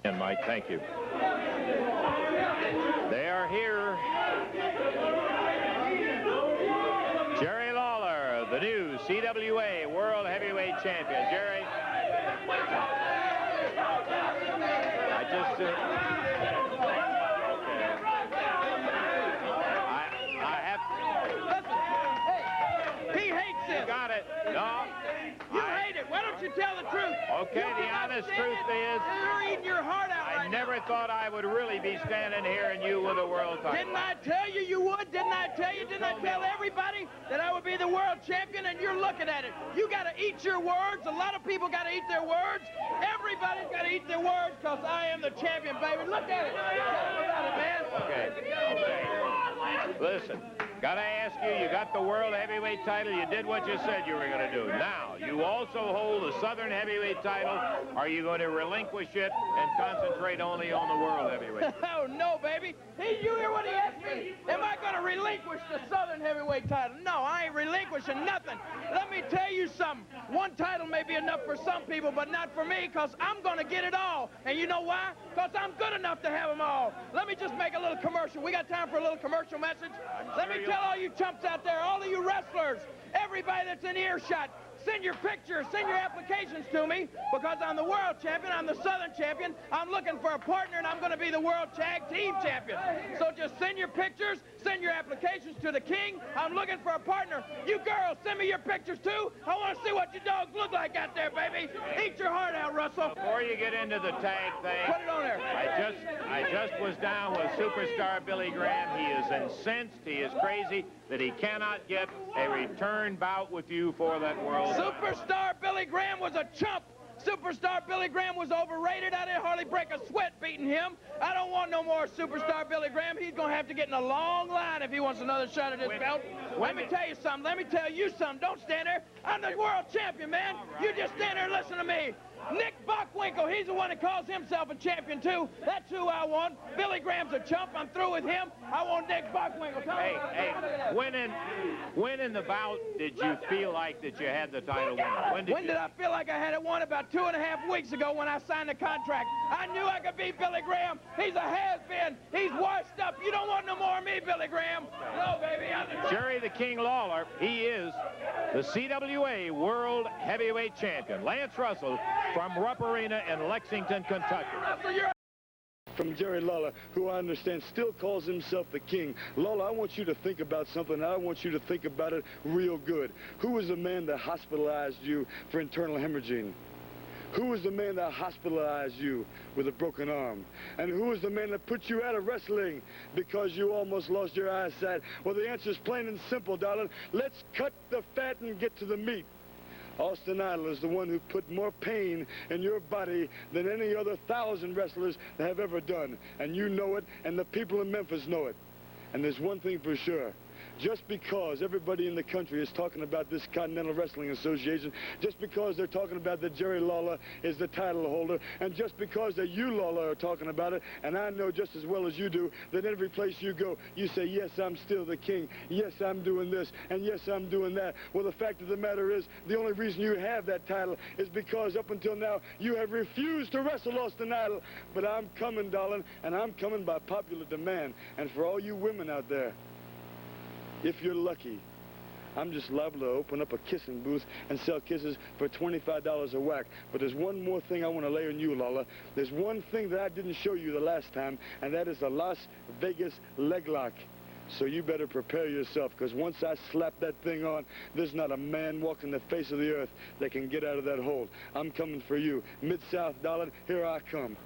And Mike, thank you. They are here. Jerry Lawler, the new CWA World Heavyweight Champion. Jerry, I just... I have... Listen, hey, he hates this. You got it. No. You hate it. Why don't you tell the truth? Okay, the honest truth is, you're eating your heart out I never thought I would really be standing here and you with a world title. Didn't I tell you you would? Didn't I tell you? Didn't I tell everybody that I would be the world champion? And you're looking at it. You got to eat your words. A lot of people got to eat their words. Everybody's got to eat their words because I am the champion, baby. Look at it. Look at it, man. Okay. Listen. Gotta ask you, you got the World Heavyweight title, you did what you said you were gonna do. Now, you also hold the Southern Heavyweight title. Are you going to relinquish it and concentrate only on the World Heavyweight? Oh, no, baby. You hear what he asked me? Am I gonna relinquish the Southern Heavyweight title? No, I ain't relinquishing nothing. Let me tell you something. One title may be enough for some people, but not for me, because I'm gonna get it all. And you know why? Because I'm good enough to have them all. Let me just make a little commercial. We got time for a little commercial message? Let me tell all you chumps out there, all of you wrestlers, everybody that's in earshot, send your pictures, send your applications to me, because I'm the world champion, I'm the Southern champion, I'm looking for a partner, and I'm going to be the world tag team champion. So just send your pictures, send your applications to the king. I'm looking for a partner. You girls, send me your pictures too. I want to see what your dogs look like out there, baby. Eat your heart out, Russell. Before you get into the tag thing, put it on there. I just was down with superstar Billy Graham. He is incensed, he is crazy that he cannot get a return bout with you for that world. Superstar Billy Graham was a chump. Superstar Billy Graham was overrated. I didn't hardly break a sweat beating him. I don't want no more Superstar Billy Graham. He's going to have to get in a long line if he wants another shot at this belt. Let me tell you something. Let me tell you something. Don't stand there. I'm the world champion, man. You just stand there and listen to me. Nick Bockwinkel, he's the one that calls himself a champion, too. That's who I want. Billy Graham's a chump. I'm through with him. I want Nick Bockwinkel. Hey, when in the bout did you feel like that you had the title won? When did I feel like I had it won? About 2.5 weeks ago when I signed the contract. I knew I could beat Billy Graham. He's a has-been. He's washed up. You don't want no more of me, Billy Graham. No, baby. Jerry the King Lawler, he is the CWA World Heavyweight Champion. Lance Russell from Rupp Arena in Lexington, Kentucky. From Jerry Lawler, who I understand still calls himself the king. Lawler, I want you to think about something. I want you to think about it real good. Who was the man that hospitalized you for internal hemorrhaging? Who was the man that hospitalized you with a broken arm? And who was the man that put you out of wrestling because you almost lost your eyesight? Well, the answer is plain and simple, darling. Let's cut the fat and get to the meat. Austin Idol is the one who put more pain in your body than any other 1,000 wrestlers that have ever done. And you know it, and the people in Memphis know it. And there's one thing for sure. Just because everybody in the country is talking about this Continental Wrestling Association, just because they're talking about that Jerry Lawler is the title holder, and just because that you, Lawler, are talking about it, and I know just as well as you do that every place you go, you say, yes, I'm still the king, yes, I'm doing this, and yes, I'm doing that. Well, the fact of the matter is, the only reason you have that title is because up until now, you have refused to wrestle Austin Idol. But I'm coming, darling, and I'm coming by popular demand. And for all you women out there, if you're lucky, I'm just liable to open up a kissing booth and sell kisses for $25 a whack. But there's one more thing I want to lay on you, Lawler. There's one thing that I didn't show you the last time, and that is the Las Vegas leg lock. So you better prepare yourself, because once I slap that thing on, there's not a man walking the face of the earth that can get out of that hold. I'm coming for you. Mid-South, darling, here I come.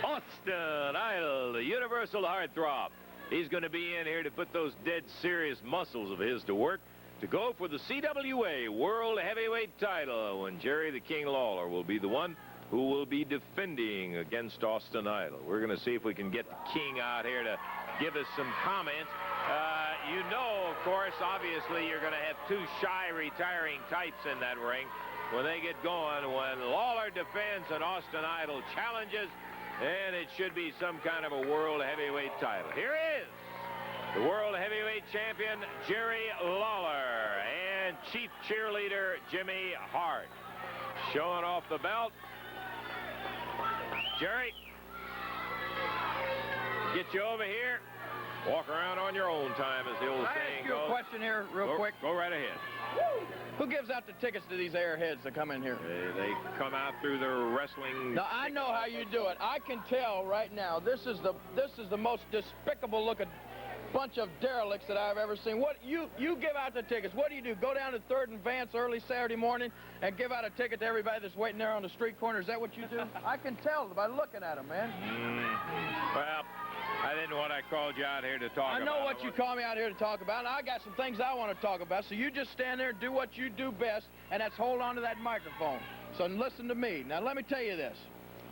Austin Idol, the universal heartthrob. He's going to be in here to put those dead serious muscles of his to work to go for the CWA World Heavyweight title, when Jerry the King Lawler will be the one who will be defending against Austin Idol. We're going to see if we can get the king out here to give us some comments. You know, of course, obviously you're going to have two shy retiring types in that ring when they get going. When Lawler defends and Austin Idol challenges, and it should be some kind of a World Heavyweight title. Here is the World Heavyweight Champion, Jerry Lawler, and Chief Cheerleader, Jimmy Hart. Showing off the belt. Jerry, get you over here. Walk around on your own time, as the old saying goes. Can I ask you a question here real quick? Go right ahead. Who gives out the tickets to these airheads that come in here? They come out through the wrestling. Now, I know how you do it. I can tell right now, this is the most despicable looking bunch of derelicts that I've ever seen. What you give out the tickets. What do? Go down to 3rd and Vance early Saturday morning and give out a ticket to everybody that's waiting there on the street corner? Is that what you do? I can tell by looking at them, man. Well, I didn't want I called you out here to talk about. I know what you called me out here to talk about, and I got some things I want to talk about. So you just stand there and do what you do best, and that's hold on to that microphone. So listen to me. Now, let me tell you this.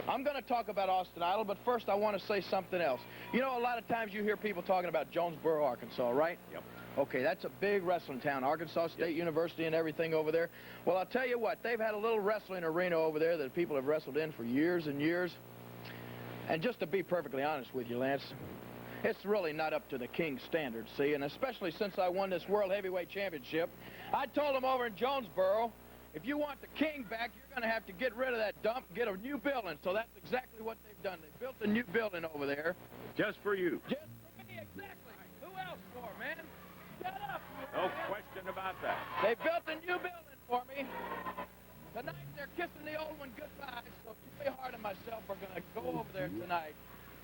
I'm going to talk about Austin Idol, but first I want to say something else. You know, a lot of times you hear people talking about Jonesboro, Arkansas, right? Yep. Okay, that's a big wrestling town, Arkansas State University and everything over there. Well, I'll tell you what, they've had a little wrestling arena over there that people have wrestled in for years and years. And just to be perfectly honest with you, Lance, it's really not up to the King's standards, see? And especially since I won this World Heavyweight Championship, I told them over in Jonesboro, if you want the King back, you're going to have to get rid of that dump, get a new building. So that's exactly what they've done. They built a new building over there. Just for you. Just for me, exactly. Who else for, man? Shut up. No question about that. They built a new building for me. Tonight, they're kissing the old one goodbye. So Jimmy Hart and myself are going to go over there tonight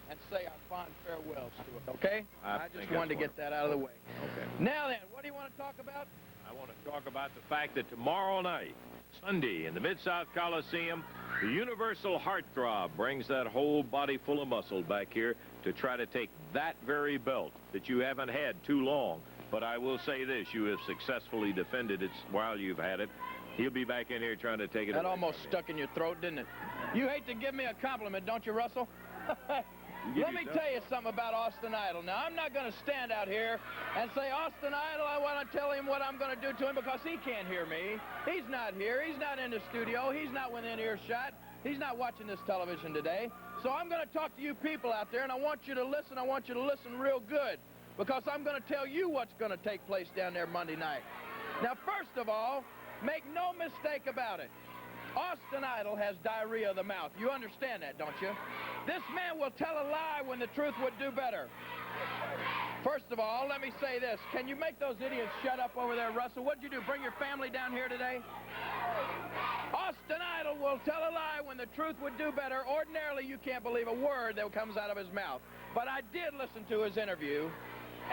and say our fond farewells to it, okay? I just wanted to get that out of the way. Okay. Now then, what do you want to talk about? I want to talk about the fact that tomorrow night, Sunday, in the Mid-South Coliseum, the Universal Heartthrob brings that whole body full of muscle back here to try to take that very belt that you haven't had too long. But I will say this, you have successfully defended it while you've had it. He'll be back in here trying to take it away. That almost stuck in your throat, didn't it? You hate to give me a compliment, don't you, Russell? Let me tell you something about Austin Idol. Now, I'm not going to stand out here and say, Austin Idol, I want to tell him what I'm going to do to him because he can't hear me. He's not here. He's not in the studio. He's not within earshot. He's not watching this television today. So I'm going to talk to you people out there, and I want you to listen. I want you to listen real good because I'm going to tell you what's going to take place down there Monday night. Now, first of all, make no mistake about it. Austin Idol has diarrhea of the mouth. You understand that, don't you? This man will tell a lie when the truth would do better. First of all, let me say this. Can you make those idiots shut up over there, Russell? What'd you do, bring your family down here today? Austin Idol will tell a lie when the truth would do better. Ordinarily, you can't believe a word that comes out of his mouth. But I did listen to his interview,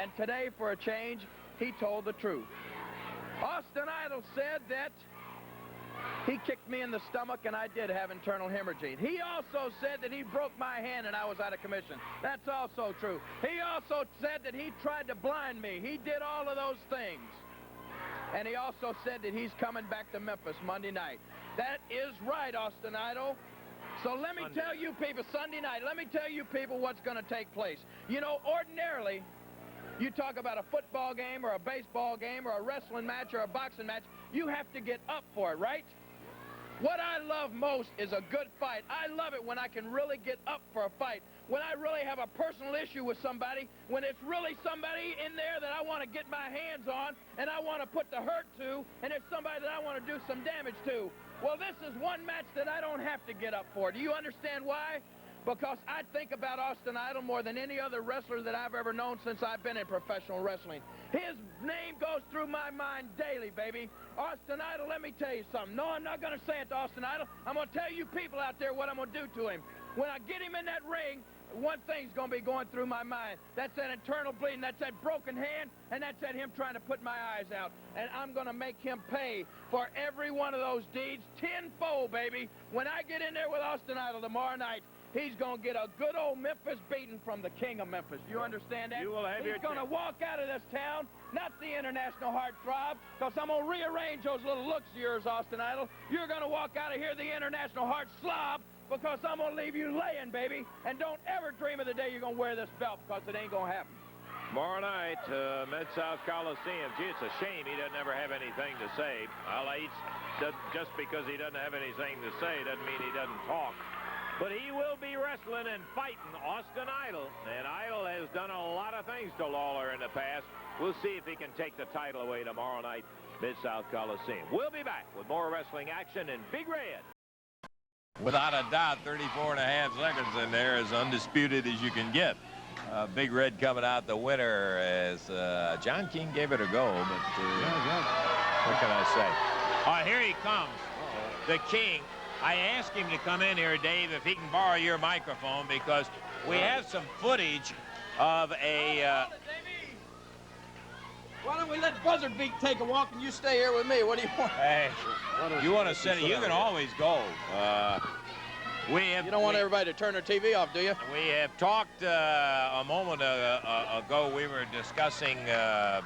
and today, for a change, he told the truth. Austin Idol said that he kicked me in the stomach, and I did have internal hemorrhaging. He also said that he broke my hand and I was out of commission. That's also true. He also said that he tried to blind me. He did all of those things. And he also said that he's coming back to Memphis Monday night. That is right, Austin Idol. So let me tell you people, Sunday night, let me tell you people what's going to take place. You know, ordinarily, you talk about a football game or a baseball game or a wrestling match or a boxing match, you have to get up for it, right? What I love most is a good fight. I love it when I can really get up for a fight. When I really have a personal issue with somebody, when it's really somebody in there that I want to get my hands on and I want to put the hurt to, and it's somebody that I want to do some damage to. Well, this is one match that I don't have to get up for. Do you understand why? Because I think about Austin Idol more than any other wrestler that I've ever known since I've been in professional wrestling. His name goes through my mind daily, baby. Austin Idol, let me tell you something. No, I'm not going to say it to Austin Idol. I'm going to tell you people out there what I'm going to do to him. When I get him in that ring, one thing's going to be going through my mind. That's that internal bleeding. That's that broken hand. And that's that him trying to put my eyes out. And I'm going to make him pay for every one of those deeds tenfold, baby. When I get in there with Austin Idol tomorrow night, he's going to get a good old Memphis beating from the king of Memphis. You understand that? You will have He's going to walk out of this town, not the international heartthrob, because I'm going to rearrange those little looks of yours, Austin Idol. You're going to walk out of here the international heart slob, because I'm going to leave you laying, baby. And don't ever dream of the day you're going to wear this belt, because it ain't going to happen. Tomorrow night, Mid-South Coliseum. Gee, it's a shame he doesn't ever have anything to say. Just because he doesn't have anything to say doesn't mean he doesn't talk. But he will be wrestling and fighting Austin Idol. And Idol has done a lot of things to Lawler in the past. We'll see if he can take the title away tomorrow night. Mid-South Coliseum. We'll be back with more wrestling action in Big Red. Without a doubt, 34 and a half seconds in there, as undisputed as you can get. Big Red coming out the winner as John King gave it a go, but what can I say? Here he comes, the King. I asked him to come in here, Dave, if he can borrow your microphone, because we have some footage of a... Why don't we let Buzzard Beak take a walk and you stay here with me? What do you want? Hey, you want to sit? You can always go. You don't want everybody to turn their TV off, do you? We have talked a moment ago. We were discussing,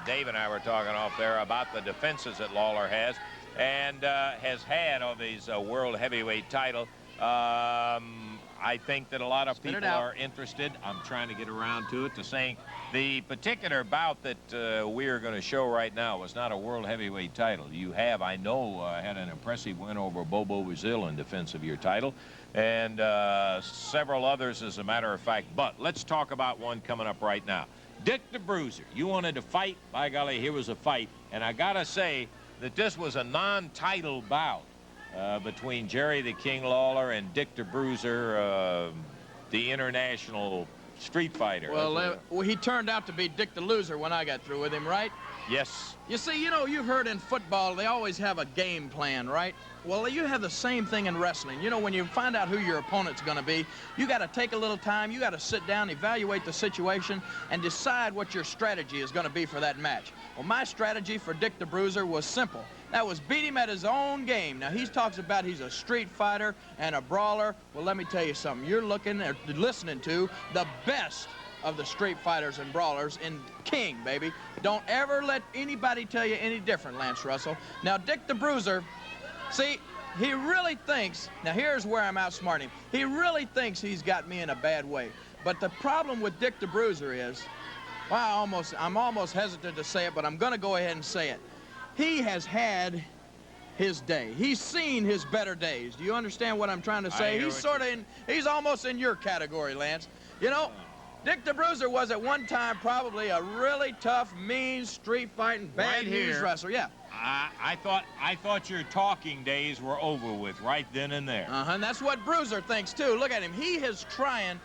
Dave and I were talking off there about the defenses that Lawler has and has had of his world heavyweight title. I think that a lot of people are interested. I'm trying to get around to it, to saying the particular bout that we are going to show right now was not a world heavyweight title. You have, I know, had an impressive win over Bobo Brazil in defense of your title, and several others, as a matter of fact. But let's talk about one coming up right now. Dick the Bruiser, you wanted to fight. By golly, here was a fight. And I got to say that this was a non-title bout. Between Jerry the King Lawler and Dick the Bruiser, the international street fighter. Well, he turned out to be Dick the Loser when I got through with him, right? Yes. You see, you know, you've heard in football, they always have a game plan, right? Well, you have the same thing in wrestling. You know, when you find out who your opponent's going to be, you got to take a little time, you got to sit down, evaluate the situation, and decide what your strategy is going to be for that match. Well, my strategy for Dick the Bruiser was simple. That was beat him at his own game. Now, he talks about he's a street fighter and a brawler. Well, let me tell you something. You're looking or listening to the best of the street fighters and brawlers in King, baby. Don't ever let anybody tell you any different, Lance Russell. Now, Dick the Bruiser, see, he really thinks, now here's where I'm outsmarting him. He really thinks he's got me in a bad way. But the problem with Dick the Bruiser is, well, I'm almost hesitant to say it, but I'm going to go ahead and say it. He has had his day. He's seen his better days. Do you understand what I'm trying to say? He's almost in your category, Lance. You know, Dick the Bruiser was at one time probably a really tough, mean, street-fighting, bad-news wrestler. Yeah. I thought your talking days were over with right then and there. And that's what Bruiser thinks, too. Look at him. He is trying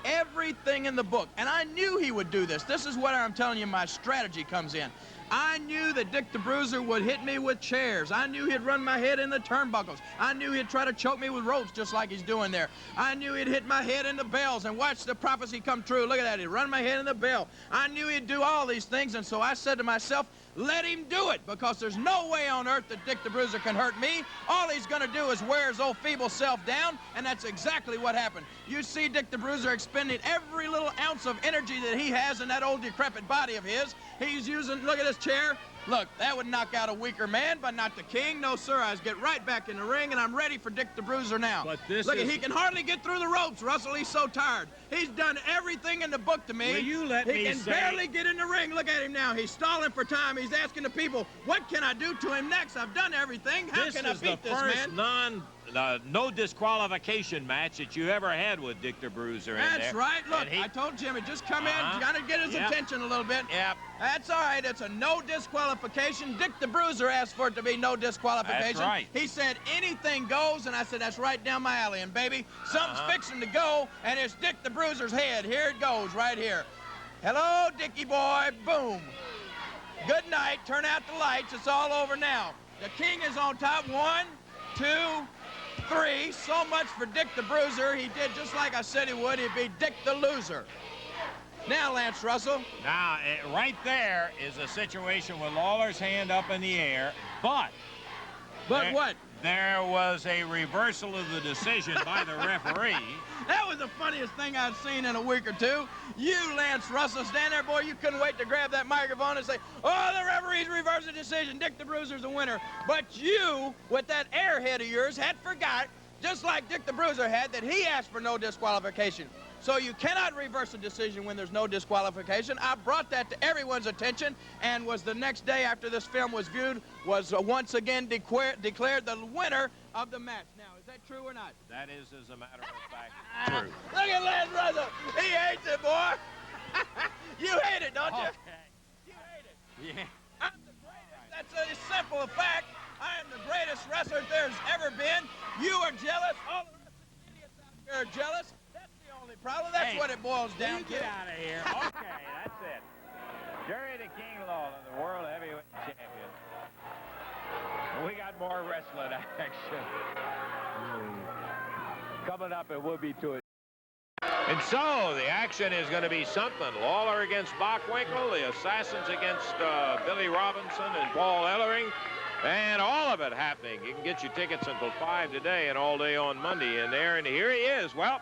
everything in the book, and I knew he would do this. This is what I'm telling you my strategy comes in. I knew that Dick the Bruiser would hit me with chairs. I knew he'd run my head in the turnbuckles. I knew he'd try to choke me with ropes just like he's doing there. I knew he'd hit my head in the bells, and watch the prophecy come true. Look at that. He'd run my head in the bell. I knew he'd do all these things, and so I said to myself, let him do it, because there's no way on earth that Dick the Bruiser can hurt me. All he's going to do is wear his old feeble self down, and that's exactly what happened. You see Dick the Bruiser expending every little ounce of energy that he has in that old decrepit body of his. He's using, look at this chair. Look, that would knock out a weaker man, but not the King. No, sir, I get right back in the ring, and I'm ready for Dick the Bruiser now. But this look, he can hardly get through the ropes, Russell. He's so tired. He's done everything in the book to me. Will you let me say... He can barely get in the ring. Look at him now. He's stalling for time. He's asking the people, what can I do to him next? I've done everything. How can I beat this man? This is the first no disqualification match that you ever had with Dick the Bruiser in there. That's right. Look, I told Jimmy, just come in, kind of get his attention a little bit. Yep. That's all right. It's a no disqualification. Dick the Bruiser asked for it to be no disqualification. That's right. He said anything goes, and I said that's right down my alley. And baby, something's fixing to go, and it's Dick the Bruiser's head. Here it goes, right here. Hello, Dickie boy. Boom. Good night. Turn out the lights. It's all over now. The King is on top. 1, 2, 3. So much for Dick the Bruiser. He did just like I said he would. He'd be Dick the Loser. Now, Lance Russell. Now, right there is a situation with Lawler's hand up in the air, but what? There was a reversal of the decision by the referee. That was the funniest thing I've seen in a week or two. You, Lance Russell, stand there, boy, you couldn't wait to grab that microphone and say, oh, the referee's reversed the decision. Dick the Bruiser's a winner. But you, with that airhead of yours, had forgot, just like Dick the Bruiser had, that he asked for no disqualification. So you cannot reverse a decision when there's no disqualification. I brought that to everyone's attention, and was the next day after this film was viewed, was once again declared the winner of the match. Now, is that true or not? That is, as a matter of fact, true. Look at Lance Russell. He hates it, boy. You hate it, don't you? Okay. You hate it. Yeah. I'm the greatest That's a simple fact. I am the greatest wrestler there's ever been. You are jealous. All the rest of the idiots out there are jealous. That's the only problem. That's what it boils down to. Get out of here. Okay, that's it. Jerry the King Lawler, the world heavyweight champion. We got more wrestling action. Coming up, it will be to it. And so the action is going to be something. Lawler against Bockwinkel, the Assassins against Billy Robinson and Paul Ellering, and all of it happening. You can get your tickets until 5 today and all day on Monday in there. And here he is. Well,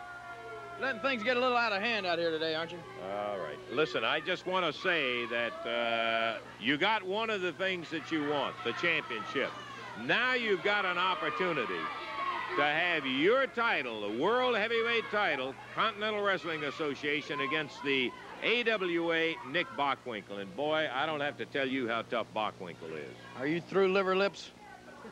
Letting things get a little out of hand out here today, aren't you? all right. Listen, I just want to say that you got one of the things that you want, the championship. Now you've got an opportunity to have your title, the World Heavyweight title, Continental Wrestling Association, against the AWA Nick Bockwinkel. And boy, I don't have to tell you how tough Bockwinkel is. Are you through, liver lips?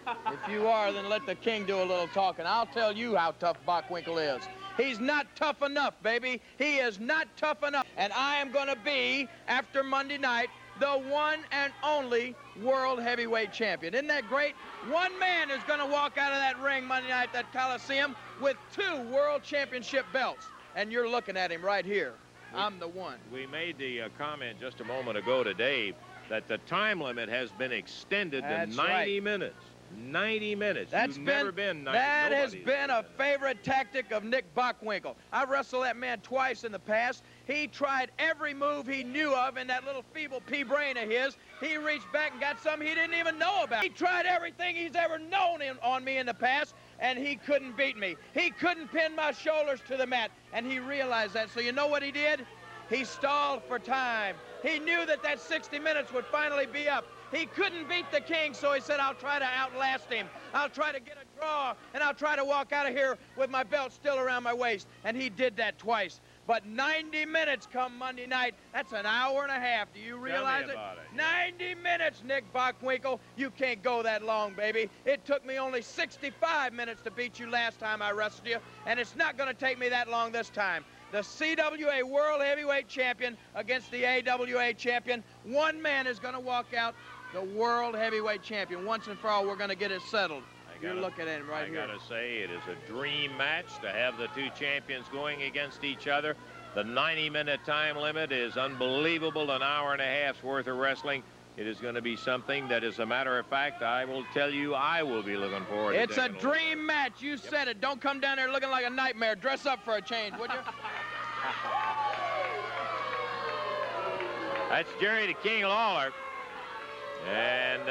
If you are, then let the king do a little talking. I'll tell you how tough Bockwinkel is. He's not tough enough, baby. He is not tough enough. And I am going to be, after Monday night, the one and only World Heavyweight Champion. Isn't that great? One man is going to walk out of that ring Monday night at that Coliseum with 2 World Championship belts. And you're looking at him right here. I'm the one. We made the comment just a moment ago to Dave that the time limit has been extended to 90 minutes. 90 minutes. That has been a favorite tactic of Nick Bockwinkel. I wrestled that man twice in the past. He tried every move he knew of in that little feeble pea brain of his. He reached back and got something he didn't even know about. He tried everything he's ever known on me in the past, and he couldn't beat me. He couldn't pin my shoulders to the mat, and he realized that. So you know what he did? He stalled for time. He knew that 60 minutes would finally be up. He couldn't beat the king, so he said, I'll try to outlast him. I'll try to get a draw, and I'll try to walk out of here with my belt still around my waist. And he did that twice. But 90 minutes come Monday night. That's an hour and a half. Do you realize it? 90 minutes, Nick Bockwinkel. You can't go that long, baby. It took me only 65 minutes to beat you last time I wrestled you, and it's not going to take me that long this time. The CWA World Heavyweight Champion against the AWA Champion. One man is going to walk out the World Heavyweight Champion. Once and for all, we're going to get it settled. You're looking at him right here. I got to say, it is a dream match to have the 2 champions going against each other. The 90-minute time limit is unbelievable, an hour and a half's worth of wrestling. It is going to be something that, as a matter of fact, I will tell you I will be looking forward to. It's a dream match. You said it. Don't come down there looking like a nightmare. Dress up for a change, would you? That's Jerry the King Lawler. And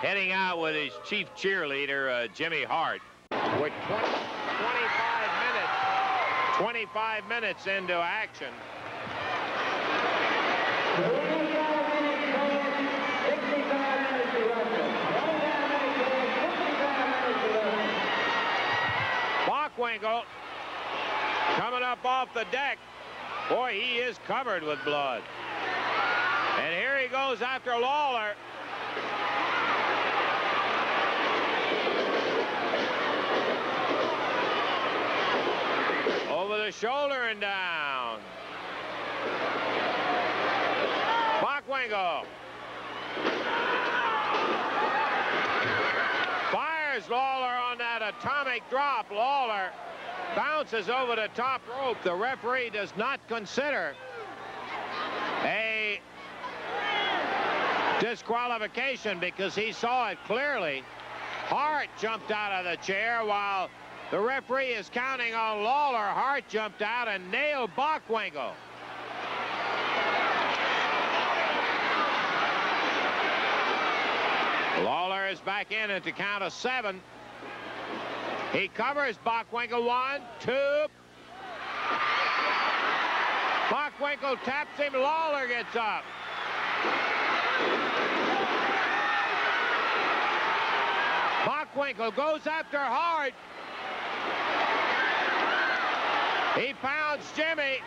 heading out with his chief cheerleader, Jimmy Hart. We're 25 minutes into action. Bockwinkel coming up off the deck. Boy, he is covered with blood. And here he goes after Lawler. Over the shoulder and down. Bockwinkel fires Lawler on that atomic drop. Lawler bounces over the top rope. The referee does not consider a disqualification because he saw it clearly. Hart jumped out of the chair while the referee is counting on Lawler. Hart jumped out and nailed Bockwinkel. Lawler is back in at the count of 7. He covers Bockwinkel. 1, 2. Bockwinkel taps him. Lawler gets up. Bockwinkel goes after Hart. He pounds Jimmy,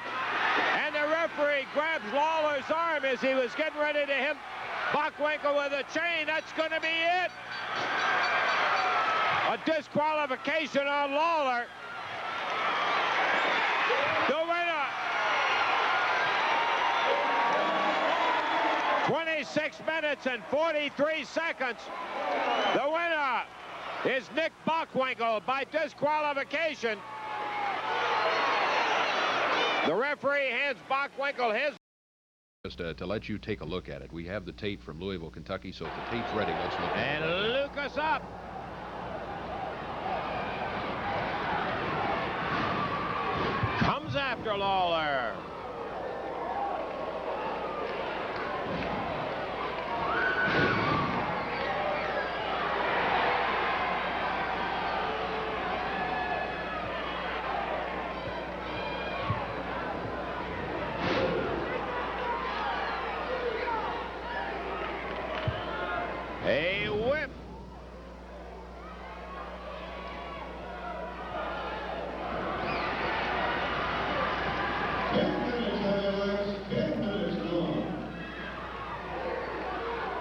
and the referee grabs Lawler's arm as he was getting ready to hit Bockwinkel with a chain. That's going to be it. A disqualification on Lawler. The winner, 36 minutes and 43 seconds. The winner is Nick Bockwinkel by disqualification. The referee hands Bockwinkel his. Just to let you take a look at it. We have the tape from Louisville, Kentucky, so if the tape's ready, let's look at it. And Lucas up. Comes after Lawler. A whip.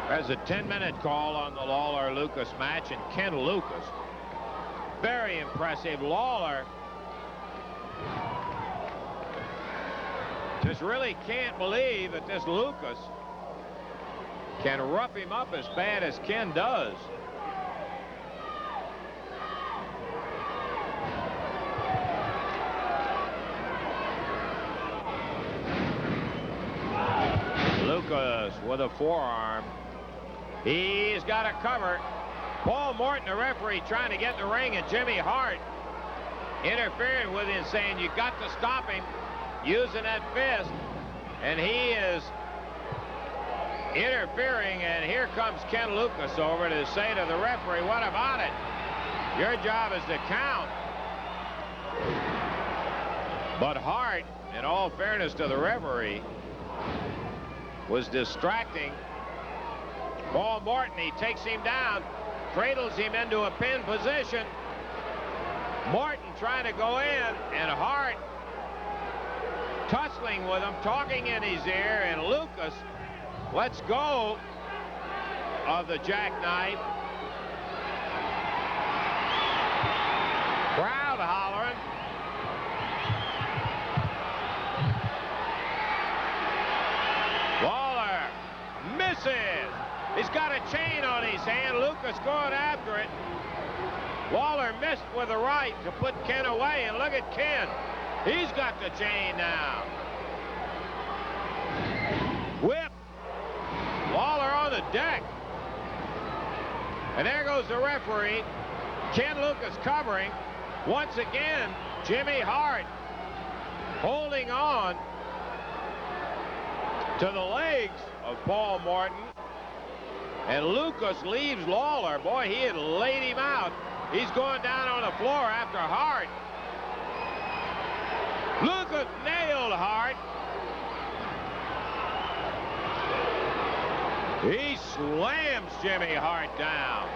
There's a 10-minute call on the Lawler-Lucas match, and Ken Lucas, very impressive. Lawler just really can't believe that this Lucas can rough him up as bad as Ken does. Lucas with a forearm. He's got a cover. Paul Morton, the referee, trying to get in the ring, and Jimmy Hart interfering with him, saying you got to stop him using that fist. And he is interfering, and here comes Ken Lucas over to say to the referee, what about it? Your job is to count. But Hart, in all fairness to the referee, was distracting Paul Morton. He takes him down, cradles him into a pin position. Morton trying to go in, and Hart tussling with him, talking in his ear, and Lucas lets go of the jackknife. Crowd hollering. Lawler misses. He's got a chain on his hand. Lucas going after it. Lawler missed with the right to put Ken away, and look at Ken. He's got the chain now. Whip. Lawler on the deck. And there goes the referee. Ken Lucas covering. Once again, Jimmy Hart holding on to the legs of Paul Morton. And Lucas leaves Lawler. Boy, he had laid him out. He's going down on the floor after Hart. Lucas nailed Hart. He slams Jimmy Hart down.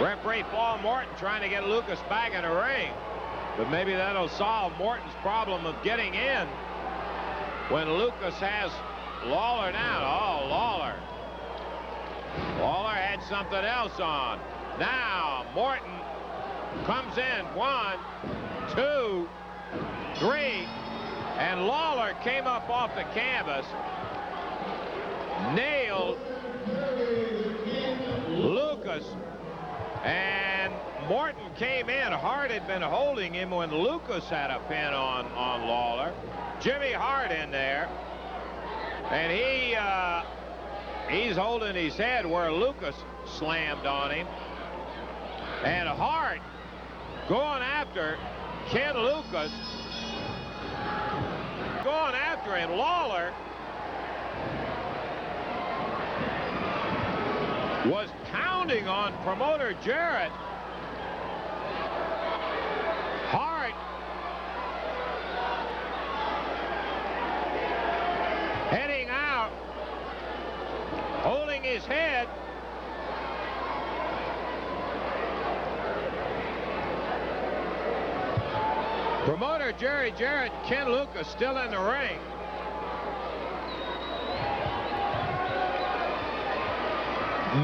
Referee Paul Morton trying to get Lucas back in the ring. But maybe that'll solve Morton's problem of getting in when Lucas has Lawler down. Oh, Lawler. Lawler had something else on. Now, Morton comes in. 1, 2, 3. And Lawler came up off the canvas, nailed Lucas, and Morton came in. Hart had been holding him when Lucas had a pin on Lawler. Jimmy Hart in there, and he's holding his head where Lucas slammed on him. And Hart going after Ken Lucas, going after him. Lawler was pounding on promoter Jarrett. Hart heading out, holding his head. Promoter Jerry Jarrett, Ken Lucas still in the ring.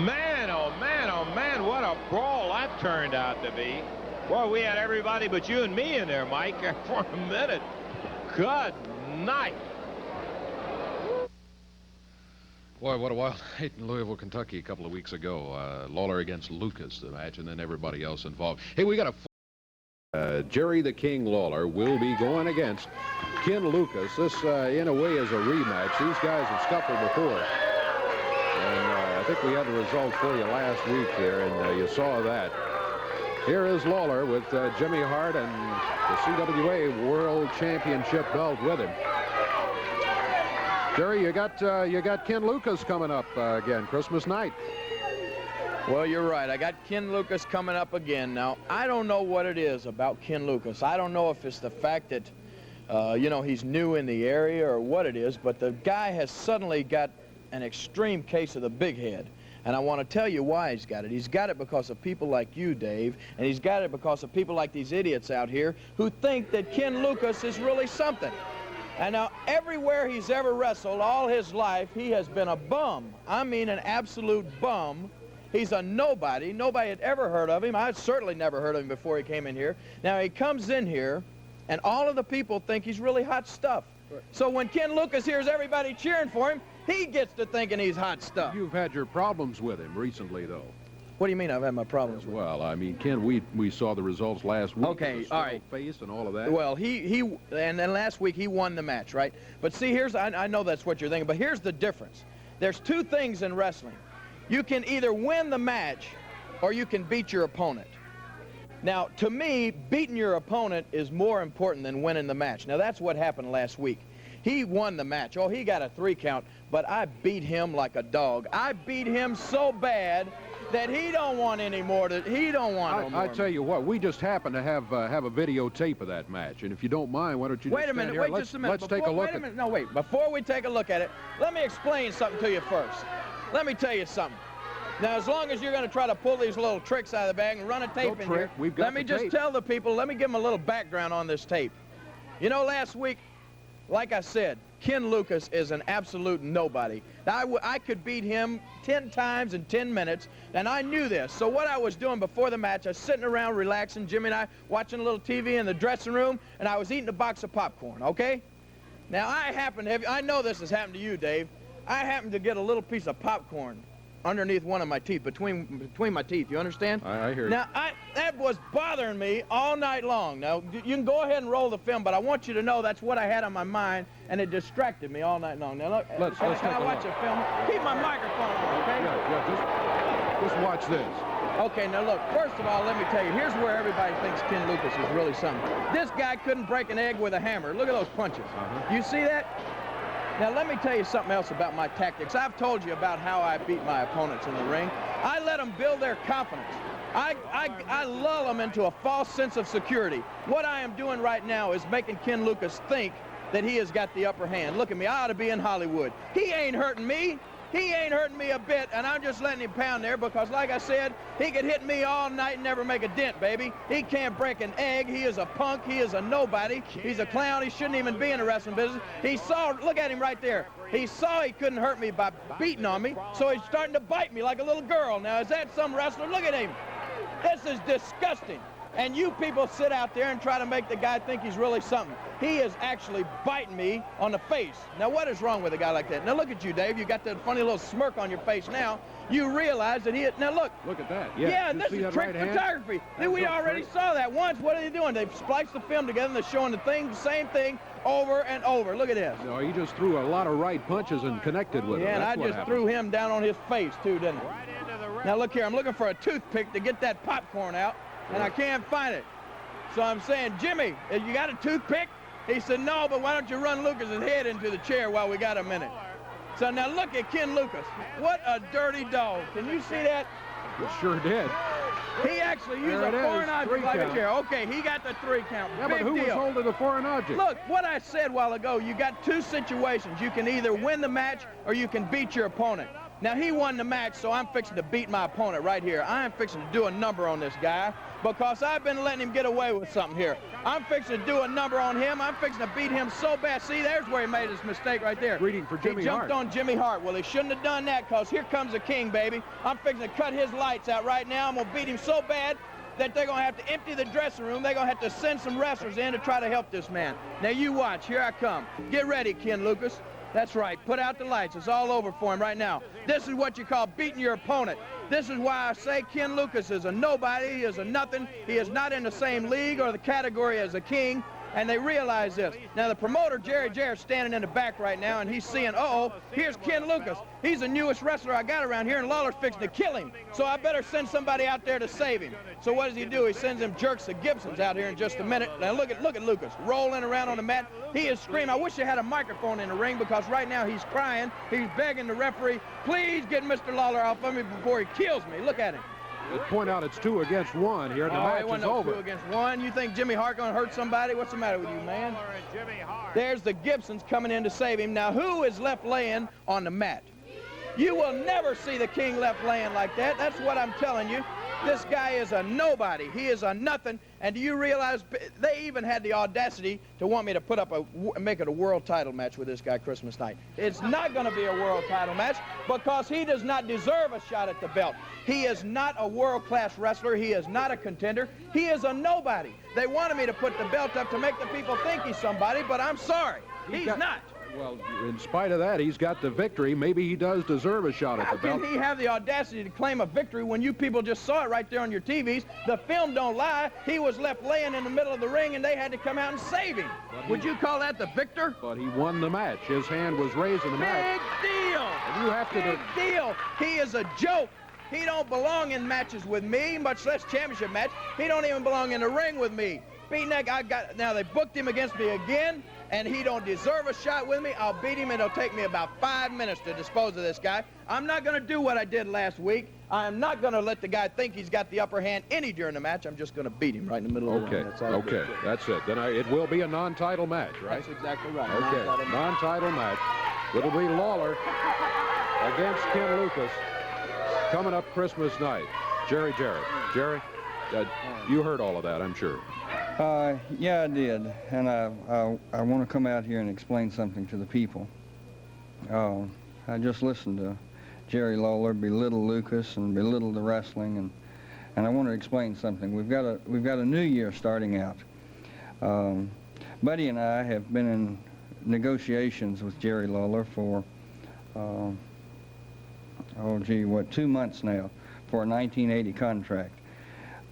Man, oh man, oh man, what a brawl that turned out to be. Boy, we had everybody but you and me in there, Mike, for a minute. Good night. Boy, what a wild night in Louisville, Kentucky a couple of weeks ago. Lawler against Lucas, the match, and then everybody else involved. Hey, we got a... Jerry the King Lawler will be going against Ken Lucas. This, in a way, is a rematch. These guys have scuffled before. And I think we had the results for you last week here, and you saw that. Here is Lawler with Jimmy Hart and the CWA World Championship belt with him. Jerry, you got Ken Lucas coming up again, Christmas night. Well, you're right. I got Ken Lucas coming up again. Now, I don't know what it is about Ken Lucas. I don't know if it's the fact that, you know, he's new in the area or what it is, but the guy has suddenly got an extreme case of the big head. And I want to tell you why he's got it. He's got it because of people like you, Dave, and he's got it because of people like these idiots out here who think that Ken Lucas is really something. And now, everywhere he's ever wrestled all his life, he has been a bum. I mean, an absolute bum. He's a nobody. Nobody had ever heard of him. I had certainly never heard of him before he came in here. Now, he comes in here, and all of the people think he's really hot stuff. Right. So when Ken Lucas hears everybody cheering for him, he gets to thinking he's hot stuff. You've had your problems with him recently, though. What do you mean I've had my problems with him? Well, I mean, Ken, we saw the results last week. Okay, all right. Face and all of that. Well, and then last week he won the match, right? But see, I know that's what you're thinking, but here's the difference. There's two things in wrestling. You can either win the match or you can beat your opponent. Now, to me, beating your opponent is more important than winning the match. Now, that's what happened last week. He won the match. Oh, he got a 3 count, but I beat him like a dog. I beat him so bad that he don't want any more. He don't want no more. I tell you what, we just happen to have a videotape of that match, and if you don't mind, why don't you wait a minute, wait just a minute. Let's take a look. Wait a minute. No, wait. Before we take a look at it, let me explain something to you first. Let me tell you something. Now, as long as you're going to try to pull these little tricks out of the bag and run a tape in here, let me just tell the people, let me give them a little background on this tape. You know, last week, like I said, Ken Lucas is an absolute nobody. I could beat him 10 times in 10 minutes, and I knew this. So what I was doing before the match, I was sitting around relaxing, Jimmy and I, watching a little TV in the dressing room, and I was eating a box of popcorn, okay? Now, I know this has happened to you, Dave. I happened to get a little piece of popcorn underneath one of my teeth, between my teeth, you understand? I hear you. Now, that was bothering me all night long. Now, you can go ahead and roll the film, but I want you to know that's what I had on my mind, and it distracted me all night long. Now, look, let's can I watch the film? Keep my microphone on, okay? Yeah, just watch this. Okay, now look, first of all, let me tell you, here's where everybody thinks Ken Lucas is really something. This guy couldn't break an egg with a hammer. Look at those punches. You see that? Now, let me tell you something else about my tactics. I've told you about how I beat my opponents in the ring. I let them build their confidence. I lull them into a false sense of security. What I am doing right now is making Ken Lucas think that he has got the upper hand. Look at me, I ought to be in Hollywood. He ain't hurting me. He ain't hurting me a bit, and I'm just letting him pound there because, like I said, he could hit me all night and never make a dent, baby. He can't break an egg. He is a punk. He is a nobody. He's a clown. He shouldn't even be in the wrestling business. He saw, look at him right there. He saw he couldn't hurt me by beating on me, so he's starting to bite me like a little girl. Now, is that some wrestler? Look at him. This is disgusting. And you people sit out there and try to make the guy think he's really something. He is actually biting me on the face. Now, what is wrong with a guy like that? Now, look at you, Dave. You got that funny little smirk on your face now. You realize that now, look. Look at that. Yeah, this is trick photography. We already saw that once. What are they doing? They've spliced the film together, and they're showing the same thing over and over. Look at this. No, he just threw a lot of right punches and connected with him. Yeah, and I just threw him down on his face, too, didn't I? Now, look here. I'm looking for a toothpick to get that popcorn out. And I can't find it. So I'm saying, Jimmy, you got a toothpick? He said, no, but why don't you run Lucas's head into the chair while we got a minute? So now look at Ken Lucas. What a dirty dog. Can you see that? It sure did. He actually used a foreign object like a chair. Okay, he got the 3 count. Yeah, Big but who deal. was holding the foreign object? Look, what I said a while ago, you got 2 situations. You can either win the match or you can beat your opponent. Now, he won the match, so I'm fixing to beat my opponent right here. I am fixing to do a number on this guy because I've been letting him get away with something here. I'm fixing to do a number on him. I'm fixing to beat him so bad. See, there's where he made his mistake right there. Greeting for Jimmy Hart. He jumped on Jimmy Hart. Well, he shouldn't have done that because here comes the king, baby. I'm fixing to cut his lights out right now. I'm going to beat him so bad that they're going to have to empty the dressing room. They're going to have to send some wrestlers in to try to help this man. Now, you watch. Here I come. Get ready, Ken Lucas. That's right. Put out the lights. It's all over for him right now. This is what you call beating your opponent. This is why I say Ken Lucas is a nobody. He is a nothing. He is not in the same league or the category as the King, and they realize this. Now, the promoter, Jarrett, standing in the back right now, and he's seeing, uh-oh, here's Ken Lucas. He's the newest wrestler I got around here, and Lawler's fixing to kill him. So I better send somebody out there to save him. So what does he do? He sends them jerks to Gibson's out here in just a minute. Now, look at Lucas, rolling around on the mat. He is screaming. I wish they had a microphone in the ring, because right now he's crying. He's begging the referee, please get Mr. Lawler off of me before he kills me. Look at him. Let's point out it's 2 against 1 here, and the match is over. 2 against 1. You think Jimmy Hart gonna hurt somebody? What's the matter with you, man? There's the Gibsons coming in to save him. Now, who is left laying on the mat? You will never see the King left laying like that. That's what I'm telling you. This guy is a nobody. He is a nothing. And do you realize they even had the audacity to want me to put up make it a world title match with this guy Christmas night? It's not going to be a world title match because he does not deserve a shot at the belt. He is not a world-class wrestler. He is not a contender. He is a nobody. They wanted me to put the belt up to make the people think he's somebody, but I'm sorry. He's not. Well, in spite of that, he's got the victory. Maybe he does deserve a shot at the belt. How can he have the audacity to claim a victory when you people just saw it right there on your TVs? The film don't lie. He was left laying in the middle of the ring, and they had to come out and save him. Would you call that the victor? But he won the match. His hand was raised in the match. Big deal. And you have to Big deal. He is a joke. He don't belong in matches with me, much less championship match. He don't even belong in the ring with me. Beating that guy, now they booked him against me again, and he don't deserve a shot with me. I'll beat him, and it'll take me about 5 minutes to dispose of this guy. I'm not going to do what I did last week. I am not going to let the guy think he's got the upper hand any during the match. I'm just going to beat him right in the middle of the ring. Okay, that's it. Then it will be a non-title match, right? That's exactly right. Okay, non-title match. It'll be Lawler against Ken Lucas coming up Christmas night. Jarrett. Jerry, you heard all of that, I'm sure. Yeah, I did, and I want to come out here and explain something to the people. I just listened to Jerry Lawler belittle Lucas and belittle the wrestling, and I want to explain something. We've got a new year starting out. Buddy and I have been in negotiations with Jerry Lawler for 2 months now for a 1980 contract.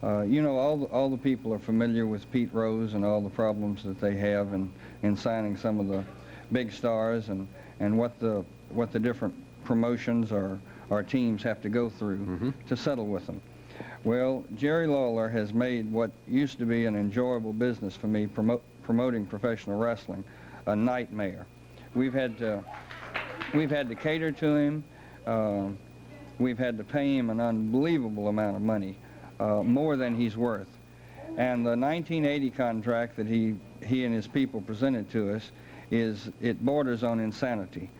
You know, all the people are familiar with Pete Rose and all the problems that they have in signing some of the big stars and what the different promotions or teams have to go through to settle with them. Well, Jerry Lawler has made what used to be an enjoyable business for me, promoting professional wrestling, a nightmare. We've had to cater to him. We've had to pay him an unbelievable amount of money. More than he's worth. And the 1980 contract that he and his people presented to us it borders on insanity.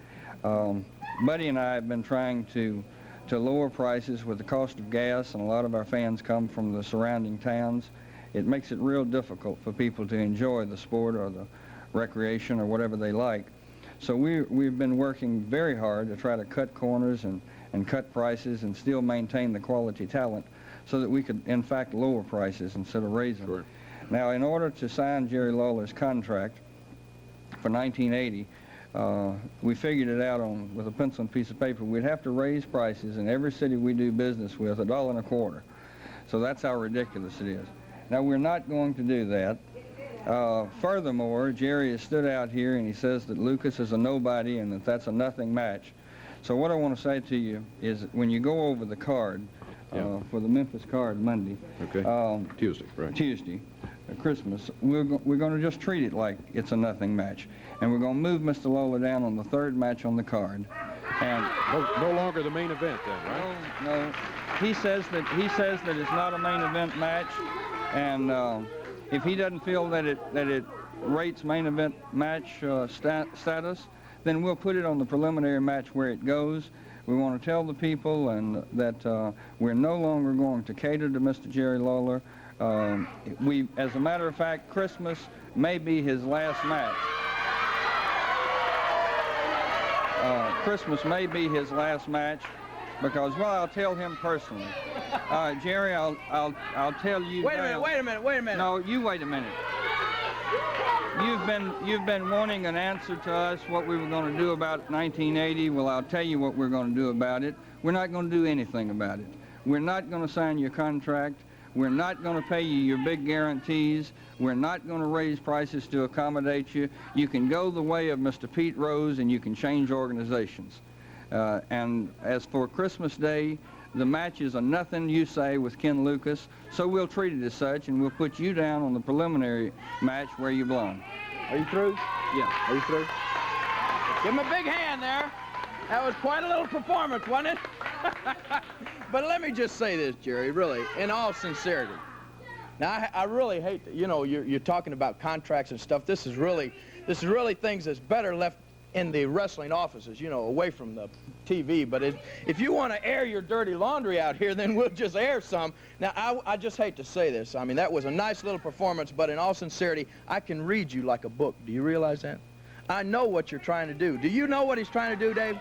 Buddy and I have been trying to lower prices with the cost of gas, and a lot of our fans come from the surrounding towns. It makes it real difficult for people to enjoy the sport or the recreation or whatever they like. So we've been working very hard to try to cut corners and cut prices and still maintain the quality talent, so that we could, in fact, lower prices instead of raising them. Now, in order to sign Jerry Lawler's contract for 1980, we figured it out with a pencil and piece of paper. We'd have to raise prices in every city we do business with $1.25. So that's how ridiculous it is. Now, we're not going to do that. Furthermore, Jerry has stood out here and he says that Lucas is a nobody and that that's a nothing match. So what I want to say to you is when you go over the card, for the Memphis card Monday. Okay. Tuesday, right? Tuesday, Christmas. We're going to just treat it like it's a nothing match, and we're going to move Mr. Lawler down on the third match on the card. And no longer the main event, then, right? No. He says that it's not a main event match, and if he doesn't feel that it rates main event match status, then we'll put it on the preliminary match where it goes. We want to tell the people that we're no longer going to cater to Mr. Jerry Lawler. As a matter of fact, Christmas may be his last match. Christmas may be his last match because, well, I'll tell him personally. Jerry, I'll tell you. Wait a minute. No, you wait a minute. You've been wanting an answer to us what we were going to do about 1980. Well, I'll tell you what we're going to do about it. We're not going to do anything about it. We're not going to sign your contract. We're not going to pay you your big guarantees. We're not going to raise prices to accommodate you. You can go the way of Mr. Pete Rose, and you can change organizations. And as for Christmas Day, the match is a nothing, you say, with Ken Lucas, so we'll treat it as such, and we'll put you down on the preliminary match where you belong. Are you through? Yeah. Are you through? Give him a big hand there. That was quite a little performance, wasn't it? But let me just say this, Jerry, really, in all sincerity. Now, I really hate that, you know, you're talking about contracts and stuff. This is really things that's better left in the wrestling offices, you know, away from the TV. But if you want to air your dirty laundry out here, then we'll just air some. Now, I just hate to say this. I mean, that was a nice little performance, but in all sincerity, I can read you like a book. Do you realize that? I know what you're trying to do. Do you know what he's trying to do, Dave?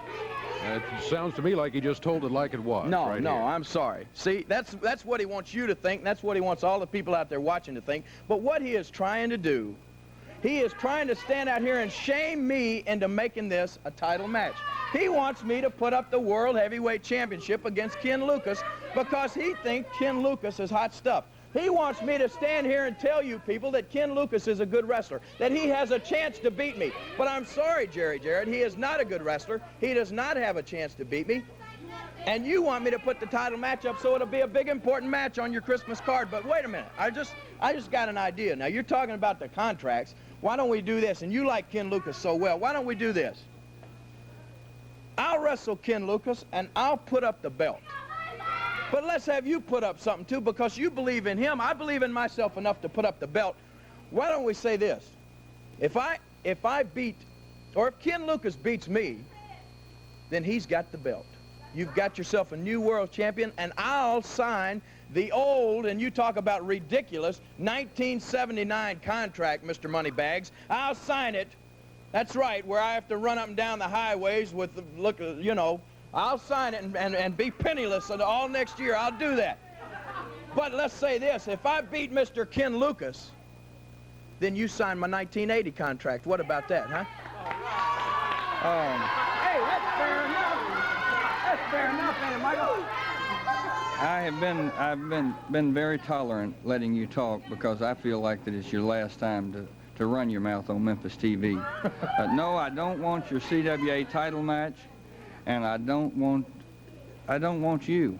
It sounds to me like he just told it like it was. No, right no, here. I'm sorry. See, that's what he wants you to think. That's what he wants all the people out there watching to think. But what he is trying to do, he is trying to stand out here and shame me into making this a title match. He wants me to put up the World Heavyweight Championship against Ken Lucas because he thinks Ken Lucas is hot stuff. He wants me to stand here and tell you people that Ken Lucas is a good wrestler, that he has a chance to beat me. But I'm sorry, Jarrett, he is not a good wrestler. He does not have a chance to beat me. And you want me to put the title match up so it'll be a big important match on your Christmas card. But wait a minute, I just got an idea. Now, you're talking about the contracts. Why don't we do this? And you like Ken Lucas so well. Why don't we do this? I'll wrestle Ken Lucas, and I'll put up the belt. But let's have you put up something, too, because you believe in him. I believe in myself enough to put up the belt. Why don't we say this? If I beat, or if Ken Lucas beats me, then he's got the belt. You've got yourself a new world champion, and I'll sign the old, and you talk about ridiculous, 1979 contract, Mr. Moneybags. I'll sign it. That's right, where I have to run up and down the highways with the, look, you know, I'll sign it and be penniless all next year. I'll do that. But let's say this. If I beat Mr. Ken Lucas, then you sign my 1980 contract. What about that, huh? Hey, that's fair enough. That's fair enough, ain't it, Michael? I've been very tolerant letting you talk because I feel like that it's your last time to run your mouth on Memphis TV. No, I don't want your CWA title match. And I don't want you.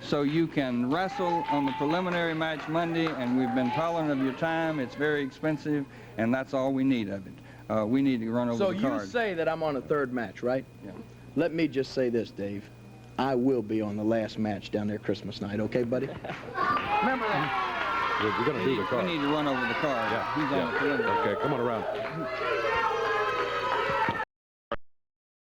So you can wrestle on the preliminary match Monday, and we've been tolerant of your time. It's very expensive, and that's all we need of it. We need to run over the card. So you say that I'm on a third match, right? Yeah. Let me just say this, Dave. I will be on the last match down there Christmas night, okay, buddy? Remember that. We're going to do the card. We need to run over the card. Yeah. He's on the preliminary. Okay, come on around.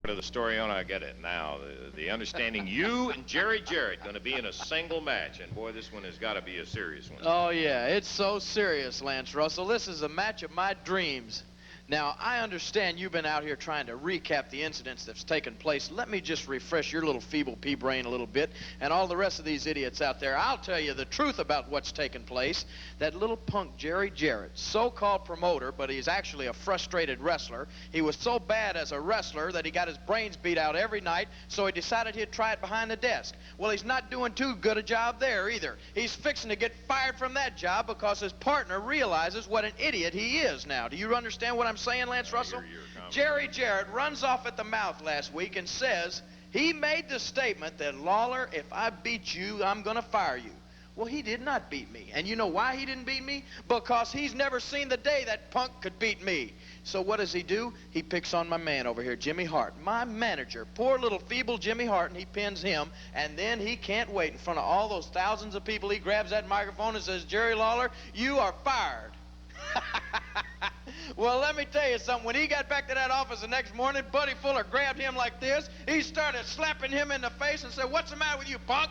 To the story on, I get it now. The understanding you and Jarrett going to be in a single match, and boy, this one has got to be a serious one. Oh yeah, it's so serious, Lance Russell. This is a match of my dreams. Now, I understand you've been out here trying to recap the incidents that's taken place. Let me just refresh your little feeble pea brain a little bit, and all the rest of these idiots out there. I'll tell you the truth about what's taken place. That little punk Jarrett, so-called promoter, but he's actually a frustrated wrestler. He was so bad as a wrestler that he got his brains beat out every night, so he decided he'd try it behind the desk. Well, he's not doing too good a job there either. He's fixing to get fired from that job because his partner realizes what an idiot he is now. Do you understand what I'm saying, Lance Russell? Jarrett runs off at the mouth last week and says he made the statement that, Lawler, if I beat you, I'm going to fire you. Well, he did not beat me. And you know why he didn't beat me? Because he's never seen the day that punk could beat me. So what does he do? He picks on my man over here, Jimmy Hart, my manager. Poor little feeble Jimmy Hart, and he pins him. And then he can't wait. In front of all those thousands of people, he grabs that microphone and says, Jerry Lawler, you are fired. Well, let me tell you something. When he got back to that office the next morning, Buddy Fuller grabbed him like this. He started slapping him in the face and said, what's the matter with you, punk?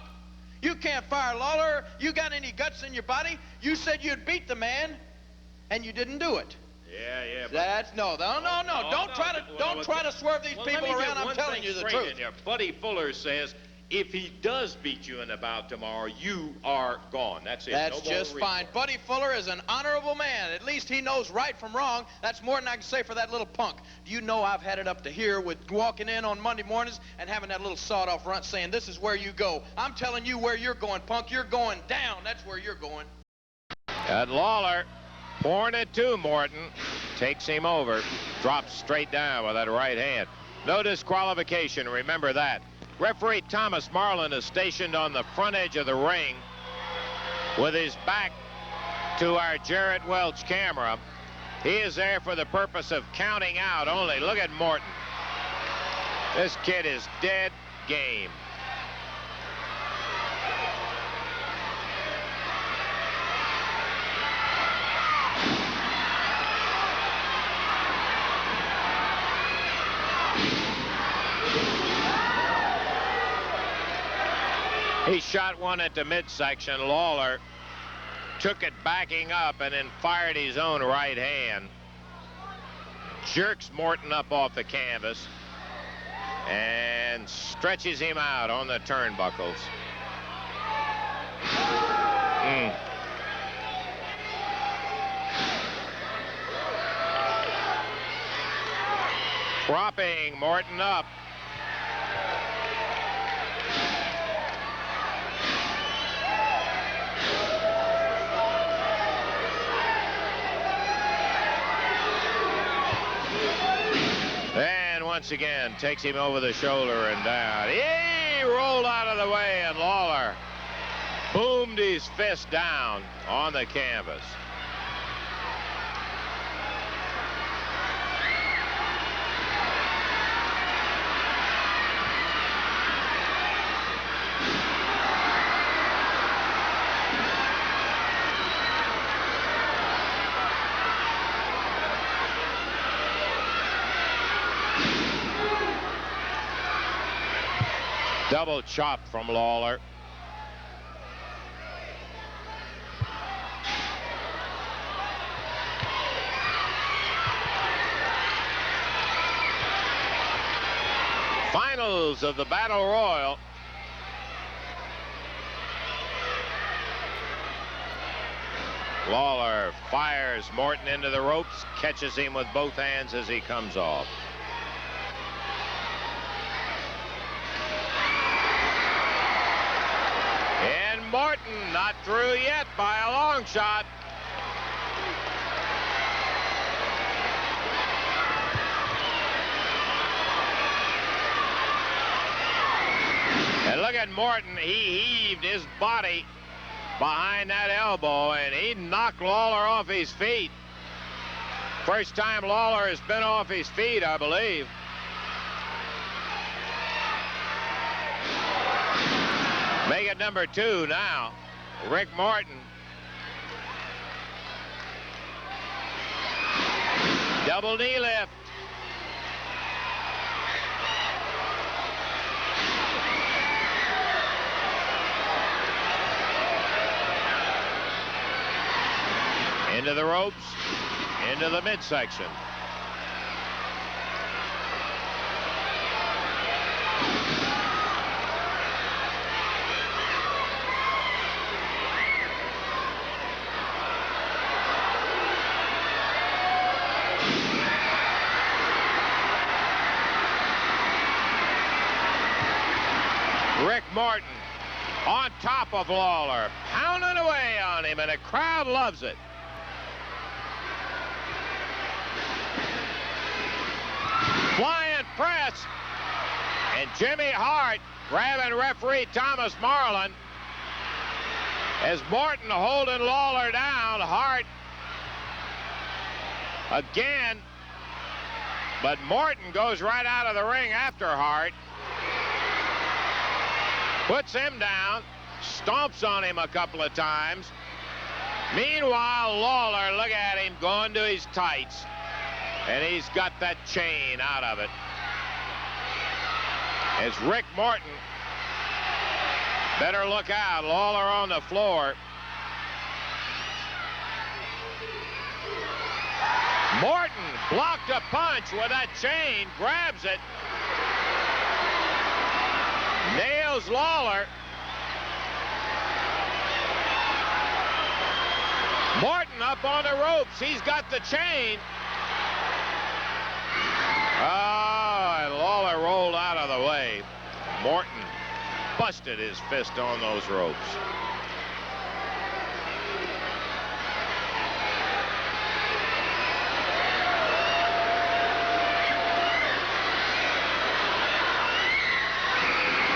You can't fire Lawler. You got any guts in your body? You said you'd beat the man, and you didn't do it. Yeah. That's no. Don't try to swerve these people around. I'm telling you the truth. Buddy Fuller says, if he does beat you in a bout tomorrow, you are gone. That's it. That's No more just fine. recourse. Buddy Fuller is an honorable man. At least he knows right from wrong. That's more than I can say for that little punk. Do you know I've had it up to here with walking in on Monday mornings and having that little sawed-off runt saying, this is where you go. I'm telling you where you're going, punk. You're going down. That's where you're going. And Lawler pouring it to Morton. Takes him over. Drops straight down with that right hand. No disqualification. Remember that. Referee Thomas Marlin is stationed on the front edge of the ring with his back to our Jarrett Welch camera. He is there for the purpose of counting out only. Look at Morton. This kid is dead game. He shot one at the midsection. Lawler took it backing up and then fired his own right hand. Jerks Morton up off the canvas and stretches him out on the turnbuckles. Propping Morton up. And once again takes him over the shoulder and down. He rolled out of the way, and Lawler boomed his fist down on the canvas. Double chop from Lawler. Finals of the Battle Royal. Lawler fires Morton into the ropes, catches him with both hands as he comes off. And Morton not through yet by a long shot. And look at Morton. He heaved his body behind that elbow, and he knocked Lawler off his feet. First time Lawler has been off his feet, I believe. Make it number 2 now. Rick Morton. Double knee lift. Into the ropes, into the midsection. Rick Morton on top of Lawler, pounding away on him, and the crowd loves it. Flying press, and Jimmy Hart grabbing referee Thomas Marlin as Morton holding Lawler down. Hart again, but Morton goes right out of the ring after Hart, puts him down, stomps on him a couple of times. Meanwhile, Lawler, look at him going to his tights. And he's got that chain out of it. As Rick Morton, better look out. Lawler on the floor. Morton blocked a punch with that chain, grabs it, nails nails Lawler. Morton up on the ropes. He's got the chain. Oh, and Lawler rolled out of the way. Morton busted his fist on those ropes.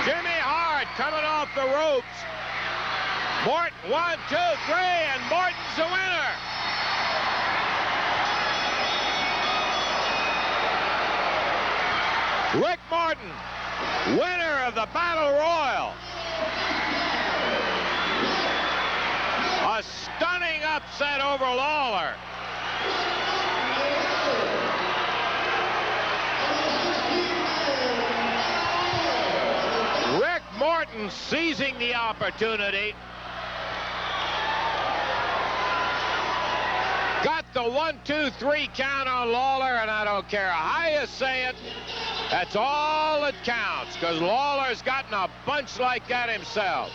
Jimmy Hart coming off the ropes. Morton, 1, 2, 3, and Morton's the winner. Rick Morton, winner of the Battle Royal. A stunning upset over Lawler. Rick Morton seizing the opportunity. Got the 1, 2, 3 count on Lawler, and I don't care how you say it. That's all that counts, because Lawler's gotten a bunch like that himself.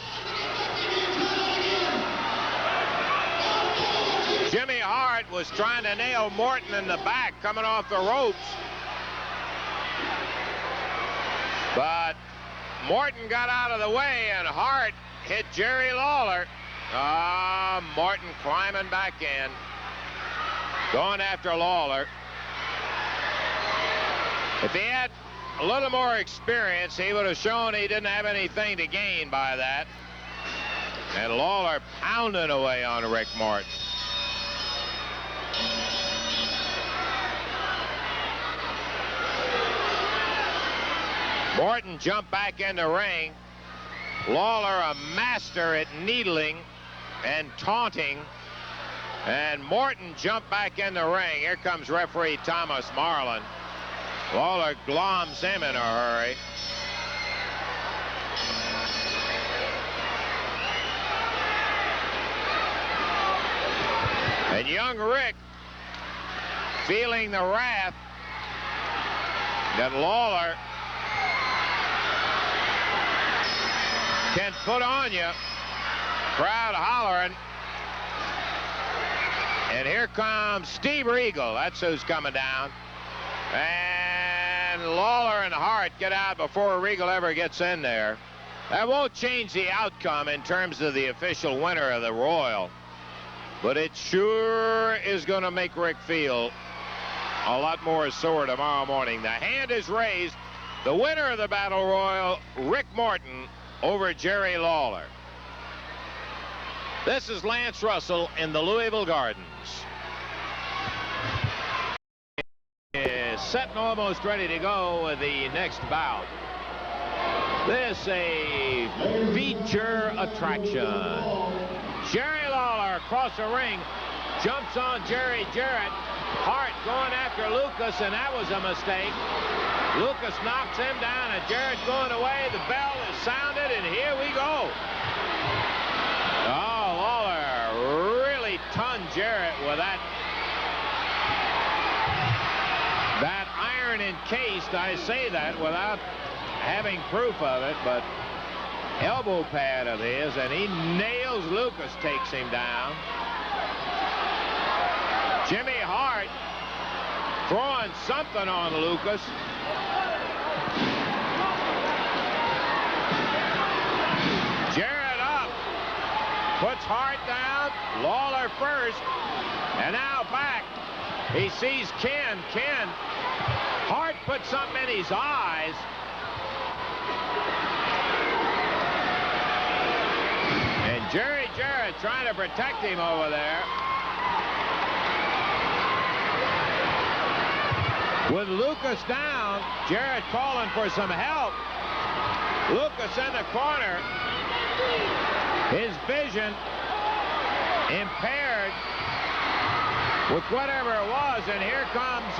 Jimmy Hart was trying to nail Morton in the back coming off the ropes. But Morton got out of the way, and Hart hit Jerry Lawler. Morton climbing back in, going after Lawler. If he had a little more experience, he would have shown he didn't have anything to gain by that. And Lawler pounding away on Rick Morton. Morton jumped back in the ring. Lawler, a master at needling and taunting. And Morton jumped back in the ring. Here comes referee Thomas Marlin. Lawler gloms him in a hurry. And young Rick, feeling the wrath that Lawler can put on you, crowd hollering. And here comes Steve Regal. That's who's coming down. And Lawler and Hart get out before Regal ever gets in there. That won't change the outcome in terms of the official winner of the Royal. But it sure is going to make Rick feel a lot more sore tomorrow morning. The hand is raised. The winner of the Battle Royal, Rick Morton, over Jerry Lawler. This is Lance Russell in the Louisville Gardens. Is set and almost ready to go with the next bout. This a feature attraction. Jerry Lawler across the ring, jumps on Jerry Jarrett. Hart going after Lucas, and that was a mistake. Lucas knocks him down, and Jarrett's going away. The bell is sounded, and here we go. Oh, Lawler really tunned Jarrett with that iron encased. I say that without having proof of it, but elbow pad of his, and he nails Lucas, takes him down. Jimmy Hart throwing something on Lucas. Jarrett up, puts Hart down. Lawler first, and now back. He sees Ken. Hart put something in his eyes. And Jerry Jarrett trying to protect him over there. With Lucas down, Jarrett calling for some help. Lucas in the corner. His vision impaired with whatever it was, and here comes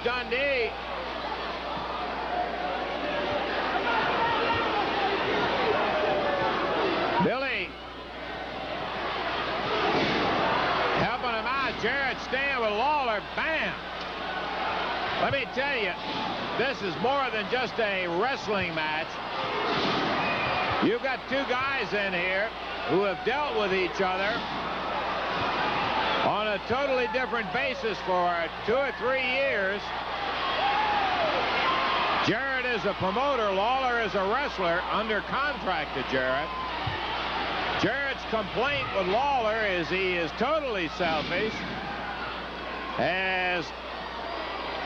Dundee. Billy helping him out. Jarrett staying with Lawler. Bam! Let me tell you, this is more than just a wrestling match. You've got two guys in here who have dealt with each other on a totally different basis for 2 or 3 years. Jarrett is a promoter. Lawler is a wrestler under contract to Jarrett. Jarrett's complaint with Lawler is he is totally selfish, has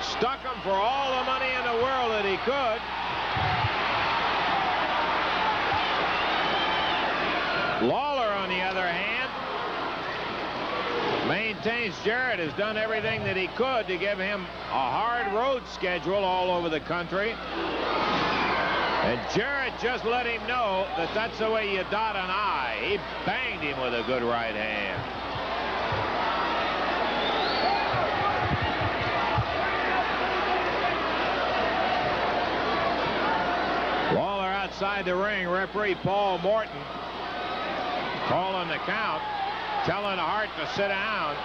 stuck him for all the money in the world that he could. Lawler, on the other hand, maintains Jarrett has done everything that he could to give him a hard road schedule all over the country. And Jarrett just let him know that that's the way you dot an I. He banged him with a good right hand. Lawler outside the ring. Referee Paul Morton calling the count, telling Hart to sit down.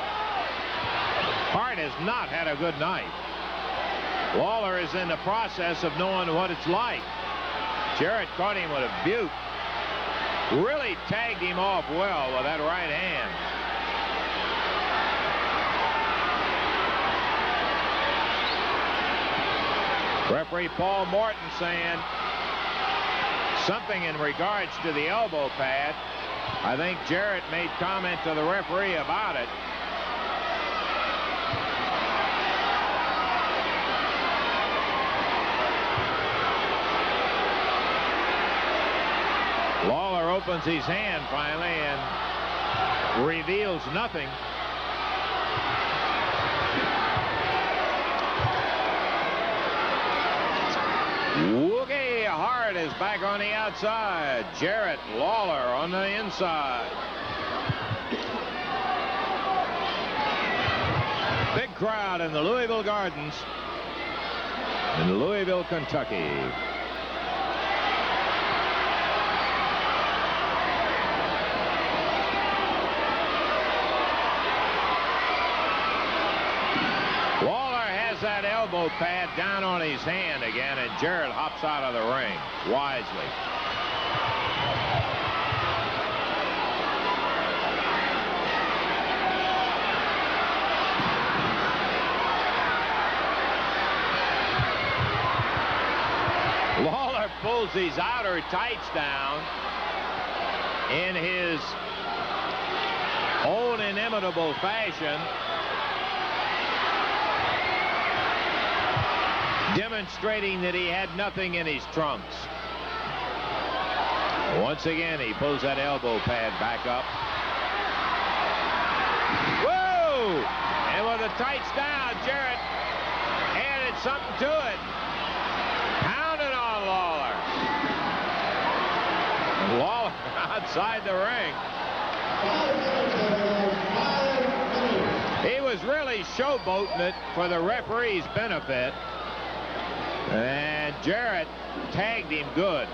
Hart has not had a good night. Lawler is in the process of knowing what it's like. Jarrett caught him with a butte. Really tagged him off well with that right hand. Referee Paul Morton saying something in regards to the elbow pad. I think Jarrett made comment to the referee about it. Lawler opens his hand finally and reveals nothing. Woogie Hart is back on the outside. Jarrett, Lawler on the inside. Big crowd in the Louisville Gardens in Louisville, Kentucky. That elbow pad down on his hand again, and Jarrett hops out of the ring wisely. Lawler pulls his outer tights down in his own inimitable fashion, demonstrating that he had nothing in his trunks. Once again, he pulls that elbow pad back up. Whoa! And with the tights down, Jarrett added something to it. Pounded on Lawler. And Lawler outside the ring. He was really showboating it for the referee's benefit. And Jarrett tagged him good.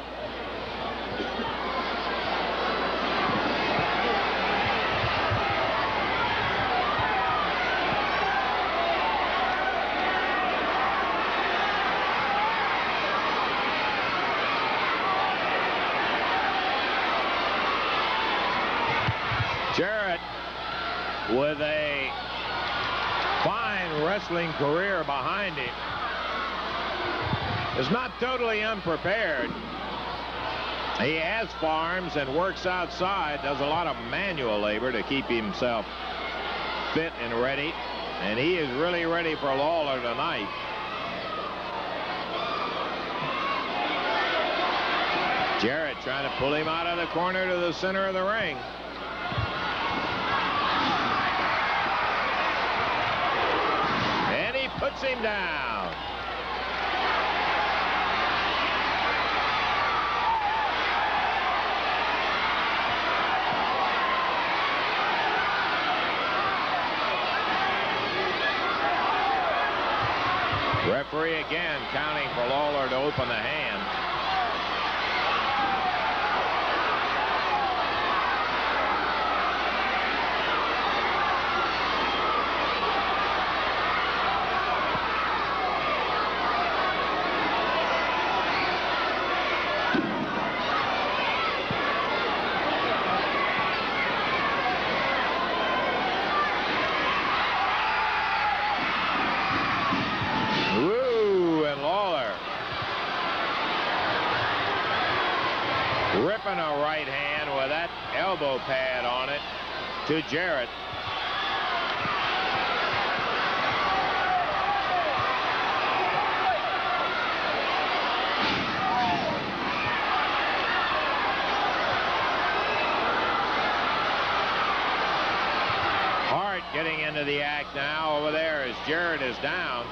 Jarrett, with a fine wrestling career behind him, is not totally unprepared. He has farms and works outside, does a lot of manual labor to keep himself fit and ready, and he is really ready for Lawler tonight. Jarrett trying to pull him out of the corner to the center of the ring. And he puts him down. Referee again counting for Lawler to open the hand. Ripping a right hand with that elbow pad on it to Jarrett. Hart getting into the act now over there as Jarrett is down.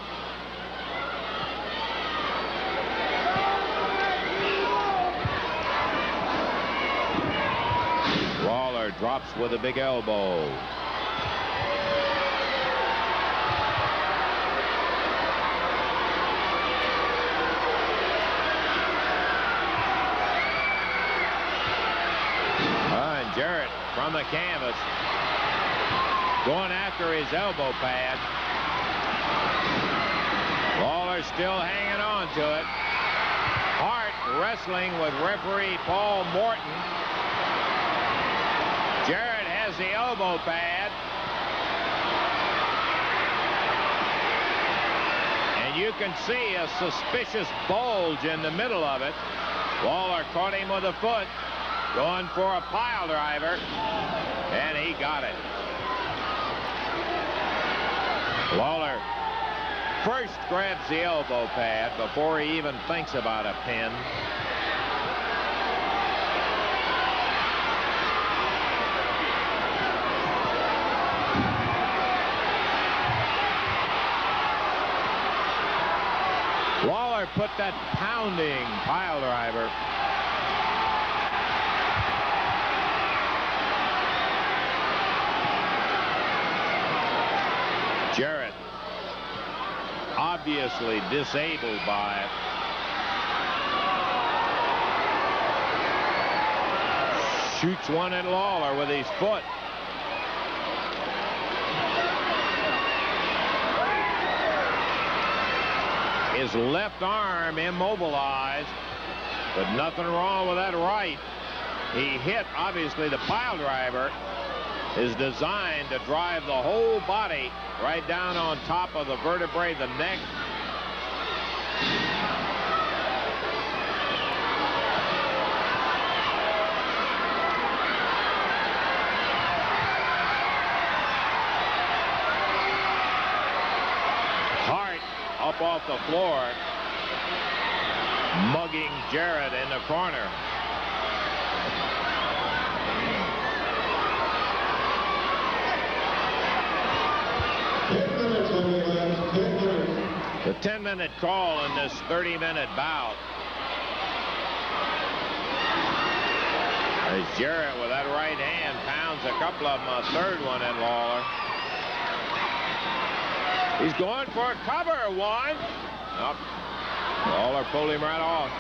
Lawler drops with a big elbow. And Jarrett from the canvas going after his elbow pad. Lawler still hanging on to it. Hart wrestling with referee Paul Morton. Jarrett has the elbow pad. And you can see a suspicious bulge in the middle of it. Lawler caught him with a foot, going for a pile driver, and he got it. Lawler first grabs the elbow pad before he even thinks about a pin. Lawler put that pounding pile driver. Jarrett obviously disabled by it. Shoots one at Lawler with his foot. His left arm immobilized, but nothing wrong with that right. He hit, obviously, the pile driver is designed to drive the whole body right down on top of the vertebrae, the neck. Hart up off the floor, mugging Jarrett in the corner. The 10-minute call in this 30-minute bout. As Jarrett with that right hand pounds a couple of them, a third one at Lawler. He's going for a cover. One. Up. Lawler pulled him right off.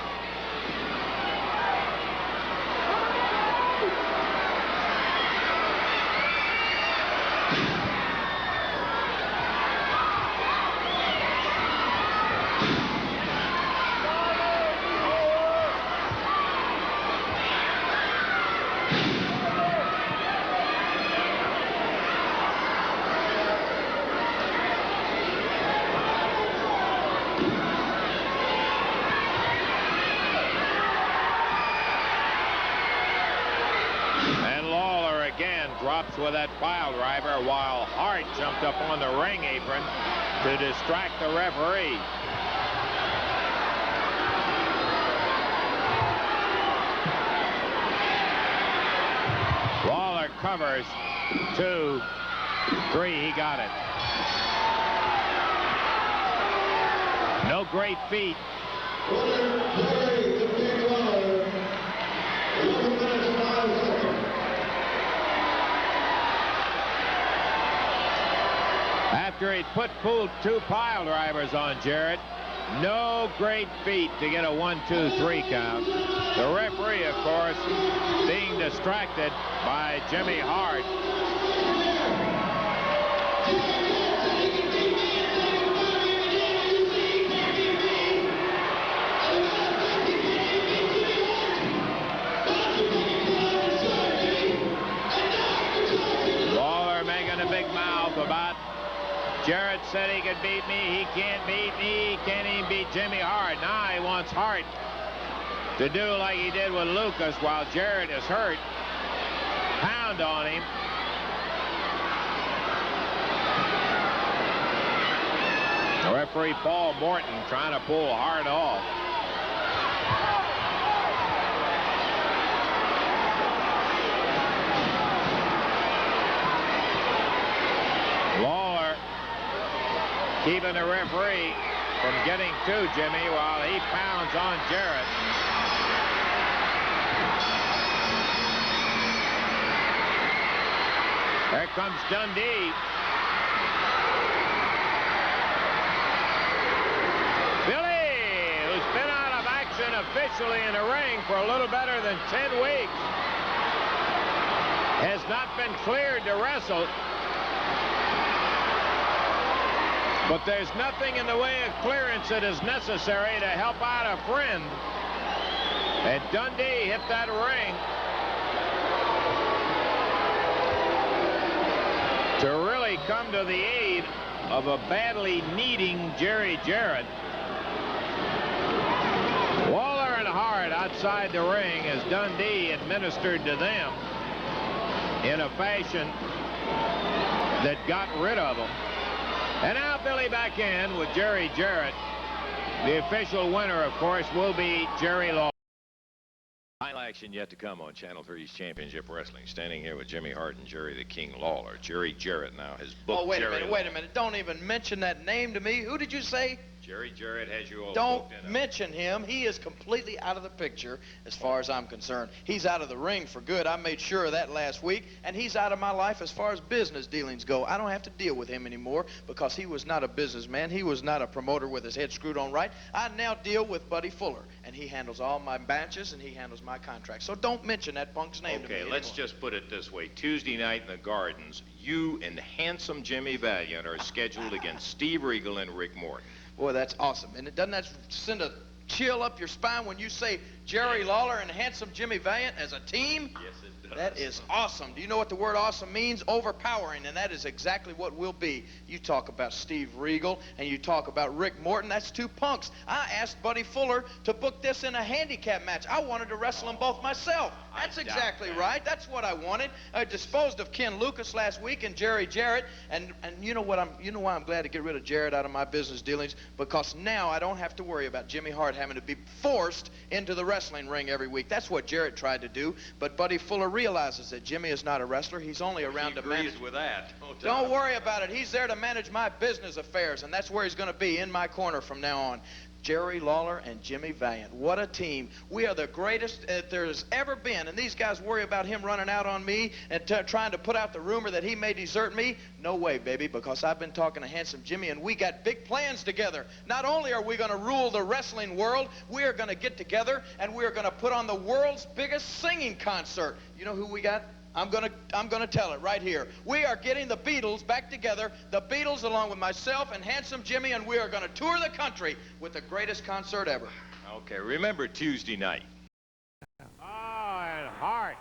Drops with that pile driver while Hart jumped up on the ring apron to distract the referee. Lawler covers. 2, 3, he got it. No great feat. After he'd pulled 2 pile drivers on Jarrett, no great feat to get a 1, 2, 3 count. The referee, of course, being distracted by Jimmy Hart. Lawler making a big mouth about Jarrett said he could beat me. He can't beat me. He can't even beat Jimmy Hart. Now he wants Hart to do like he did with Lucas while Jarrett is hurt. Pound on him. The referee Paul Morton trying to pull hard off. Lawler keeping the referee from getting to Jimmy while he pounds on Jarrett. There comes Dundee. Billy, who's been out of action officially in the ring for a little better than 10 weeks, has not been cleared to wrestle. But there's nothing in the way of clearance that is necessary to help out a friend. And Dundee hit that ring to really come to the aid of a badly needing Jerry Jarrett. Lawler and Hart outside the ring as Dundee administered to them in a fashion that got rid of them. And now Billy back in with Jerry Jarrett. The official winner, of course, will be Jerry Lawler. Final action yet to come on Channel 3's Championship Wrestling. Standing here with Jimmy Hart and Jerry the King Lawler. Jerry Jarrett now has booked. Oh, wait Jerry a minute, wait a minute. Don't even mention that name to me. Who did you say? Jerry Jarrett has you all Don't booked in. mention him. He is completely out of the picture as far as I'm concerned. He's out of the ring for good. I made sure of that last week, and he's out of my life as far as business dealings go. I don't have to deal with him anymore because he was not a businessman. He was not a promoter with his head screwed on right. I now deal with Buddy Fuller, and he handles all my matches, and he handles my contracts. So don't mention that punk's name to me Okay, let's anymore. just put it this way. Tuesday night in the Gardens, you and handsome Jimmy Valiant are scheduled against Steve Regal and Rick Morton. Boy, that's awesome. And doesn't that send a chill up your spine when you say Jerry Lawler and handsome Jimmy Valiant as a team? Yes, it does. That is awesome. Do you know what the word awesome means? Overpowering, and that is exactly what we'll be. You talk about Steve Regal, and you talk about Rick Morton. That's two punks. I asked Buddy Fuller to book this in a handicap match. I wanted to wrestle them both myself. That's exactly right. That's what I wanted. I disposed of Ken Lucas last week and Jerry Jarrett, and you know what? You know why I'm glad to get rid of Jarrett out of my business dealings? Because now I don't have to worry about Jimmy Hart having to be forced into the wrestling ring every week. That's what Jarrett tried to do, but Buddy Fuller realizes that Jimmy is not a wrestler. He's only around to manage. He agrees with that. Don't worry about it. He's there to manage my business affairs, and that's where he's going to be, in my corner from now on. Jerry Lawler and Jimmy Valiant. What a team. We are the greatest there's ever been, and these guys worry about him running out on me and trying to put out the rumor that he may desert me. No way, baby, because I've been talking to handsome Jimmy, and we got big plans together. Not only are we going to rule the wrestling world, we are going to get together, and we are going to put on the world's biggest singing concert. You know who we got? I'm gonna tell it right here. We are getting the Beatles back together, the Beatles along with myself and handsome Jimmy, and we are gonna tour the country with the greatest concert ever. Okay, remember Tuesday night. Oh, and Hart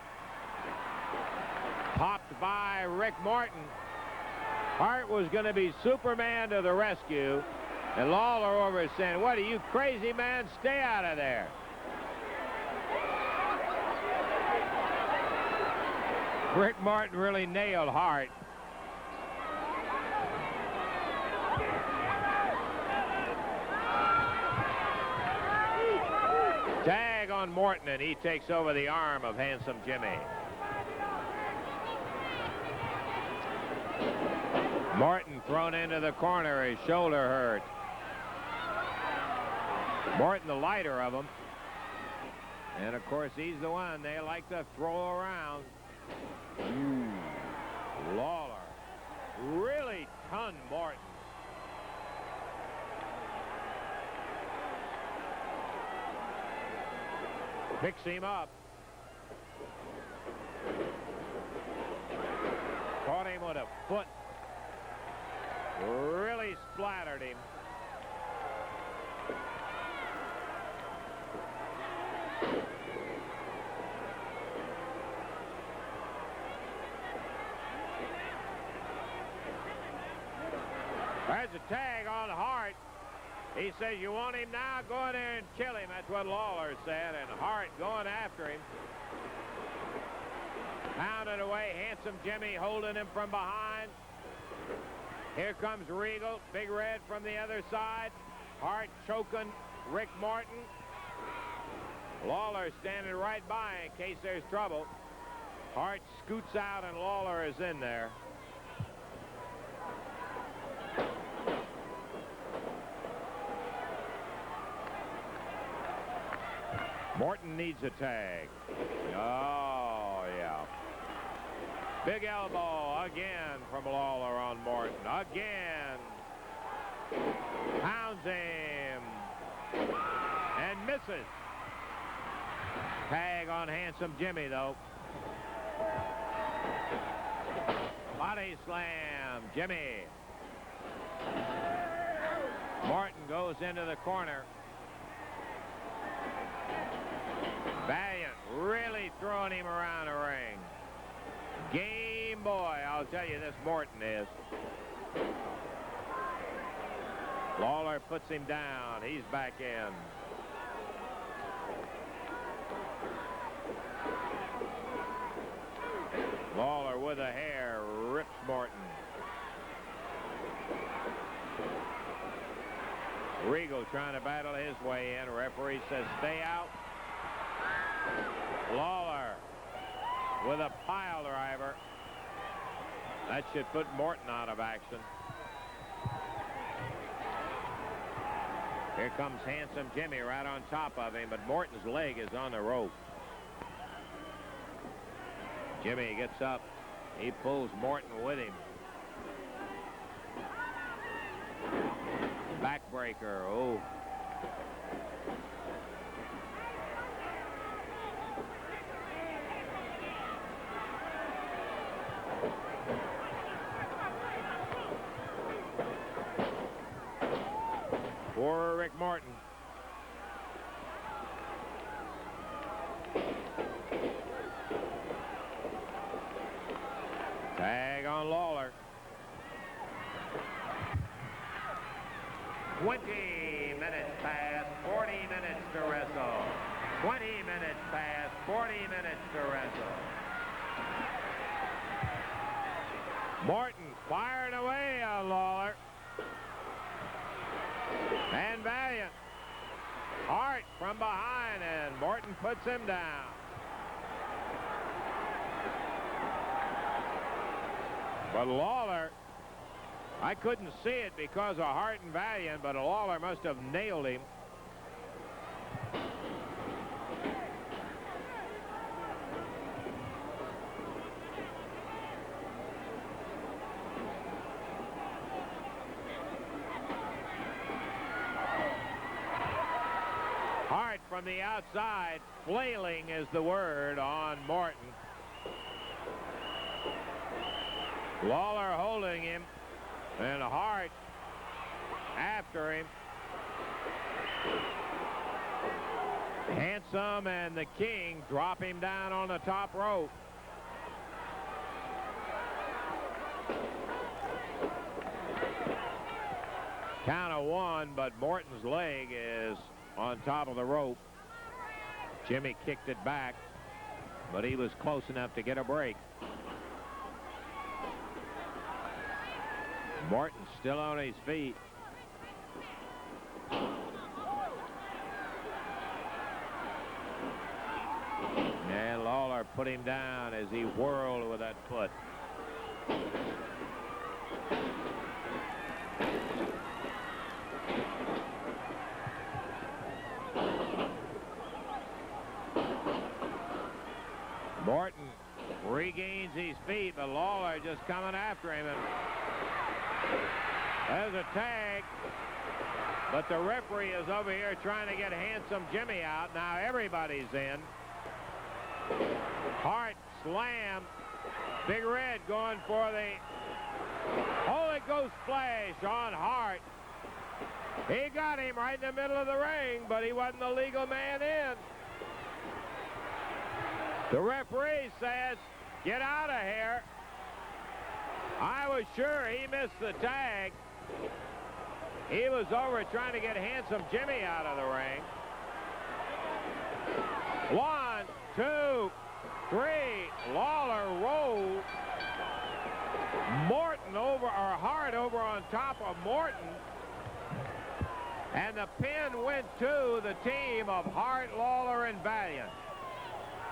popped by Rick Morton. Hart was going to be Superman to the rescue, and Lawler over is saying, "What are you crazy, man? Stay out of there." Rick Morton really nailed Hart. Tag on Morton, and he takes over the arm of handsome Jimmy. Morton thrown into the corner, his shoulder hurt. Morton the lighter of them. And of course he's the one they like to throw around. Lawler really tunned Morton. Picks him up. Caught him with a foot. Really splattered him. There's a tag on Hart. He says, you want him now? Go in there and kill him. That's what Lawler said. And Hart going after him. Pounded away. Handsome Jimmy holding him from behind. Here comes Regal. Big Red from the other side. Hart choking Rick Morton. Lawler standing right by in case there's trouble. Hart scoots out and Lawler is in there. Morton needs a tag. Oh, yeah. Big elbow again from Lawler on Morton. Again. Pounds him. And misses. Tag on Handsome Jimmy, though. Body slam. Jimmy. Morton goes into the corner. Valiant really throwing him around the ring. Game boy, I'll tell you this Morton is. Lawler puts him down. He's back in. Lawler with a hair rips Morton. Regal trying to battle his way in. Referee says stay out. Lawler with a pile driver. That should put Morton out of action. Here comes Handsome Jimmy right on top of him, but Morton's leg is on the rope. Jimmy gets up. He pulls Morton with him. Backbreaker. Oh. For Rick Morton. Tag on Lawler. 20 minutes past, 40 minutes to wrestle. 20 minutes past, 40 minutes to wrestle. Morton firing away on Lawler. And Valiant. Hart from behind, and Morton puts him down. But Lawler, I couldn't see it because of Hart and Valiant, but Lawler must have nailed him. Hart from the outside, flailing is the word on Morton. Lawler holding him, and Hart after him. Handsome and the King drop him down on the top rope. Count of one, but Morton's leg is on top of the rope. Jimmy kicked it back, but he was close enough to get a break. Morton's still on his feet. And Lawler put him down as he whirled with that foot. Morton regains his feet, but Lawler just coming after him. And there's a tag, but the referee is over here trying to get Handsome Jimmy out. Now everybody's in. Hart slam. Big Red going for the Holy Ghost splash on Hart. He got him right in the middle of the ring, but he wasn't the legal man in. The referee says, get out of here. I was sure he missed the tag. He was over trying to get Handsome Jimmy out of the ring. 1, 2, 3. Lawler rolls. Morton over, or Hart over on top of Morton. And the pin went to the team of Hart, Lawler, and Valiant.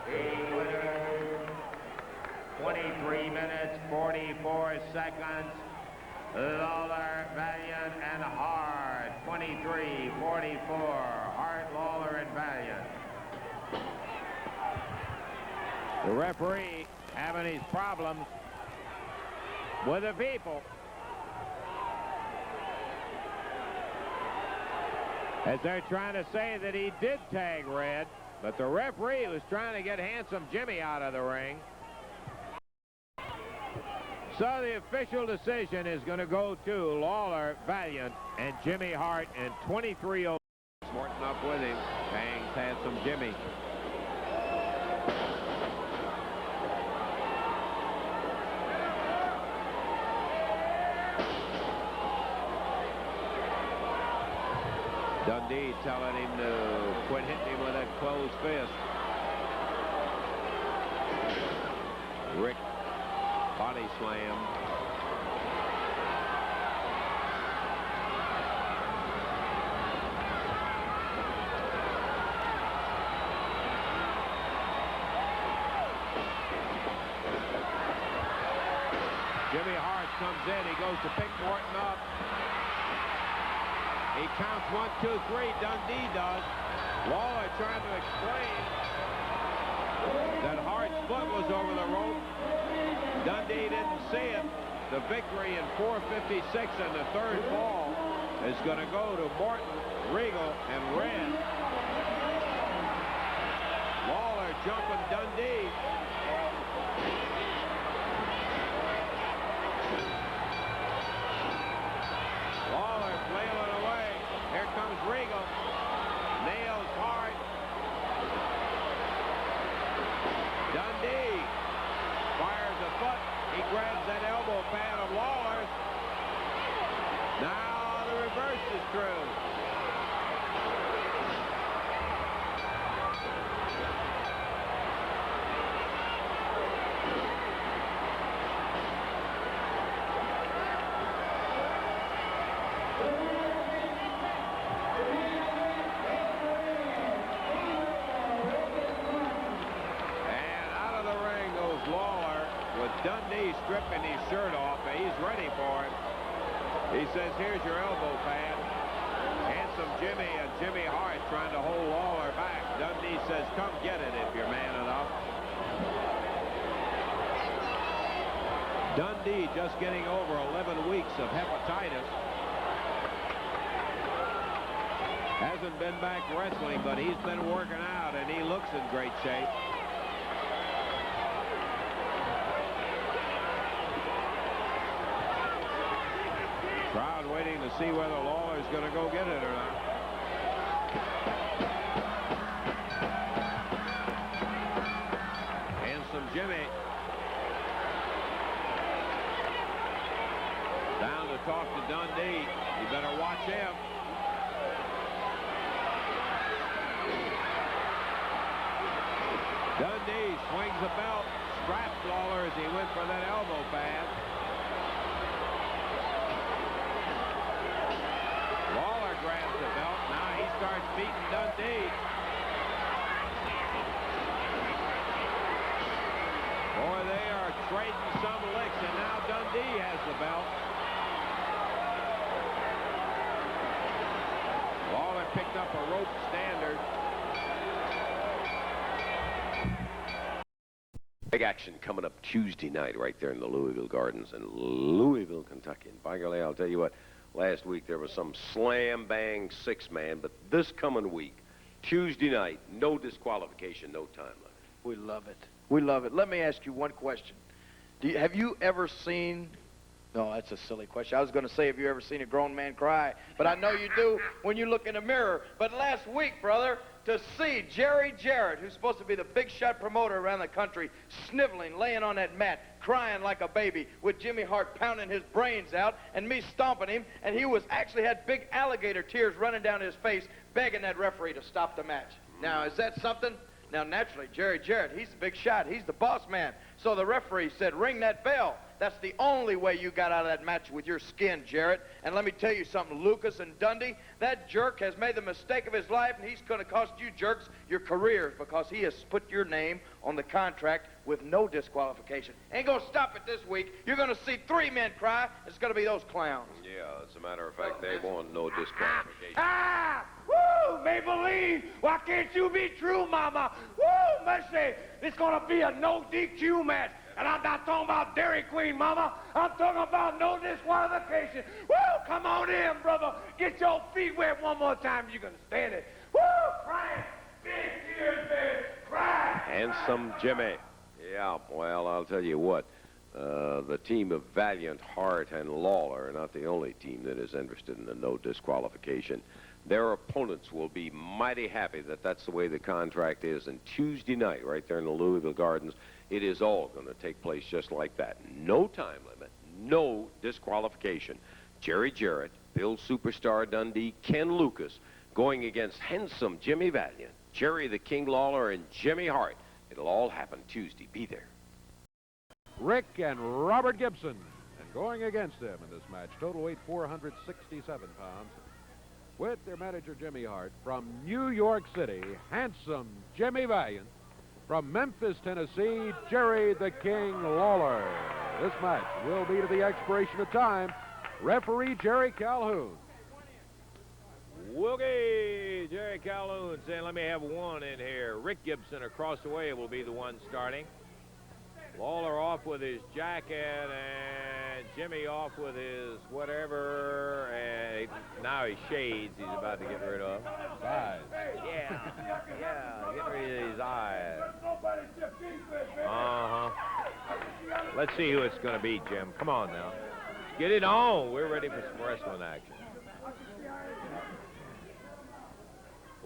The winner, 23 minutes, 44 seconds. Lawler, Valiant, and Hart. 23, 44. Hart, Lawler, and Valiant. The referee having his problems with the people. As they're trying to say that he did tag Red, but the referee was trying to get Handsome Jimmy out of the ring. So the official decision is going to go to Lawler, Valiant, and Jimmy Hart in 23-0. Morton up with him. Bangs Handsome Jimmy. Dundee telling him to quit hitting him with that closed fist. Rick body slam. Jimmy Hart comes in. He goes to pick Morton up. He counts 1, 2, 3. Dundee does. Lawler trying to explain that Hart's foot was over the rope. Dundee didn't see it. The victory in 4:56 in the third fall is going to go to Morton, Regal, and Red. Lawler jumping Dundee. Lawler flailing away. Here comes Regal. Nails Hart. Dundee fires a foot. He grabs that elbow pad of Lawler's. Now the reverse is true. Dundee stripping his shirt off. He's ready for him. He says, here's your elbow pad. Handsome Jimmy and Jimmy Hart trying to hold Lawler back. Dundee says, come get it if you're man enough. Dundee just getting over 11 weeks of hepatitis. Hasn't been back wrestling, but he's been working out, and he looks in great shape. Crowd waiting to see whether Lawler's going to go get it or not. Handsome Jimmy down to talk to Dundee. You better watch him. Dundee swings the belt, straps Lawler as he went for that elbow pad. Lawler grabs the belt. Now he starts beating Dundee. Boy, they are trading some licks, and now Dundee has the belt. Lawler picked up a rope standard. Big action coming up Tuesday night right there in the Louisville Gardens in Louisville, Kentucky. And by golly, I'll tell you what, last week there was some slam-bang six-man, but this coming week, Tuesday night, no disqualification, no time limit. We love it. We love it. Let me ask you one question. Have you ever seen No, that's a silly question. I was going to say, have you ever seen a grown man cry? But I know you do when you look in the mirror. But last week, brother, to see Jarrett, who's supposed to be the big shot promoter around the country, sniveling, laying on that mat, crying like a baby, with Jimmy Hart pounding his brains out and me stomping him, and he was actually had big alligator tears running down his face, begging that referee to stop the match. Now, is that something? Now, naturally, Jarrett, he's the big shot. He's the boss man. So the referee said, ring that bell. That's the only way you got out of that match with your skin, Jarrett. And let me tell you something, Lucas and Dundee, that jerk has made the mistake of his life, and he's going to cost you jerks your careers because he has put your name on the contract with no disqualification. Ain't going to stop it this week. You're going to see 3 men cry. It's going to be those clowns. Yeah, as a matter of fact, they want no disqualification. Ah! Woo! Maybelline! Why can't you be true, mama? Woo! Mercy! It's going to be a no DQ match. And I'm not talking about Dairy Queen, mama. I'm talking about no disqualification. Woo! Come on in, brother. Get your feet wet one more time. You can stand it. Woo! Crying. Big tears, baby. Cry. Handsome Jimmy. Yeah, well, I'll tell you what. The team of Valiant, Hart, and Lawler are not the only team that is interested in the no disqualification. Their opponents will be mighty happy that that's the way the contract is. And Tuesday night, right there in the Louisville Gardens, it is all going to take place just like that. No time limit, no disqualification. Jarrett, Bill Superstar Dundee, Ken Lucas going against handsome Jimmy Valiant, Jerry the King Lawler, and Jimmy Hart. It'll all happen Tuesday. Be there. Rick and Robert Gibson. And going against them in this match, total weight 467 pounds, with their manager Jimmy Hart. From New York City, handsome Jimmy Valiant. From Memphis, Tennessee, Jerry the King Lawler. This match will be to the expiration of time. Referee Jerry Calhoun. Woogie! Jerry Calhoun saying, let me have one in here. Rick Gibson across the way will be the one starting. Lawler off with his jacket, and Jimmy off with his whatever, and now his shades he's about to get rid of. His eyes. Yeah, get rid of his eyes. Let's see who it's going to be, Jim. Come on now. Get it on. We're ready for some wrestling action.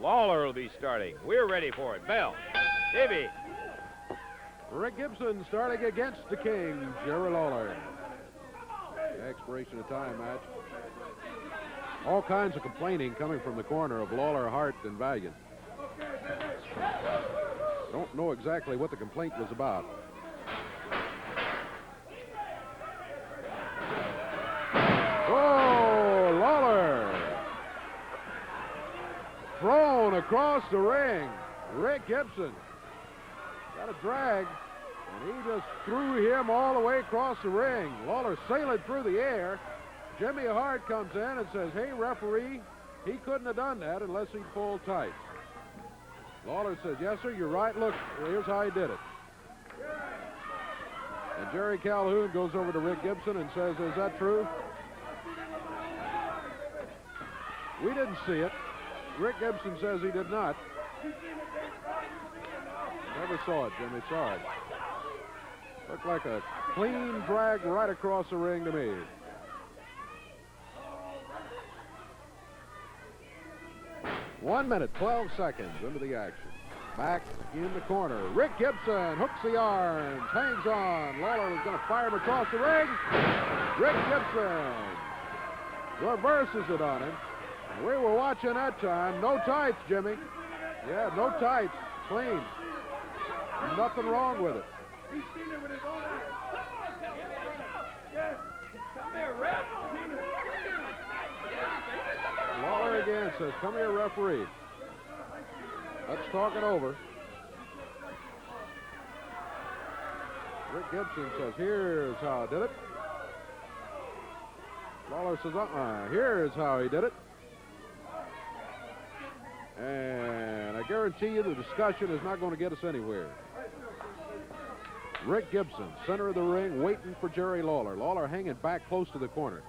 Lawler will be starting. We're ready for it. Bell. Davey. Rick Gibson starting against the King, Jerry Lawler. The expiration of time match. All kinds of complaining coming from the corner of Lawler, Hart, and Valiant. Don't know exactly what the complaint was about. Oh, Lawler! Thrown across the ring. Rick Gibson got a drag, and he just threw him all the way across the ring. Lawler sailing through the air. Jimmy Hart comes in and says, hey, referee, he couldn't have done that unless he'd pulled tight. Lawler says, yes, sir, you're right. Look, here's how he did it. And Jerry Calhoun goes over to Rick Gibson and says, is that true? We didn't see it. Rick Gibson says he did not. Never saw it, Jimmy. Saw it. Looked like a clean drag right across the ring to me. One minute, 12 seconds into the action. Back in the corner. Rick Gibson hooks the arms, hangs on. Lawler was going to fire him across the ring. Rick Gibson reverses it on him. We were watching that time. No tights, Jimmy. Yeah, no tights. Clean. Nothing wrong with it. He's seen it with his own eyes. Yes. Come here, ref. Lawler again says, come here, referee. Let's talk it over. Rick Gibson says, here's how I did it. Lawler says, here's how he did it. And I guarantee you the discussion is not going to get us anywhere. Rick Gibson, center of the ring, waiting for Jerry Lawler. Lawler hanging back close to the corner.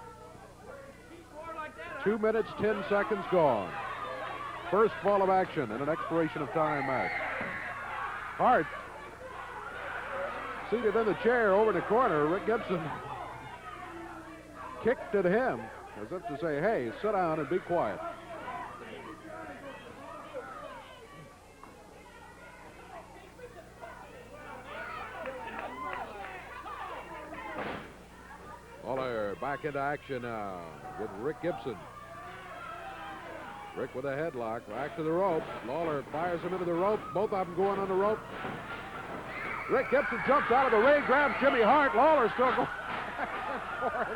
2 minutes, 10 seconds gone. First fall of action and an expiration of time match. Hart seated in the chair over in the corner. Rick Gibson kicked at him as if to say, hey, sit down and be quiet. Lawler back into action now with Rick Gibson. Rick with a headlock, back to the rope. Lawler fires him into the rope. Both of them going on the rope. Rick Gibson jumps out of the ring, grabs Jimmy Hart. Lawler still going back and forth.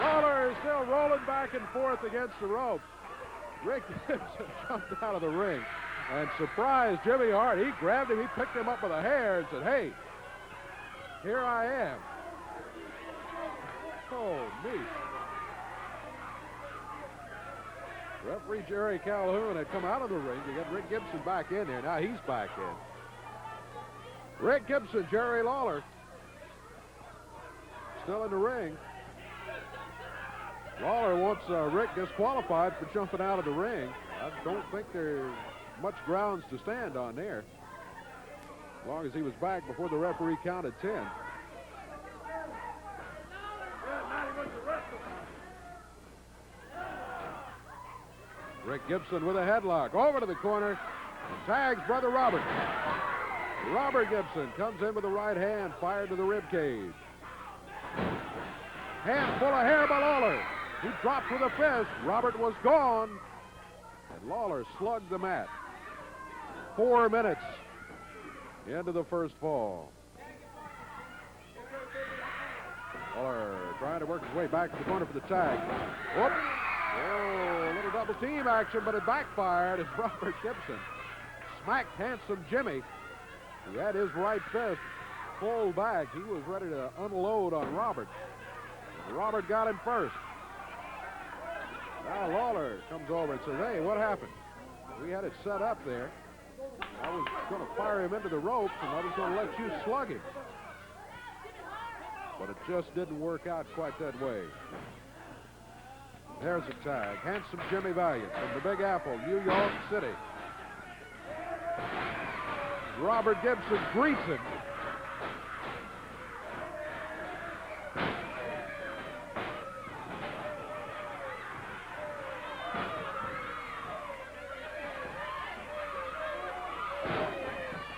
Lawler is still rolling back and forth against the rope. Rick Gibson jumped out of the ring and surprised Jimmy Hart. He grabbed him, he picked him up with a hair and said, hey, here I am. Oh, me. Referee Jerry Calhoun had come out of the ring to get Rick Gibson back in there. Now he's back in. Rick Gibson, Jerry Lawler, still in the ring. Lawler wants Rick disqualified for jumping out of the ring. I don't think there's much grounds to stand on there, as long as he was back before the referee counted 10. Rick Gibson with a headlock over to the corner and tags brother Robert. Robert Gibson comes in with the right hand, fired to the rib cage. Hand full of hair by Lawler. He dropped with a fist. Robert was gone, and Lawler slugged the mat. 4 minutes into the first fall. Lawler trying to work his way back to the corner for the tag. Whoop. Oh, a little double team action, but it backfired as Robert Gibson smacked handsome Jimmy. He had his right fist pulled back. He was ready to unload on Robert. Robert got him first. Now Lawler comes over and says, hey, what happened? We had it set up there. I was going to fire him into the ropes, and I was going to let you slug him. But it just didn't work out quite that way. There's a tag. Handsome Jimmy Valiant from the Big Apple, New York City. Robert Gibson greets him.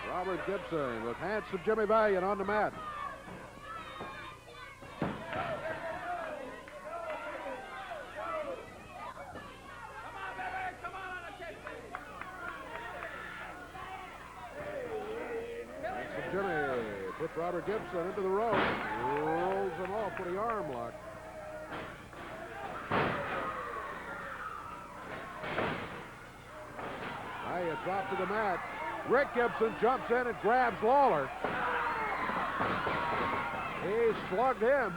Robert Gibson with handsome Jimmy Valiant on the mat. Robert Gibson into the rope, rolls him off with the arm lock. Now you drop to the mat. Rick Gibson jumps in and grabs Lawler. He slugged him.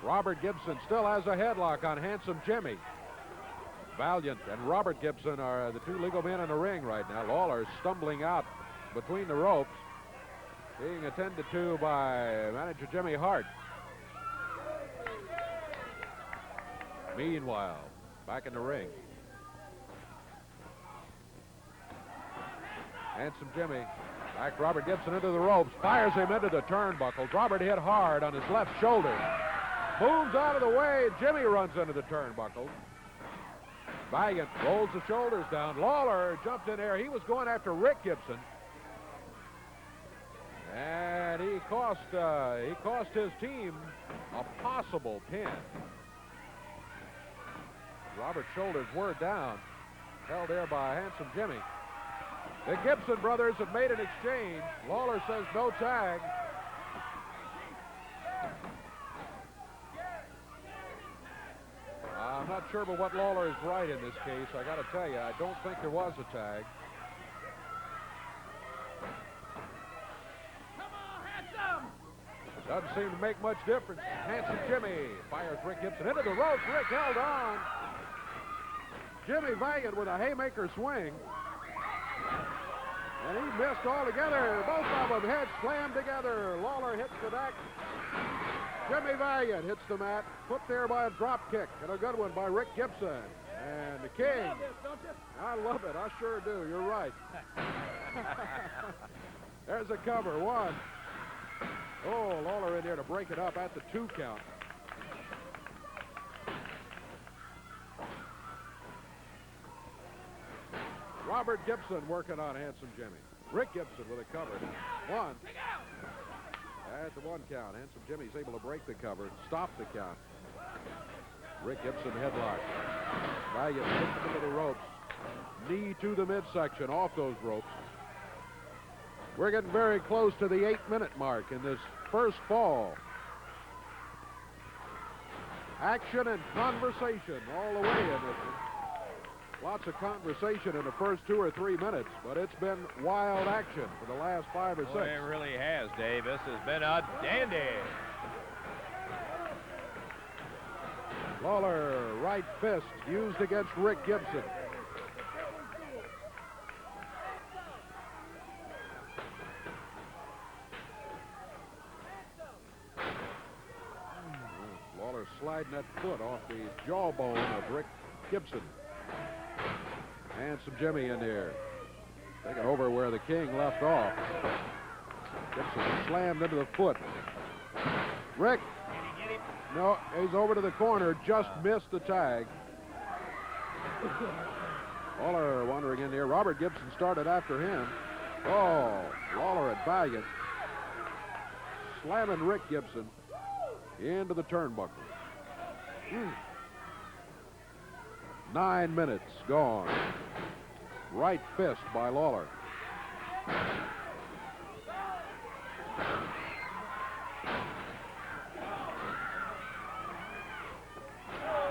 Robert Gibson still has a headlock on handsome Jimmy. Valiant and Robert Gibson are the two legal men in the ring right now. Lawler stumbling out between the ropes, being attended to by manager Jimmy Hart. Meanwhile, back in the ring, handsome Jimmy back Robert Gibson into the ropes, fires him into the turnbuckles. Robert hit hard on his left shoulder, moves out of the way. Jimmy runs into the turnbuckle. Valiant rolls the shoulders down. Lawler jumped in there. He was going after Rick Gibson, and he cost his team a possible pin. Robert's shoulders were down, held there by handsome Jimmy. The Gibson brothers have made an exchange. Lawler says no tag. I'm not sure but what Lawler is right in this case. I got to tell you, I don't think there was a tag. Doesn't seem to make much difference. Handsome Jimmy fires Rick Gibson into the ropes. Rick held on. Jimmy Valiant with a haymaker swing. And he missed altogether. Both of them heads slammed together. Lawler hits the deck. Jimmy Valiant hits the mat. Put there by a drop kick. And a good one by Rick Gibson. And the King. You love this, don't you? I love it. I sure do. You're right. There's a cover. 1, Oh, Lawler in there to break it up at the 2 count. Robert Gibson working on Handsome Jimmy. Rick Gibson with a cover. 1. At the 1 count. Handsome Jimmy's able to break the cover, stop the count. Rick Gibson headlock. Valiant hits him into the ropes. Knee to the midsection off those ropes. We're getting very close to the 8-minute mark in this first fall. Action and conversation all the way in this one. Lots of conversation in the first 2 or 3 minutes, but it's been wild action for the last 5 or 6. Boy, it really has, Dave. This has been a dandy. Lawler, right fist used against Rick Gibson. Lawler sliding that foot off the jawbone of Rick Gibson. Handsome Jimmy in there. Taking over where the King left off. Gibson slammed into the foot. Rick. No, he's over to the corner. Just missed the tag. Lawler wandering in there. Robert Gibson started after him. Oh, Lawler at Valiant. Slamming Rick Gibson into the turnbuckle. 9 minutes gone. Right fist by Lawler.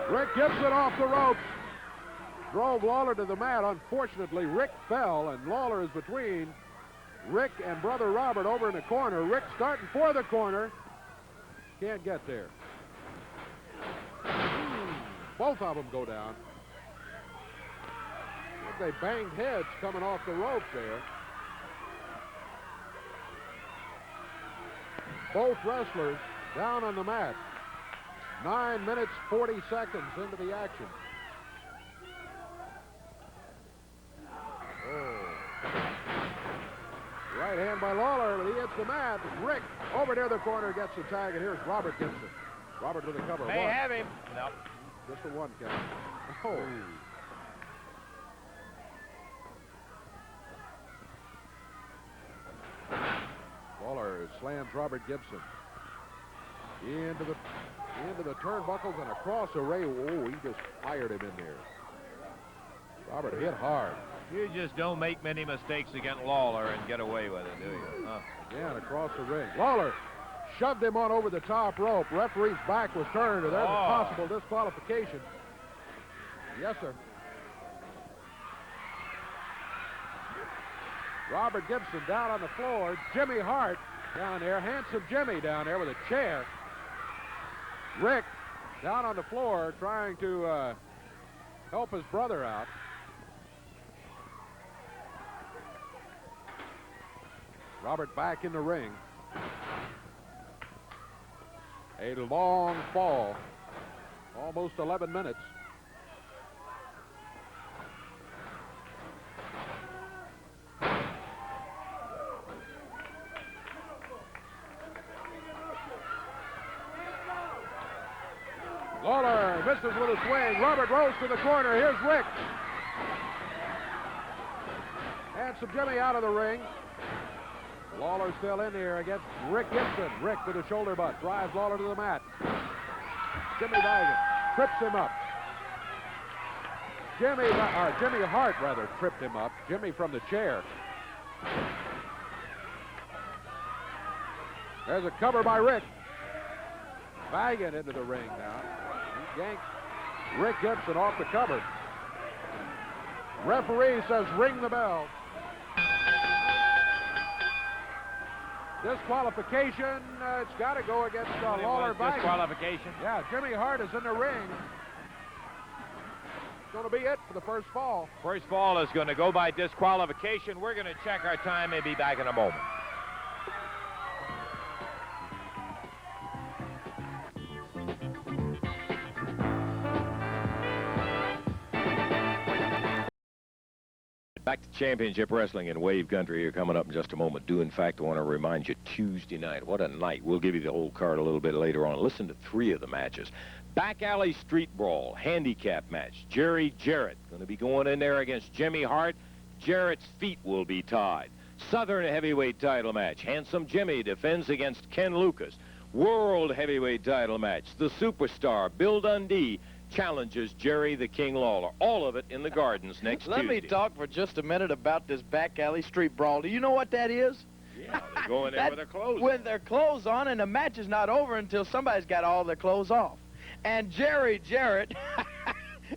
Rick Gibson off the ropes. Drove Lawler to the mat. Unfortunately, Rick fell, and Lawler is between Rick and brother Robert over in the corner. Rick starting for the corner. Can't get there. Both of them go down. They banged heads coming off the ropes there. Both wrestlers down on the mat. 9 minutes, 40 seconds into the action. Oh. Right hand by Lawler, but he hits the mat. Rick over near the corner gets the tag, and here's Robert Gibson. Robert with a cover. May have him. No. Just a 1 count. Oh. Lawler slams Robert Gibson into the turnbuckles and across the ray. Oh, he just fired him in there. Robert hit hard. You just don't make many mistakes against Lawler and get away with it, do you? Huh? Again, across the ring. Lawler shoved him on over the top rope. Referee's back was turned, and there's a possible disqualification. Yes, sir. Robert Gibson down on the floor. Jimmy Hart down there. Handsome Jimmy down there with a chair. Rick down on the floor trying to help his brother out. Robert back in the ring. A long fall. Almost 11 minutes. Lawler misses with a swing. Robert rolls to the corner. Here's Rick. Handsome Jimmy out of the ring. Lawler still in there against Rick Gibson. Rick with a shoulder butt drives Lawler to the mat. Jimmy Valiant trips him up. Jimmy Hart rather tripped him up. Jimmy from the chair. There's a cover by Rick. Valiant into the ring now. He yanks Rick Gibson off the cover. Referee says ring the bell. Disqualification. It's got to go against Lawler. Disqualification. Yeah, Jimmy Hart is in the ring. It's going to be it for the first fall. First fall is going to go by disqualification. We're going to check our time and be back in a moment. Back to championship wrestling in Wave Country here coming up in just a moment. Do, in fact, I want to remind you, Tuesday night. What a night. We'll give you the whole card a little bit later on. Listen to 3 of the matches. Back alley street brawl, handicap match. Jarrett going to be going in there against Jimmy Hart. Jarrett's feet will be tied. Southern heavyweight title match. Handsome Jimmy defends against Ken Lucas. World heavyweight title match. The superstar, Bill Dundee, challenges Jerry the King Lawler. All of it in the Gardens next Tuesday. Let me talk for just a minute about this back alley street brawl. Do you know what that is? Yeah, they go in there with their clothes on. With their clothes on, and the match is not over until somebody's got all their clothes off. And Jarrett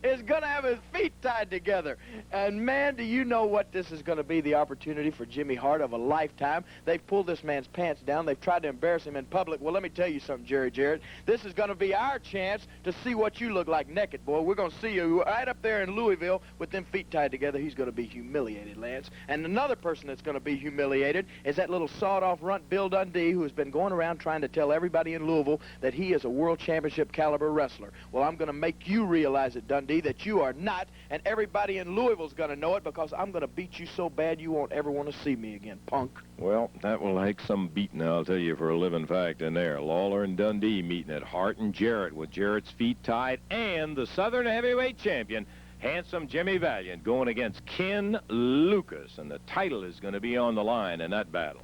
is going to have his feet tied together. And, man, do you know what this is going to be, the opportunity for Jimmy Hart of a lifetime? They've pulled this man's pants down. They've tried to embarrass him in public. Well, let me tell you something, Jarrett. This is going to be our chance to see what you look like naked, boy. We're going to see you right up there in Louisville with them feet tied together. He's going to be humiliated, Lance. And another person that's going to be humiliated is that little sawed-off runt Bill Dundee, who has been going around trying to tell everybody in Louisville that he is a world championship caliber wrestler. Well, I'm going to make you realize it, Dundee, that you are not, and everybody in Louisville's going to know it, because I'm going to beat you so bad you won't ever want to see me again, punk. Well, that will take some beating, I'll tell you, for a living fact in there. Lawler and Dundee meeting at Hart and Jarrett with Jarrett's feet tied, and the Southern heavyweight champion, Handsome Jimmy Valiant, going against Ken Lucas, and the title is going to be on the line in that battle.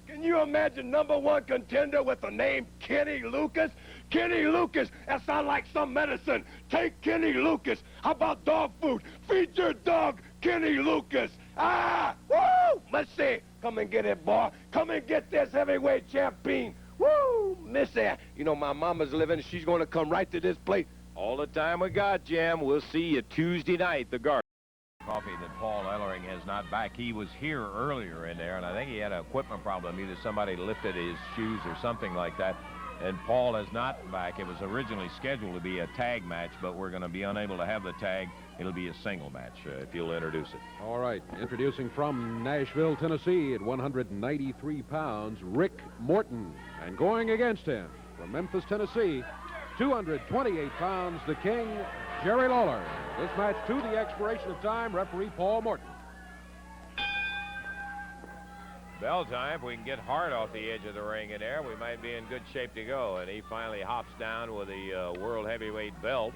Can you imagine #1 contender with the name Kenny Lucas? Kenny Lucas, that sounds like some medicine. Take Kenny Lucas. How about dog food? Feed your dog, Kenny Lucas. Woo! Let's see. Come and get it, boy. Come and get this heavyweight champion. Woo! Missy, you know my mama's living. She's going to come right to this place. All the time we got, Jim. We'll see you Tuesday night, the Garden. Coffee that Paul Ellering has not back. He was here earlier in there, and I think he had an equipment problem. Either somebody lifted his shoes or something like that. And Paul is not back. It was originally scheduled to be a tag match, but we're going to be unable to have the tag. It'll be a single match, if you'll introduce it. All right, introducing from Nashville, Tennessee, at 193 pounds, Rick Morton. And going against him from Memphis, Tennessee, 228 pounds, the King, Jerry Lawler. This match to the expiration of time, referee Paul Morton. Bell time. If we can get Hart off the edge of the ring in there, we might be in good shape to go. And he finally hops down with the World Heavyweight belt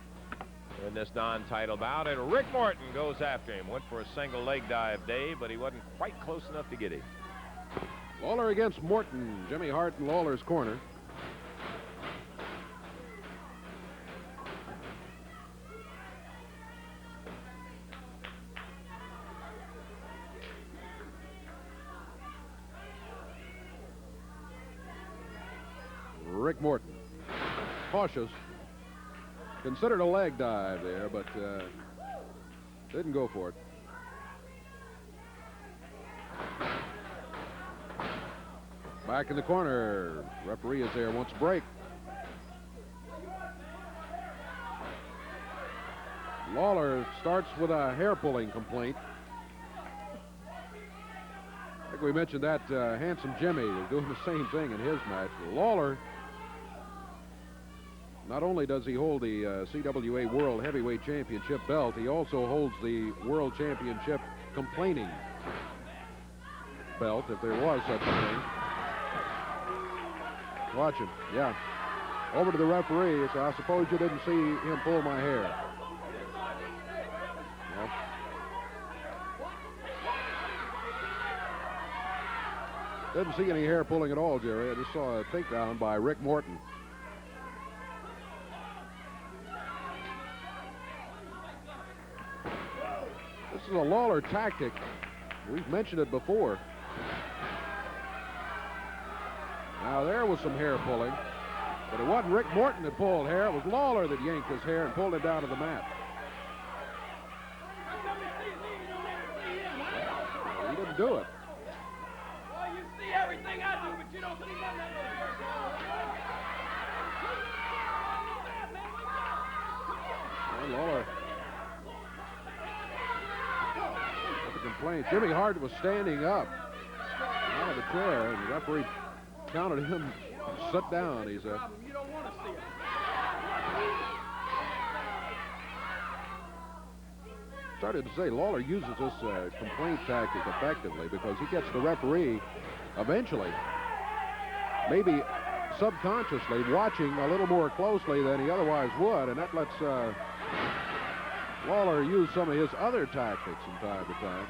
in this non-title bout. And Rick Morton goes after him. Went for a single leg dive, Dave, but he wasn't quite close enough to get him. Lawler against Morton. Jimmy Hart in Lawler's corner. Rick Morton, cautious, considered a leg dive there, but didn't go for it. Back in the corner, referee is there, wants a break. Lawler starts with a hair-pulling complaint. I think we mentioned that Handsome Jimmy was doing the same thing in his match. Lawler, not only does he hold the CWA World Heavyweight Championship belt, he also holds the World Championship complaining belt, if there was such a thing. Watch him, yeah. Over to the referee, so I suppose you didn't see him pull my hair. Well, didn't see any hair pulling at all, Jerry. I just saw a takedown by Rick Morton. This is a Lawler tactic. We've mentioned it before. Now there was some hair pulling, but it wasn't Rick Morton that pulled hair. It was Lawler that yanked his hair and pulled him down to the mat. He didn't do it. Well, you see everything I do, but you don't see nothing. Well, Lawler. Complaint. Jimmy Hart was standing up out of the chair, and the referee counted him sit down. He said. You don't want to see it. started to say Lawler uses this complaint tactic effectively because he gets the referee eventually, maybe subconsciously, watching a little more closely than he otherwise would, and that lets Lawler use some of his other tactics from time to time.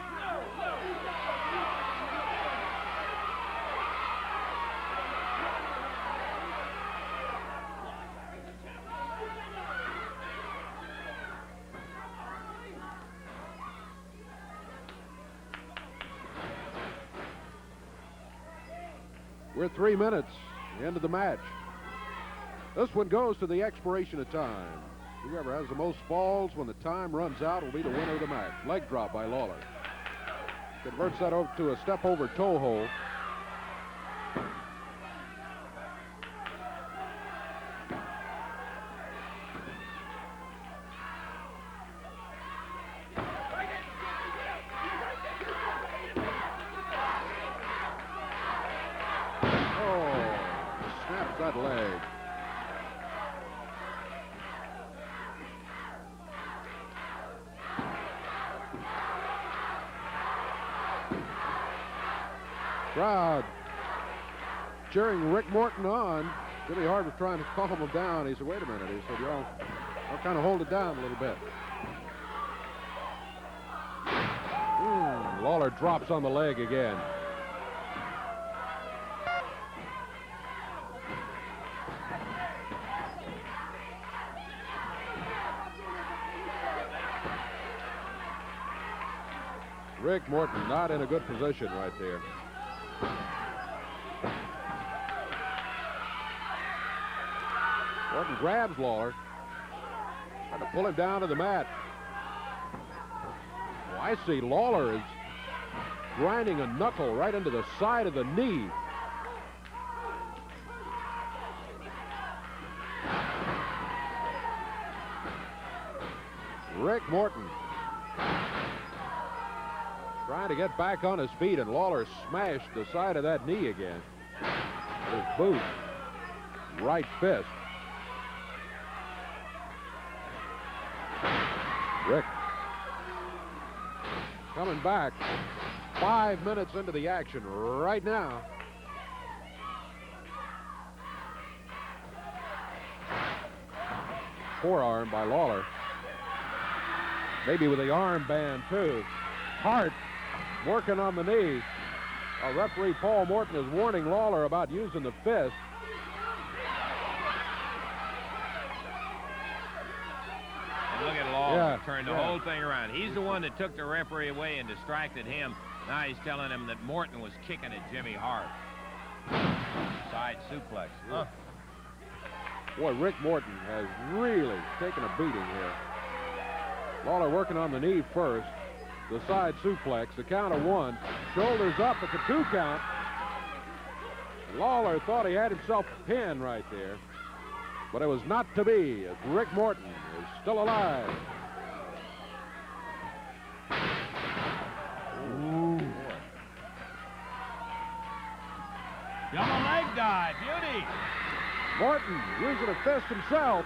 We're 3 minutes, the end of the match. This one goes to the expiration of time. Whoever has the most falls when the time runs out will be the winner of the match. Leg drop by Lawler. Converts that over to a step over toe hold. That leg. Crowd cheering Rick Morton on. Jimmy Hart was trying to calm him down. He said, wait a minute. He said, y'all, I'll kind of hold it down a little bit. Lawler drops on the leg again. Rick Morton not in a good position right there. Morton grabs Lawler, trying to pull him down to the mat. Oh, I see Lawler is grinding a knuckle right into the side of the knee. Rick Morton trying to get back on his feet, and Lawler smashed the side of that knee again. His boot, right fist. Rick coming back 5 minutes into the action right now. Forearm by Lawler. Maybe with the armband too. Hart working on the knee. Referee Paul Morton is warning Lawler about using the fist. And look at Lawler turn the whole thing around. He's the one that took the referee away and distracted him. Now he's telling him that Morton was kicking at Jimmy Hart. Side suplex. Huh. Boy, Rick Morton has really taken a beating here. Lawler working on the knee first. The side suplex, the count of one. Shoulders up at the 2 count. Lawler thought he had himself pinned right there. But it was not to be, as Rick Morton is still alive. Ooh. Double leg dive, beauty. Morton using a fist himself.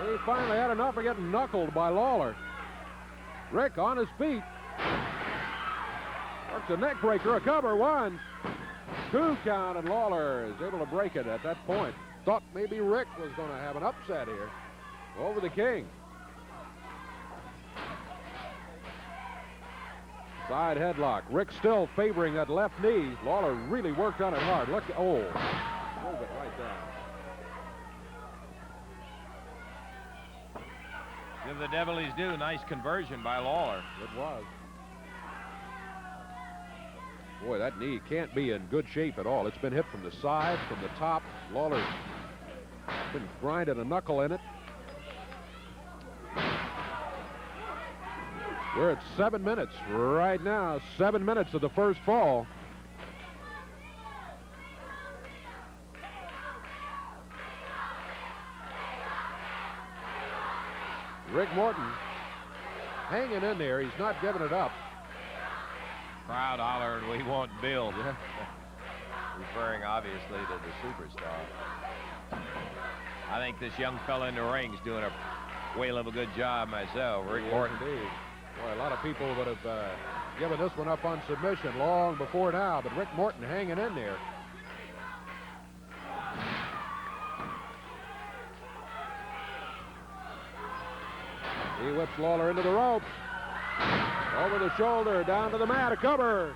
He finally had enough of getting knuckled by Lawler. Rick on his feet. Works a neck breaker, a cover, 1, 2 count, and Lawler is able to break it at that point. Thought maybe Rick was going to have an upset here over the King. Side headlock. Rick still favoring that left knee. Lawler really worked on it hard. Look, oh, move it right down. Give the devil his due. Nice conversion by Lawler. It was. Boy, that knee can't be in good shape at all. It's been hit from the side, from the top. Lawler's been grinding a knuckle in it. We're at 7 minutes right now. 7 minutes of the first fall. Rick Morton hanging in there. He's not giving it up. Crowd hollered, we want Bill. Referring obviously to the superstar. I think this young fella in the ring's doing a whale of a good job myself. Rick Morton. Indeed. Boy, a lot of people would have given this one up on submission long before now, but Rick Morton hanging in there. He whips Lawler into the ropes. Over the shoulder, down to the mat, a cover.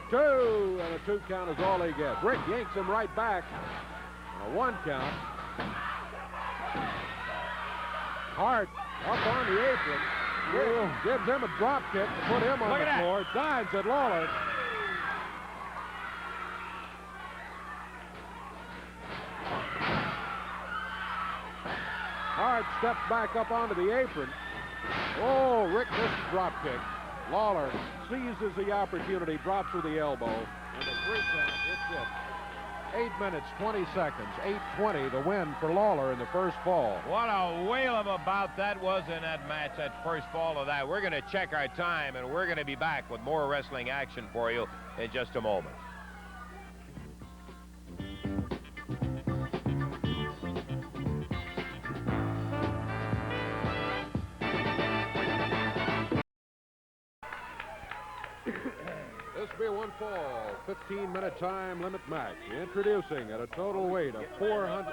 2, and a 2 count is all he gets. Rick yanks him right back. And a 1 count. Hart up on the apron. Rick gives him a drop kick to put him on the floor. Dives at Lawler. Hart steps back up onto the apron. Oh, Rick missed the drop kick. Lawler seizes the opportunity, drops with the elbow. And a 3 count, it's it. 8 minutes, 20 seconds, 8:20, the win for Lawler in the first fall. What a whale of a bout that was in that match, that first fall of that. We're going to check our time, and we're going to be back with more wrestling action for you in just a moment. This will be a 1 fall, 15-minute time limit match. Introducing at a total weight of 400.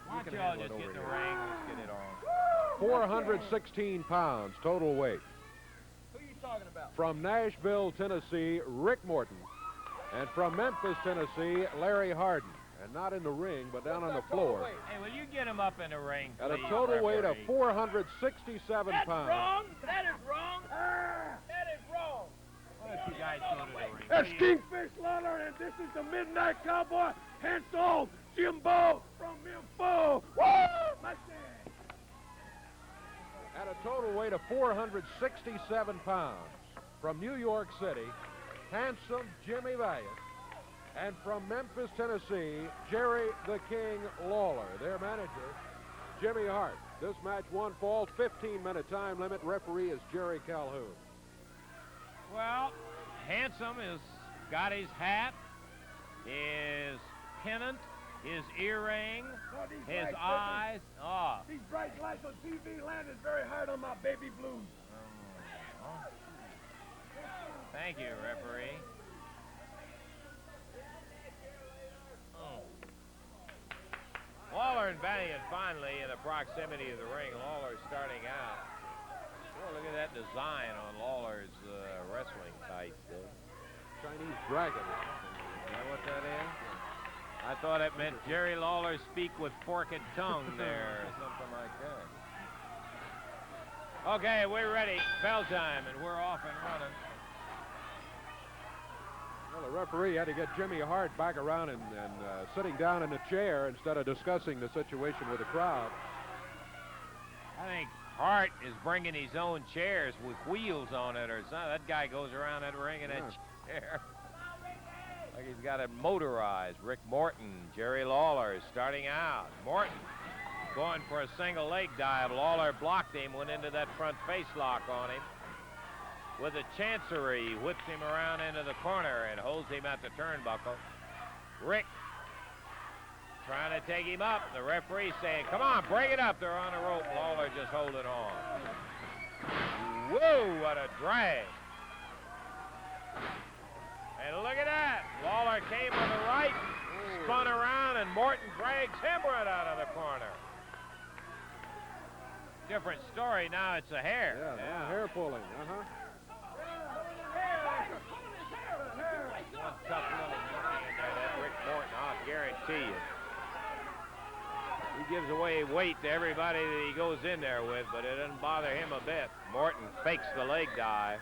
Why don't y'all just get in the ring? Let's get it on. 416 pounds total weight. Who are you talking about? From Nashville, Tennessee, Rick Morton. And from Memphis, Tennessee, Larry Harden. And not in the ring, but down on the floor. Hey, will you get him up in the ring, At a please, total weight of referee? 467 That's pounds. wrong. That is wrong. That is wrong. Why don't you guys go to the ring? That's Kingfish Lawler, and this is the Midnight Cowboy, handsome Jimbo from Memphis. Woo! Mustang! At a total weight of 467 pounds. From New York City, handsome Jimmy Valiant. And from Memphis, Tennessee, Jerry the King Lawler. Their manager, Jimmy Hart. This match 1 fall, 15-minute time limit. Referee is Jerry Calhoun. Well, Handsome has got his hat, his pennant, his earring, his eyes. Oh. These bright lights on TV land is very hard on my baby blues. Thank you, referee. Lawler and Valiant finally in the proximity of the ring. Lawler starting out. Boy, look at that design on Lawler's wrestling tights there. Chinese dragon. Is that what that is? I thought it meant Jerry Lawler speak with forked tongue there or something like that. Okay, we're ready. Bell time, and we're off and running. Well, the referee had to get Jimmy Hart back around and sitting down in a chair instead of discussing the situation with the crowd. I think Hart is bringing his own chairs with wheels on it or something. That guy goes around that ring in that chair. Like he's got it motorized. Rick Morton, Jerry Lawler is starting out. Morton going for a single leg dive. Lawler blocked him, went into that front face lock on him. With a chancery, whips him around into the corner and holds him at the turnbuckle. Rick trying to take him up. The referee saying, come on, bring it up. They're on the rope. Lawler just holding on. Whoa, what a drag. And look at that. Lawler came on the right, spun around, and Morton drags him right out of the corner. Different story. Now it's a hair. Yeah. Hair pulling. One tough little monkey in there, that Rick Morton, I'll guarantee you. He gives away weight to everybody that he goes in there with, but it doesn't bother him a bit. Morton fakes the leg dive.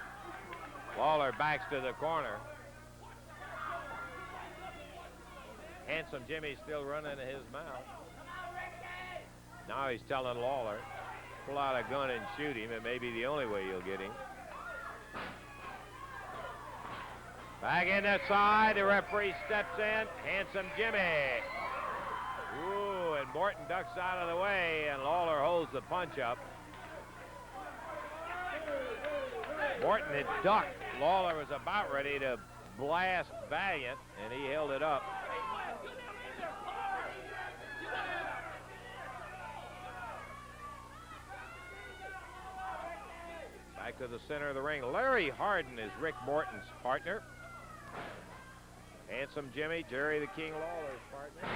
Lawler backs to the corner. Handsome Jimmy's still running his mouth. Now he's telling Lawler, pull out a gun and shoot him. It may be the only way you'll get him. Back in the side, the referee steps in. Handsome Jimmy. Ooh, and Morton ducks out of the way, and Lawler holds the punch up. Morton had ducked. Lawler was about ready to blast Valiant, and he held it up. right to the center of the ring. Larry Hardin is Rick Morton's partner. Handsome Jimmy, Jerry the King Lawler's partner.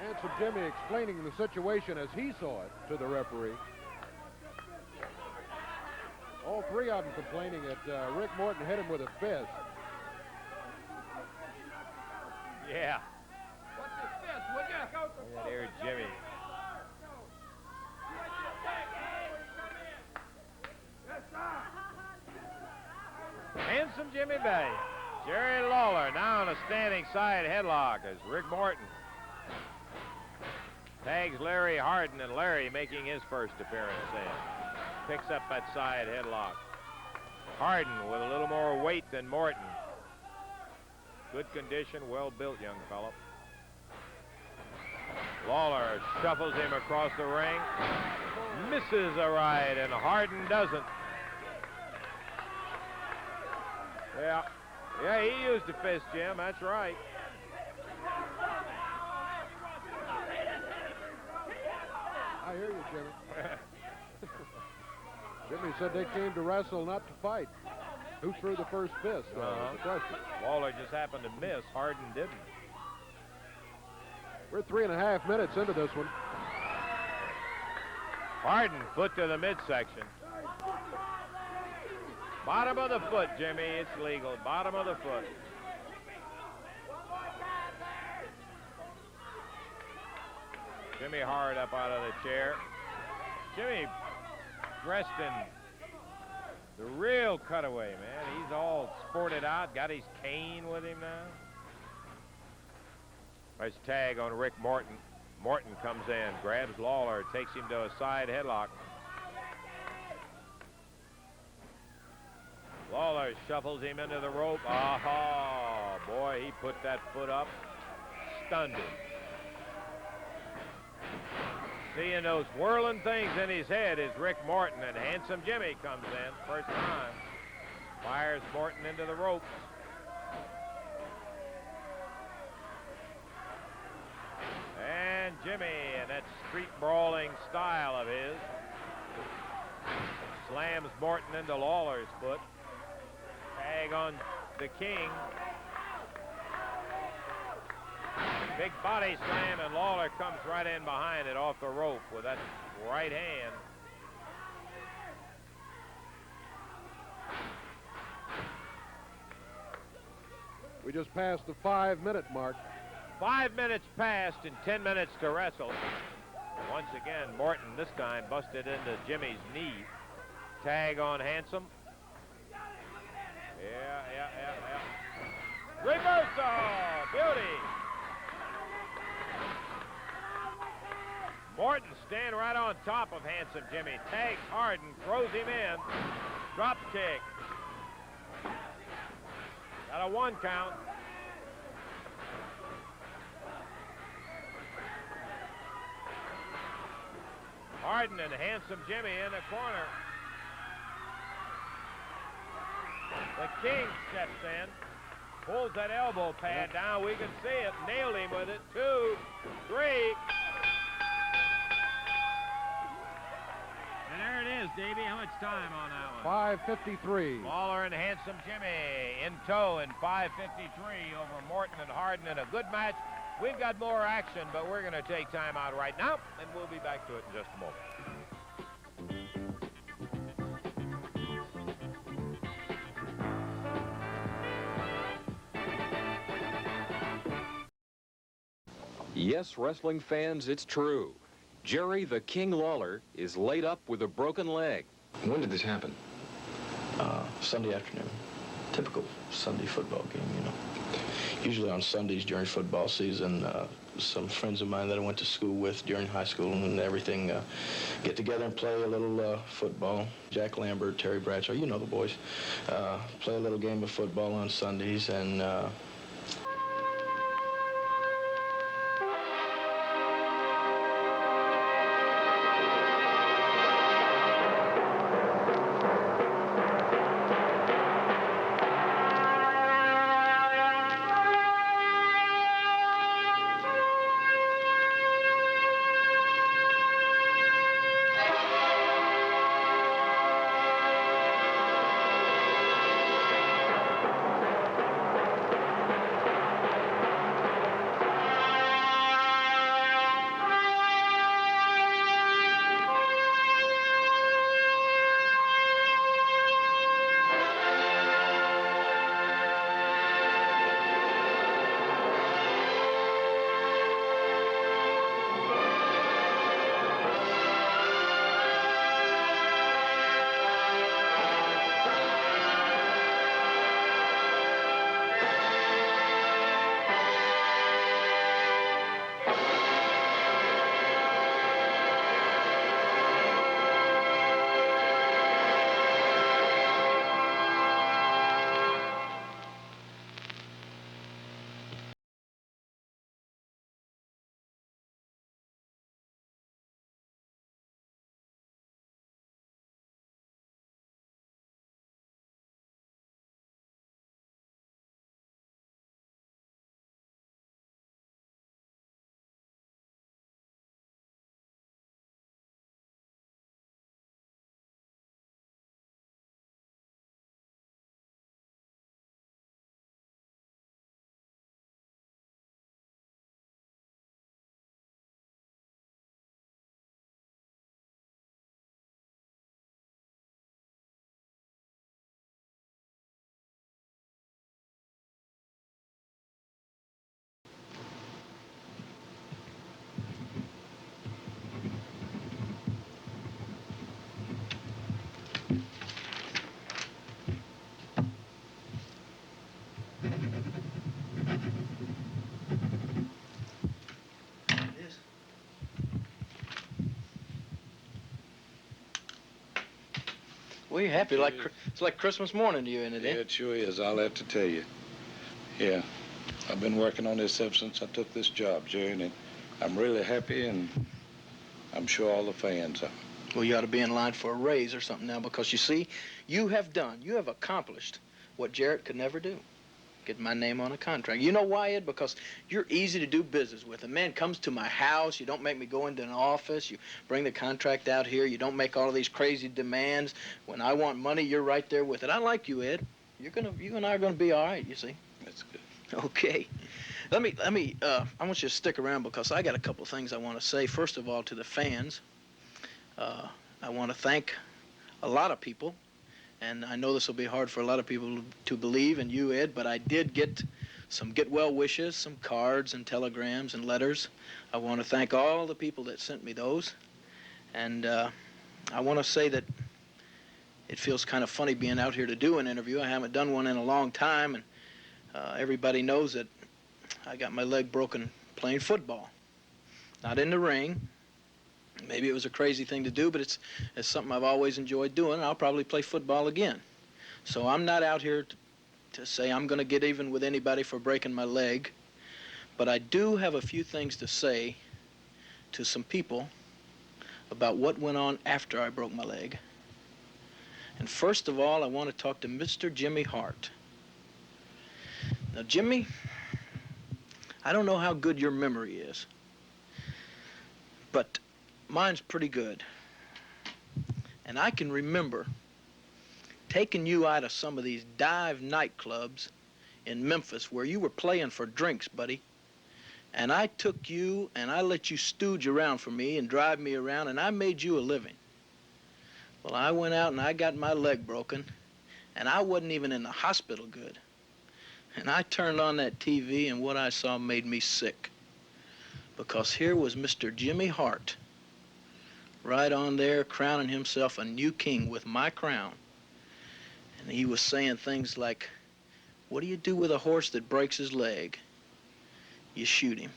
Handsome Jimmy explaining the situation as he saw it to the referee. All three of them complaining that Rick Morton hit him with a fist. Yeah. What's this fist, would you? Yeah, there's Jimmy. Handsome Jimmy Bay. Jerry Lawler now in a standing side headlock as Rick Morton tags Larry Hardin, and Larry making his first appearance in. Picks up that side headlock. Hardin with a little more weight than Morton. Good condition, well-built young fellow. Lawler shuffles him across the ring. Misses a right, and Hardin doesn't. Yeah, he used a fist, Jim. That's right. I hear you, Jimmy. Jimmy said they came to wrestle, not to fight. Who threw the first fist? The question. Lawler just happened to miss. Hardin didn't. We're 3.5 minutes into this one. Hardin, foot to the midsection. Bottom of the foot, Jimmy. It's legal. Bottom of the foot. Jimmy Hard up out of the chair. Jimmy dressed in the real cutaway, man. He's all sported out, got his cane with him now. Nice tag on Rick Morton. Morton comes in, grabs Lawler, takes him to a side headlock. Lawler shuffles him into the rope. Oh, boy, he put that foot up. Stunned him. Seeing those whirling things in his head is Rick Morton, and Handsome Jimmy comes in first time. Fires Morton into the ropes. And Jimmy, in that street brawling style of his, slams Morton into Lawler's foot. Tag on the King. Big body slam, and Lawler comes right in behind it off the rope with that right hand. We just passed the 5-minute mark. 5 minutes passed and 10 minutes to wrestle. Once again, Morton this time busted into Jimmy's knee. Tag on Handsome. Yeah. Reversal! Beauty! Morton stand right on top of Handsome Jimmy. Tags Hardin, throws him in. Drop kick. Got a 1 count. Hardin and Handsome Jimmy in the corner. The King steps in, pulls that elbow pad down. We can see it. Nailed him with it. 2, 3. And there it is, Davey. How much time on that one? 5:53. Lawler and Handsome Jimmy in tow in 5:53 over Morton and Hardin in a good match. We've got more action, but we're going to take time out right now, and we'll be back to it in just a moment. Yes, wrestling fans, it's true. Jerry the King Lawler is laid up with a broken leg. When did this happen? Sunday afternoon. Typical Sunday football game, you know. Usually on Sundays during football season, some friends of mine that I went to school with during high school and everything get together and play a little football. Jack Lambert, Terry Bradshaw, you know the boys. Play a little game of football on Sundays, and We happy like it's like Christmas morning to you, isn't it? Yeah, it sure is. I'll have to tell you. Yeah, I've been working on this ever since I took this job, Jerry, and I'm really happy, and I'm sure all the fans are. Well, you ought to be in line for a raise or something now, because you see, you have accomplished what Jarrett could never do. Get my name on a contract. You know why, Ed? Because you're easy to do business with. A man comes to my house. You don't make me go into an office. You bring the contract out here. You don't make all of these crazy demands. When I want money, you're right there with it. I like you, Ed. You and I are gonna be all right. You see. That's good. Okay. I want you to stick around because I got a couple of things I want to say. First of all, to the fans, I want to thank a lot of people. And I know this will be hard for a lot of people to believe, and you, Ed, but I did get some get well wishes, some cards and telegrams and letters. I want to thank all the people that sent me those. And I want to say that it feels kind of funny being out here to do an interview. I haven't done one in a long time, and everybody knows that I got my leg broken playing football. Not in the ring. Maybe it was a crazy thing to do, but it's something I've always enjoyed doing, and I'll probably play football again. So I'm not out here to say I'm going to get even with anybody for breaking my leg, but I do have a few things to say to some people about what went on after I broke my leg. And first of all, I want to talk to Mr. Jimmy Hart. Now, Jimmy, I don't know how good your memory is, but mine's pretty good. And I can remember taking you out of some of these dive nightclubs in Memphis where you were playing for drinks, buddy. And I took you and I let you stooge around for me and drive me around, and I made you a living. Well, I went out and I got my leg broken, and I wasn't even in the hospital good. And I turned on that TV, and what I saw made me sick. Because here was Mr. Jimmy Hart, right on there, crowning himself a new king with my crown. And he was saying things like, what do you do with a horse that breaks his leg? You shoot him.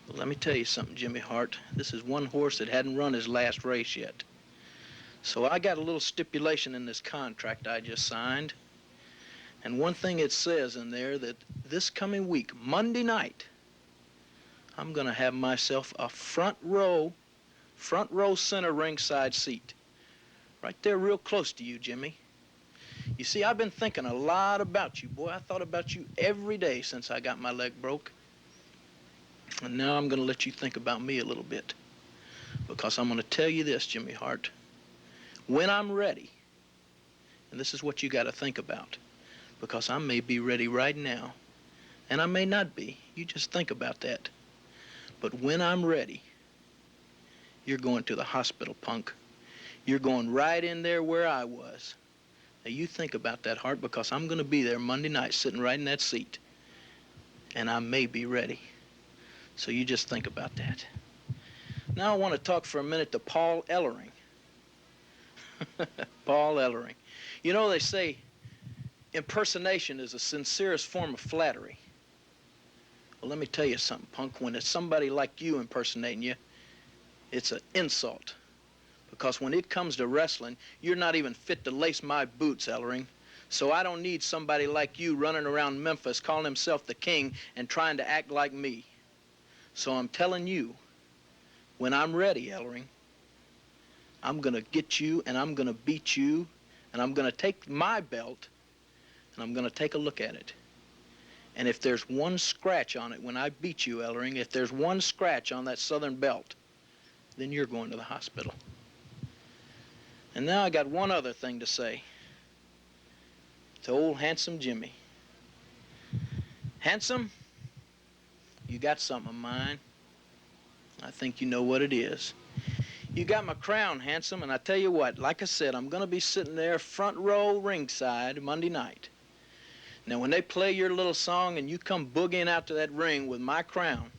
Well, let me tell you something, Jimmy Hart. This is one horse that hadn't run his last race yet. So I got a little stipulation in this contract I just signed. And one thing it says in there that this coming week, Monday night, I'm going to have myself a front row center ringside seat. Right there real close to you, Jimmy. You see, I've been thinking a lot about you, boy. I thought about you every day since I got my leg broke. And now I'm going to let you think about me a little bit. Because I'm going to tell you this, Jimmy Hart. When I'm ready, and this is what you got to think about, because I may be ready right now, and I may not be. You just think about that. But when I'm ready, you're going to the hospital, punk. You're going right in there where I was. Now, you think about that, Hart, because I'm going to be there Monday night sitting right in that seat. And I may be ready. So you just think about that. Now I want to talk for a minute to Paul Ellering. Paul Ellering. You know, they say impersonation is the sincerest form of flattery. Well, let me tell you something, punk. When it's somebody like you impersonating you, it's an insult. Because when it comes to wrestling, you're not even fit to lace my boots, Ellering. So I don't need somebody like you running around Memphis calling himself the king and trying to act like me. So I'm telling you, when I'm ready, Ellering, I'm going to get you and I'm going to beat you, and I'm going to take my belt and I'm going to take a look at it. And if there's one scratch on it when I beat you, Ellering, if there's one scratch on that southern belt, then you're going to the hospital. And now I got one other thing to say to old handsome Jimmy. Handsome, you got something of mine. I think you know what it is. You got my crown, handsome, and I tell you what, like I said, I'm going to be sitting there front row ringside Monday night. Now, when they play your little song and you come boogieing out to that ring with my crown,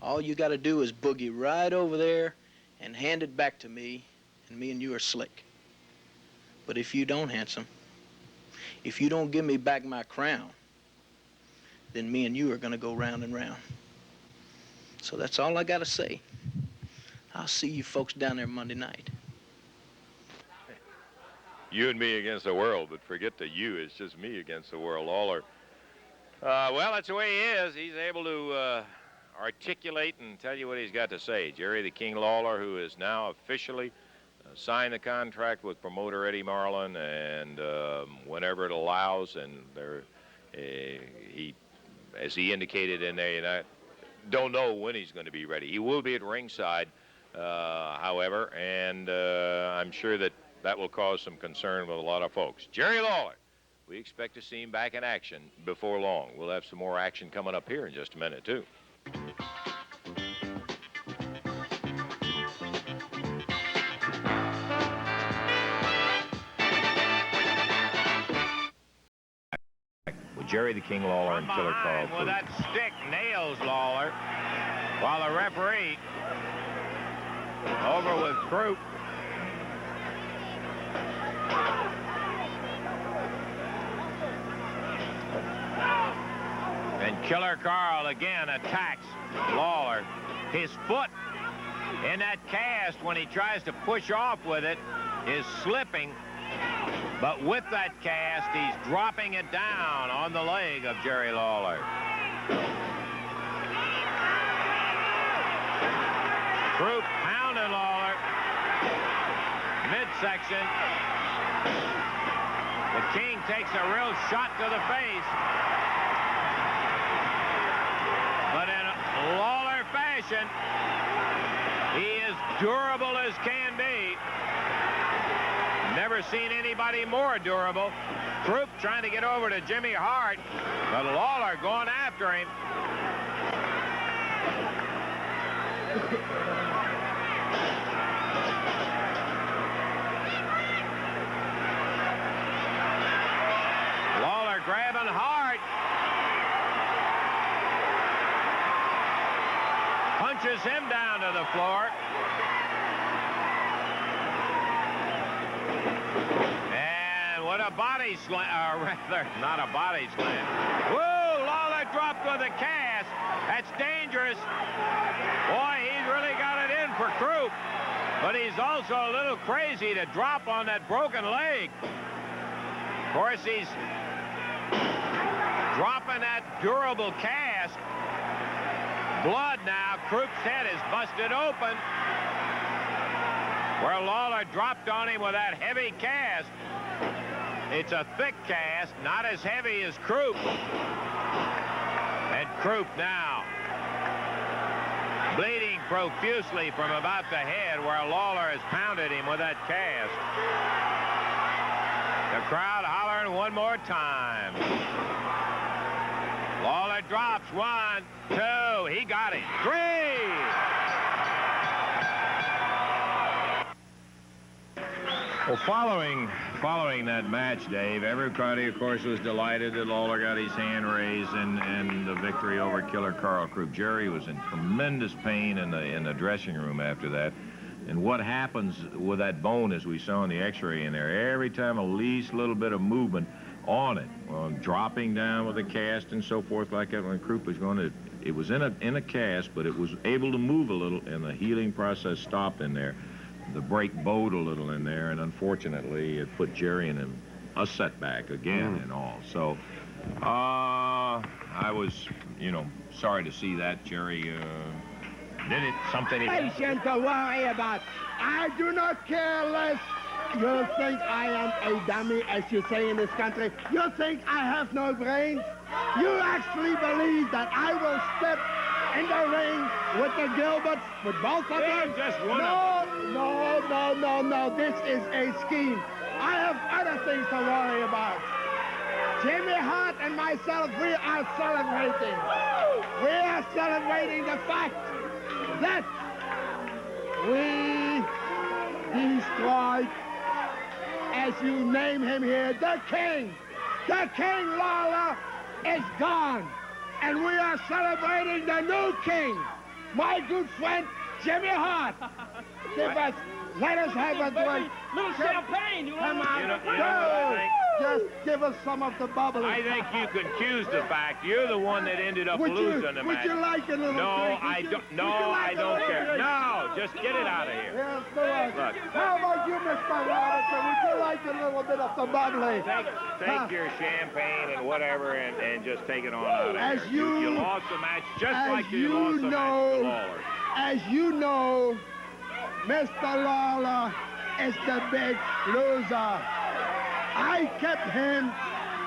all you got to do is boogie right over there and hand it back to me, and me and you are slick. But if you don't, handsome, if you don't give me back my crown, then me and you are going to go round and round. So that's all I got to say. I'll see you folks down there Monday night. you and me against the world, but forget the you. It's just me against the world. Lawler, well, that's the way he is. He's able to articulate and tell you what he's got to say. Jerry the King Lawler, who is now officially signed the contract with promoter Eddie Marlin, and whenever it allows, and he, as he indicated in there, I don't know when he's going to be ready. He will be at ringside, however, and I'm sure that will cause some concern with a lot of folks. Jerry Lawler, we expect to see him back in action before long. We'll have some more action coming up here in just a minute, too. With Jerry the King Lawler and Killer Carl. Well, that stick nails Lawler, while the referee over with Croup. And Killer Carl again attacks Lawler. His foot in that cast when he tries to push off with it is slipping. But with that cast, he's dropping it down on the leg of Jerry Lawler. Croup pounding Lawler. Midsection. The King takes a real shot to the face. But in Lawler fashion, he is durable as can be. Never seen anybody more durable. Croup trying to get over to Jimmy Hart, but Lawler going after him. Lawler grabbing Hart. Punches him down to the floor. And what a body slam, or rather, not a body slam. Whoa, Lawler dropped with a cast. That's dangerous. Boy, he's really got it in for Croup. But he's also a little crazy to drop on that broken leg. Of course, he's dropping that durable cast. Blood now. Croup's head is busted open. Where Lawler dropped on him with that heavy cast. It's a thick cast, not as heavy as Croup. And Croup now bleeding profusely from about the head where Lawler has pounded him with that cast. The crowd hollering one more time. Lawler drops. 1, 2. He got it. 3. Well, following that match, Dave, everybody, of course, was delighted that Lawler got his hand raised and the victory over Killer Carl Croup. Jerry was in tremendous pain in the dressing room after that. And what happens with that bone, as we saw in the X-ray in there, every time a least little bit of movement on it, dropping down with a cast and so forth like that, when Croup was going to, it was in a cast, but it was able to move a little, and the healing process stopped in there. The break bowed a little in there, and unfortunately, it put Jerry in a setback again and all. So, I was, sorry to see that. Jerry did it, something he did. Patient to worry about. I do not care less. You think I am a dummy, as you say in this country? You think I have no brains? You actually believe that I will step in the ring with the Gilberts, with both of them? Just one no. This is a scheme. I have other things to worry about. Jimmy Hart and myself, we are celebrating. We are celebrating the fact that we destroyed, as you name him here, the King. The King Lawler is gone. And we are celebrating the new king, my good friend, Jimmy Hart. Let us have a drink. Little champagne. Come on. Just give us some of the bubbly. I think you could choose the fact you're the one that ended up losing the match. Would you like a little drink? I don't care. No, just Just get it out of here. Yes, do it. Look. How about you, Mr. Robinson? Would you like a little bit of the bubbly? Take your champagne and whatever and just take it on out of As here. You lost the match just like you lost the match to Lawler. As you know, Mr. Lawler is the big loser. I kept him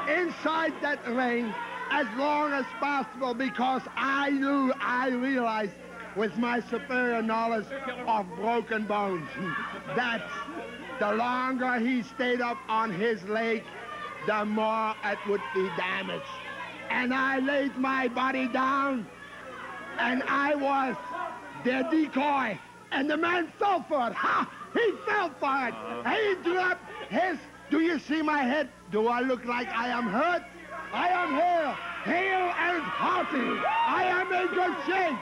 inside that ring as long as possible because I realized with my superior knowledge of broken bones that the longer he stayed up on his leg, the more it would be damaged. And I laid my body down, and I was the decoy, and the man fell for it. Ha! He fell for it. He dropped his... Do you see my head? Do I look like I am hurt? I am here, hale and hearty. I am in good shape.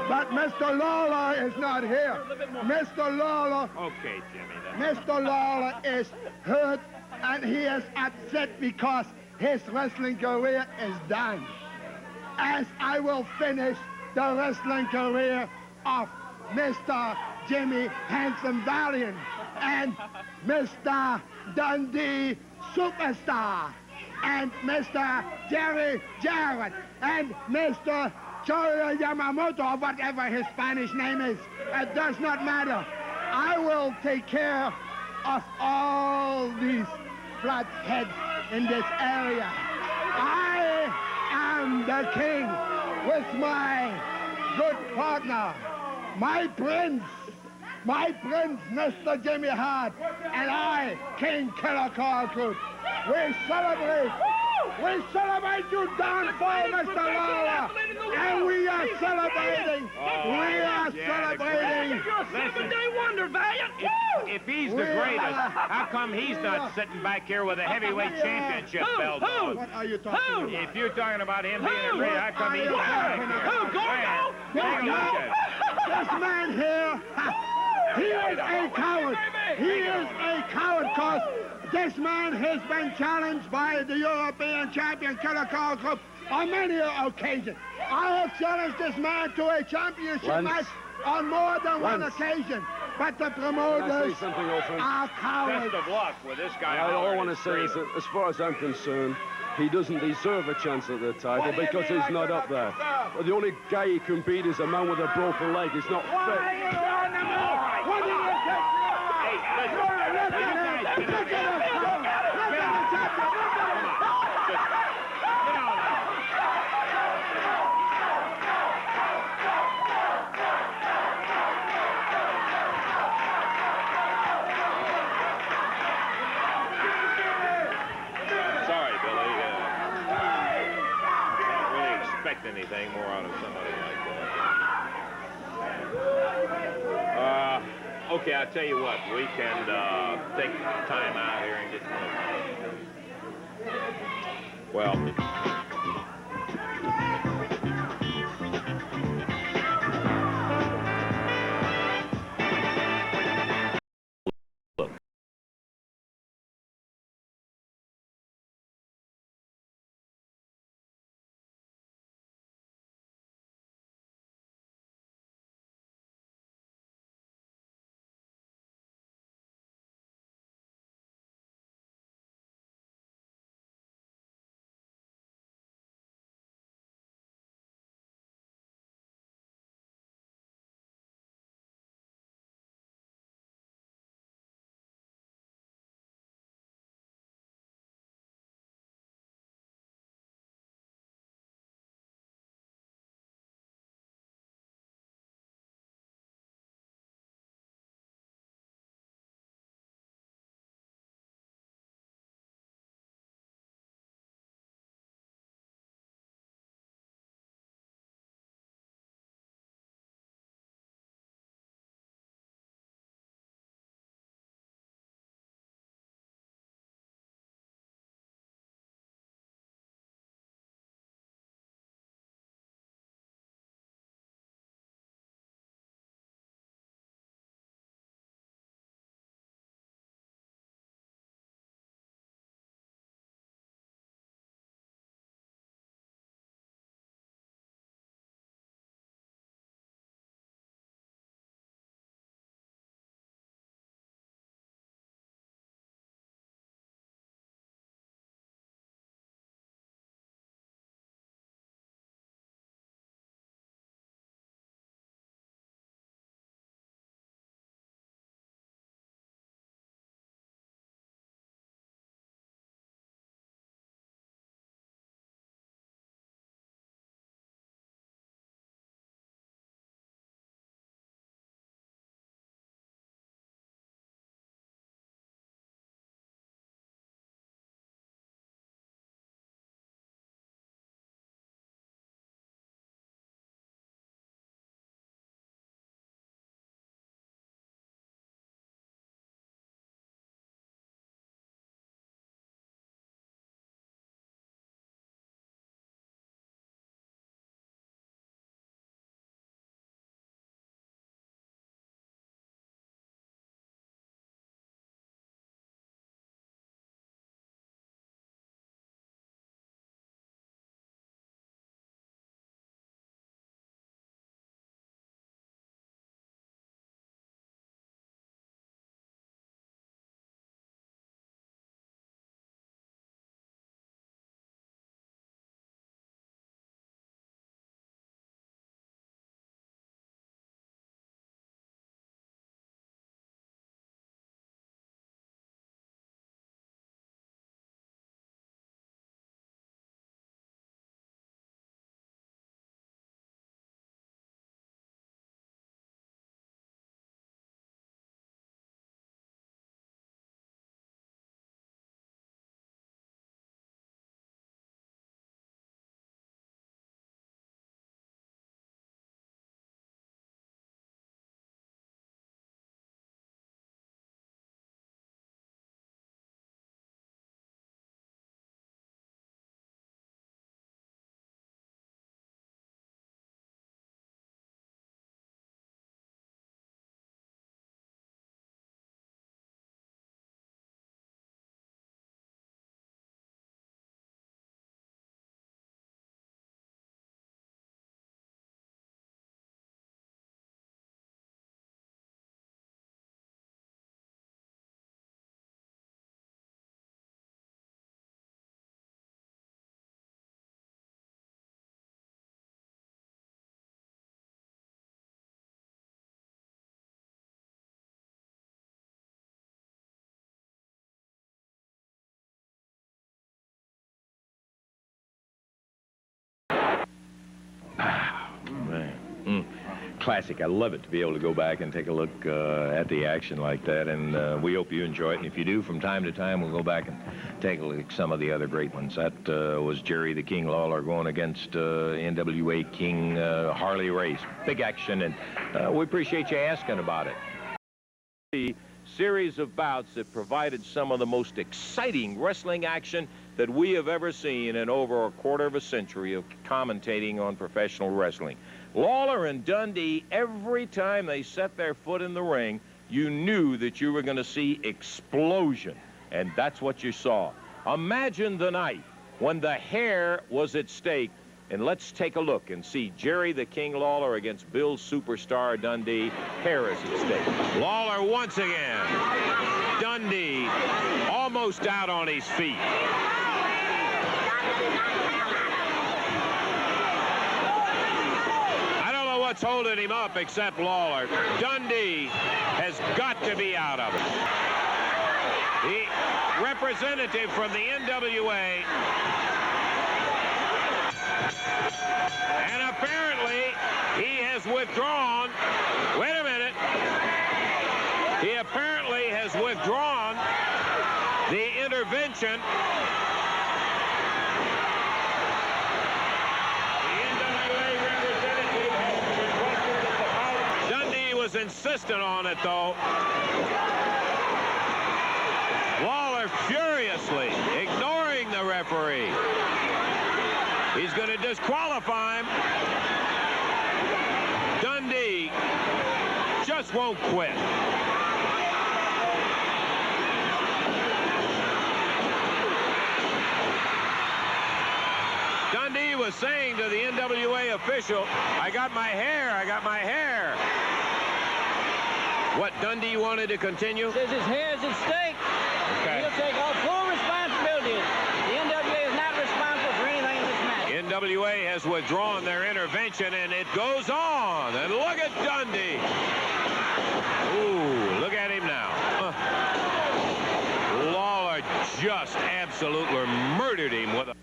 But Mr. Lawler is not here. Mr. Lawler... Okay, Jimmy. Mr. Lawler is hurt, and he is upset because his wrestling career is done. As I will finish the wrestling career of Mr. Jimmy Handsome Valiant and Mr. Dundee Superstar and Mr. Jerry Jarrett and Mr. Choya Yamamoto, or whatever his Spanish name is. It does not matter. I will take care of all these flat heads in this area. I am the king with my good partner, my prince, Mr. Jimmy Hart, and I, King Killer Carl Cruz. We celebrate your downfall, Mr. Lawler, and we are celebrating. We are celebrating. You're a seven-day wonder, Valiant. If he's the greatest, how come he's not sitting back here with a heavyweight championship belt on? What are you talking about? If you're talking about him being the greatest, how come he's not back here? Take a look at it. This man here, he is a coward. He is a coward because this man has been challenged by the European champion, Killer Carl Cruz, on many occasions. I have challenged this man to a championship match on more than one occasion. But the promoters are cowards. Best of luck with this guy. All I want to say is that, as far as I'm concerned, he doesn't deserve a chance at the title because he's not up there. The only guy he can beat is a man with a broken leg. He's not fit. Anything more out of somebody like that. Okay, I'll tell you what. We can take time out here and get... Well... Man. Classic. I love it to be able to go back and take a look at the action like that, and we hope you enjoy it. And if you do, from time to time, we'll go back and take a look at some of the other great ones. That was Jerry the King Lawler going against NWA King Harley Race. Big action, and we appreciate you asking about it. The series of bouts that provided some of the most exciting wrestling action that we have ever seen in over a quarter of a century of commentating on professional wrestling. Lawler and Dundee, every time they set their foot in the ring, you knew that you were going to see explosion, and that's what you saw. Imagine the night when the hair was at stake, and let's take a look and see Jerry the King Lawler against Bill Superstar Dundee. Hair is at stake. Lawler once again. Dundee almost out on his feet. What's holding him up except Lawler. Dundee has got to be out of it. The representative from the NWA, and apparently he has withdrawn. Wait a minute. He apparently has withdrawn the intervention. Insistent on it, though. Lawler furiously ignoring the referee. He's going to disqualify him. Dundee just won't quit. Dundee was saying to the NWA official, I got my hair, I got my hair. What, Dundee wanted to continue? Says his hair is at stake. Okay. He'll take all full responsibility. The NWA is not responsible for anything in this match. NWA has withdrawn their intervention, and it goes on. And look at Dundee. Ooh, look at him now. Lawler just absolutely murdered him with a...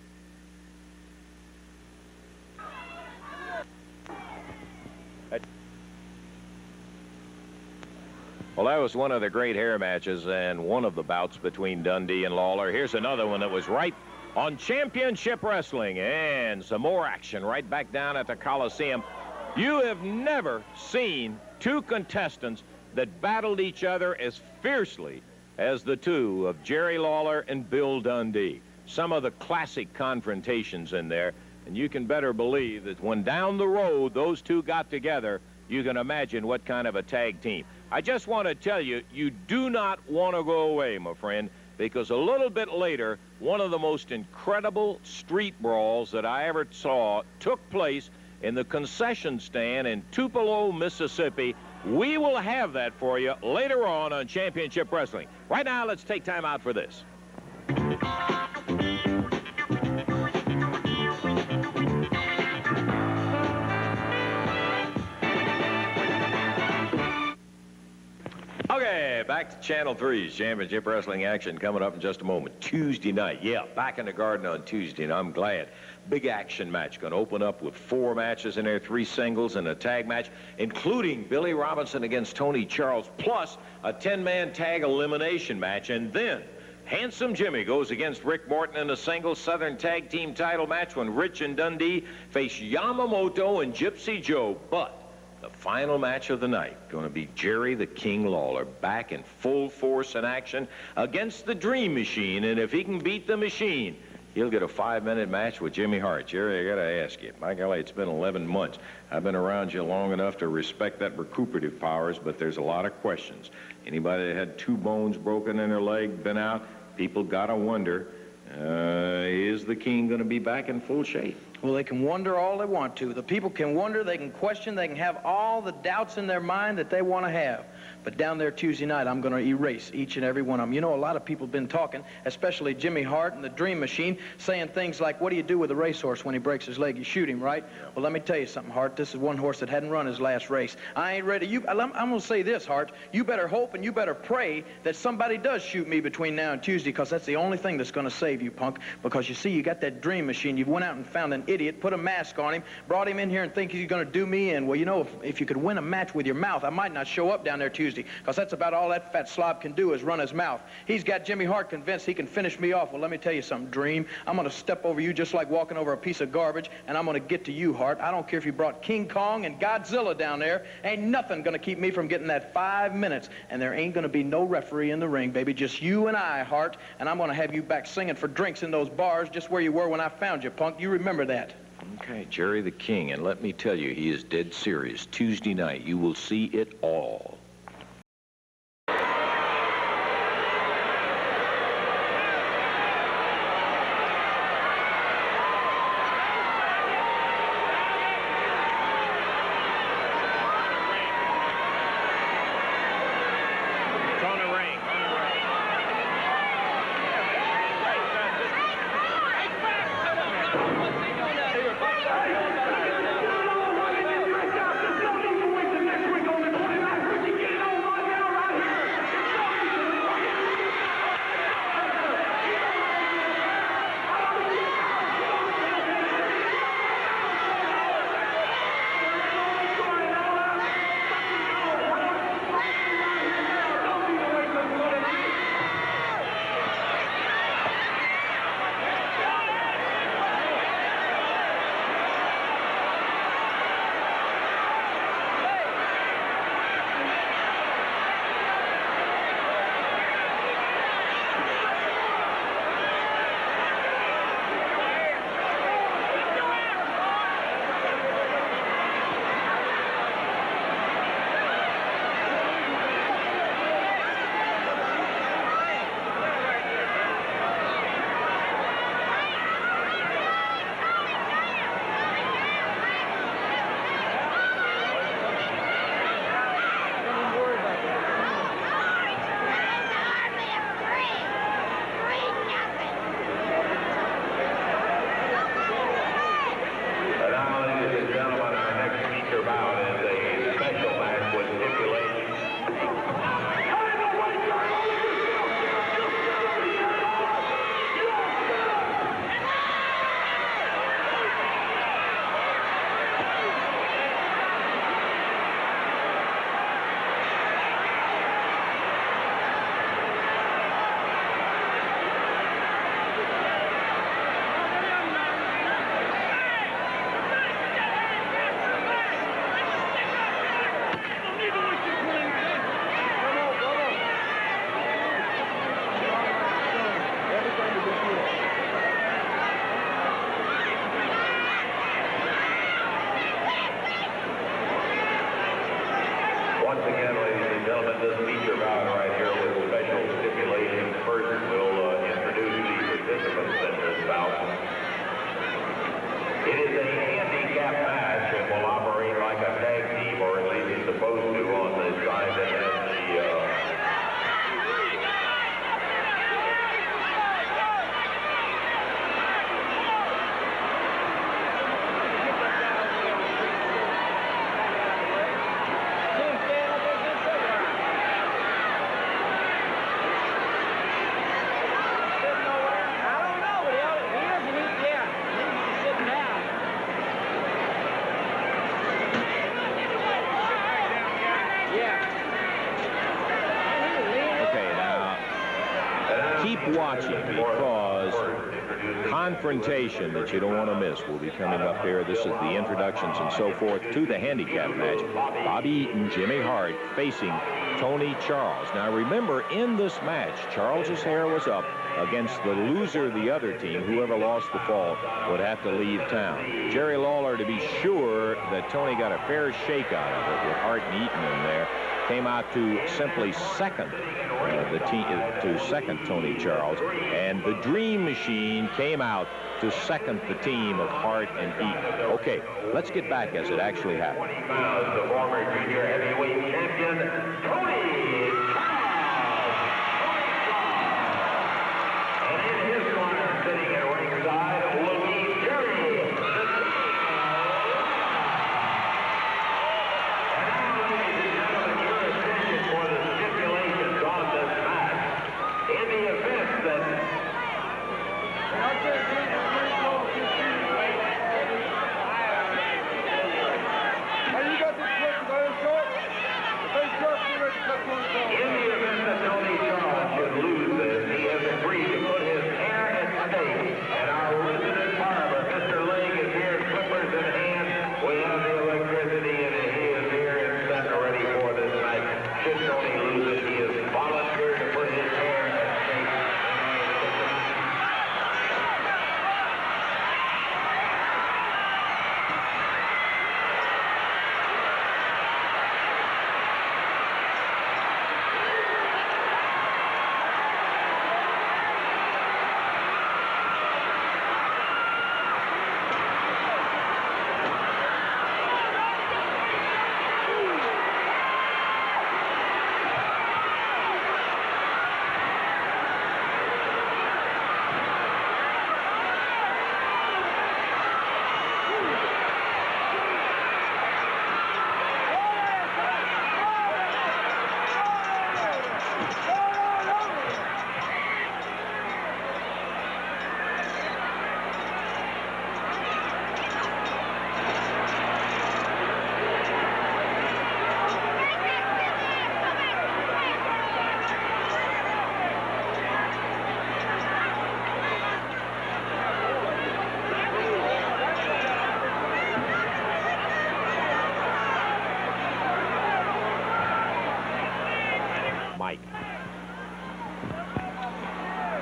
Well, that was one of the great hair matches and one of the bouts between Dundee and Lawler. Here's another one that was right on Championship Wrestling, and some more action right back down at the Coliseum. You have never seen two contestants that battled each other as fiercely as the two of Jerry Lawler and Bill Dundee. Some of the classic confrontations in there, and you can better believe that when down the road those two got together, you can imagine what kind of a tag team. I just want to tell you, you do not want to go away, my friend, because a little bit later, one of the most incredible street brawls that I ever saw took place in the concession stand in Tupelo, Mississippi. We will have that for you later on Championship Wrestling. Right now, let's take time out for this. Okay, back to Channel 3's Championship Wrestling action coming up in just a moment. Tuesday night, yeah, back in the Garden on Tuesday, and I'm glad. Big action match, going to open up with 4 matches in there, 3 singles and a tag match, including Billy Robinson against Tony Charles, plus a 10-man tag elimination match, and then Handsome Jimmy goes against Rick Morton in a single Southern Tag Team title match when Rich and Dundee face Yamamoto and Gypsy Joe, but the final match of the night going to be Jerry the King Lawler back in full force and action against the Dream Machine, and if he can beat the Machine, he'll get a 5-minute match with Jimmy Hart. Jerry, I got to ask you, my golly, it's been 11 months. I've been around you long enough to respect that recuperative powers, but there's a lot of questions. Anybody that had 2 bones broken in their leg, been out, people got to wonder, is the King going to be back in full shape? Well, they can wonder all they want to. The people can wonder, they can question, they can have all the doubts in their mind that they want to have. But down there Tuesday night, I'm going to erase each and every one of them. You know, a lot of people have been talking, especially Jimmy Hart and the Dream Machine, saying things like, what do you do with a racehorse when he breaks his leg? You shoot him, right? Well, let me tell you something, Hart. This is one horse that hadn't run his last race. I ain't ready. I'm going to say this, Hart. You better hope and you better pray that somebody does shoot me between now and Tuesday, because that's the only thing that's going to save you, punk. Because, you see, you got that Dream Machine. You went out and found an idiot, put a mask on him, brought him in here and think he's going to do me in. Well, you know, if you could win a match with your mouth, I might not show up down there Tuesday, because that's about all that fat slob can do is run his mouth. He's got Jimmy Hart convinced he can finish me off. Well, let me tell you something, Dream. I'm going to step over you just like walking over a piece of garbage, and I'm going to get to you, Hart. I don't care if you brought King Kong and Godzilla down there. Ain't nothing going to keep me from getting that 5 minutes, and there ain't going to be no referee in the ring, baby. Just you and I, Hart, and I'm going to have you back singing for drinks in those bars just where you were when I found you, punk. You remember that. Okay, Jerry the King, and let me tell you, he is dead serious. Tuesday night, you will see it all. Watching, because confrontation that you don't want to miss will be coming up here. This is the introductions and so forth to the handicap match. Bobby Eaton, Jimmy Hart facing Tony Charles. Now remember, in this match, Charles's hair was up against the loser of the other team. Whoever lost the fall would have to leave town. Jerry Lawler, to be sure that Tony got a fair shake out of it with Hart and Eaton in there, came out to simply second Tony Charles, and the Dream Machine came out to second the team of Hart and Eaton. Okay, let's get back as it actually happened. The former junior heavyweight champion, Tony Charles. And in his corner, sitting at ringside, will be Jerry. And now, ladies and gentlemen, your attention for the stipulations on this match. In the event that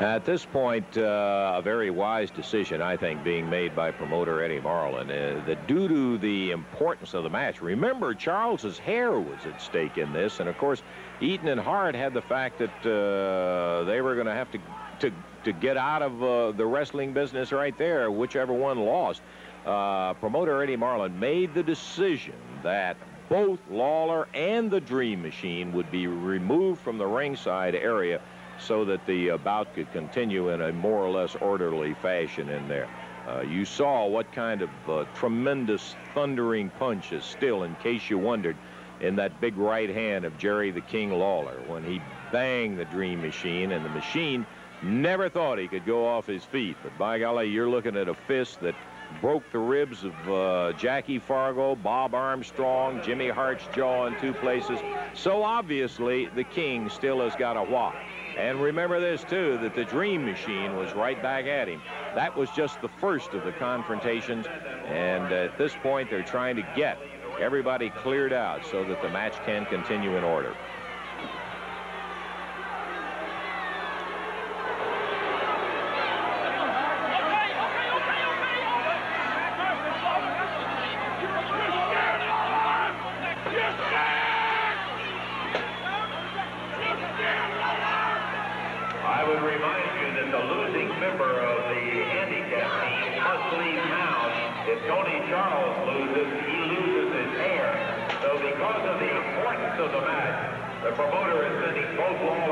At this point, a very wise decision, I think, being made by promoter Eddie Marlin. That due to the importance of the match, remember, Charles's hair was at stake in this, and of course, Eaton and Hart had the fact that they were going to have to get out of the wrestling business right there, whichever one lost. Promoter Eddie Marlin made the decision that both Lawler and the Dream Machine would be removed from the ringside area so that the bout could continue in a more or less orderly fashion in there. You saw what kind of tremendous thundering punch is still, in case you wondered, in that big right hand of Jerry the King Lawler when he banged the Dream Machine, and the machine never thought he could go off his feet. But by golly, you're looking at a fist that broke the ribs of Jackie Fargo, Bob Armstrong, Jimmy Hart's jaw in 2 places. So obviously, the King still has got a whop. And remember this, too, that the Dream Machine was right back at him. That was just the first of the confrontations, and at this point, they're trying to get everybody cleared out so that the match can continue in order. I would remind you that the losing member of the handicap team must leave now. If Tony Charles loses, he loses his hair. So because of the importance of the match, the promoter is sending both Lawler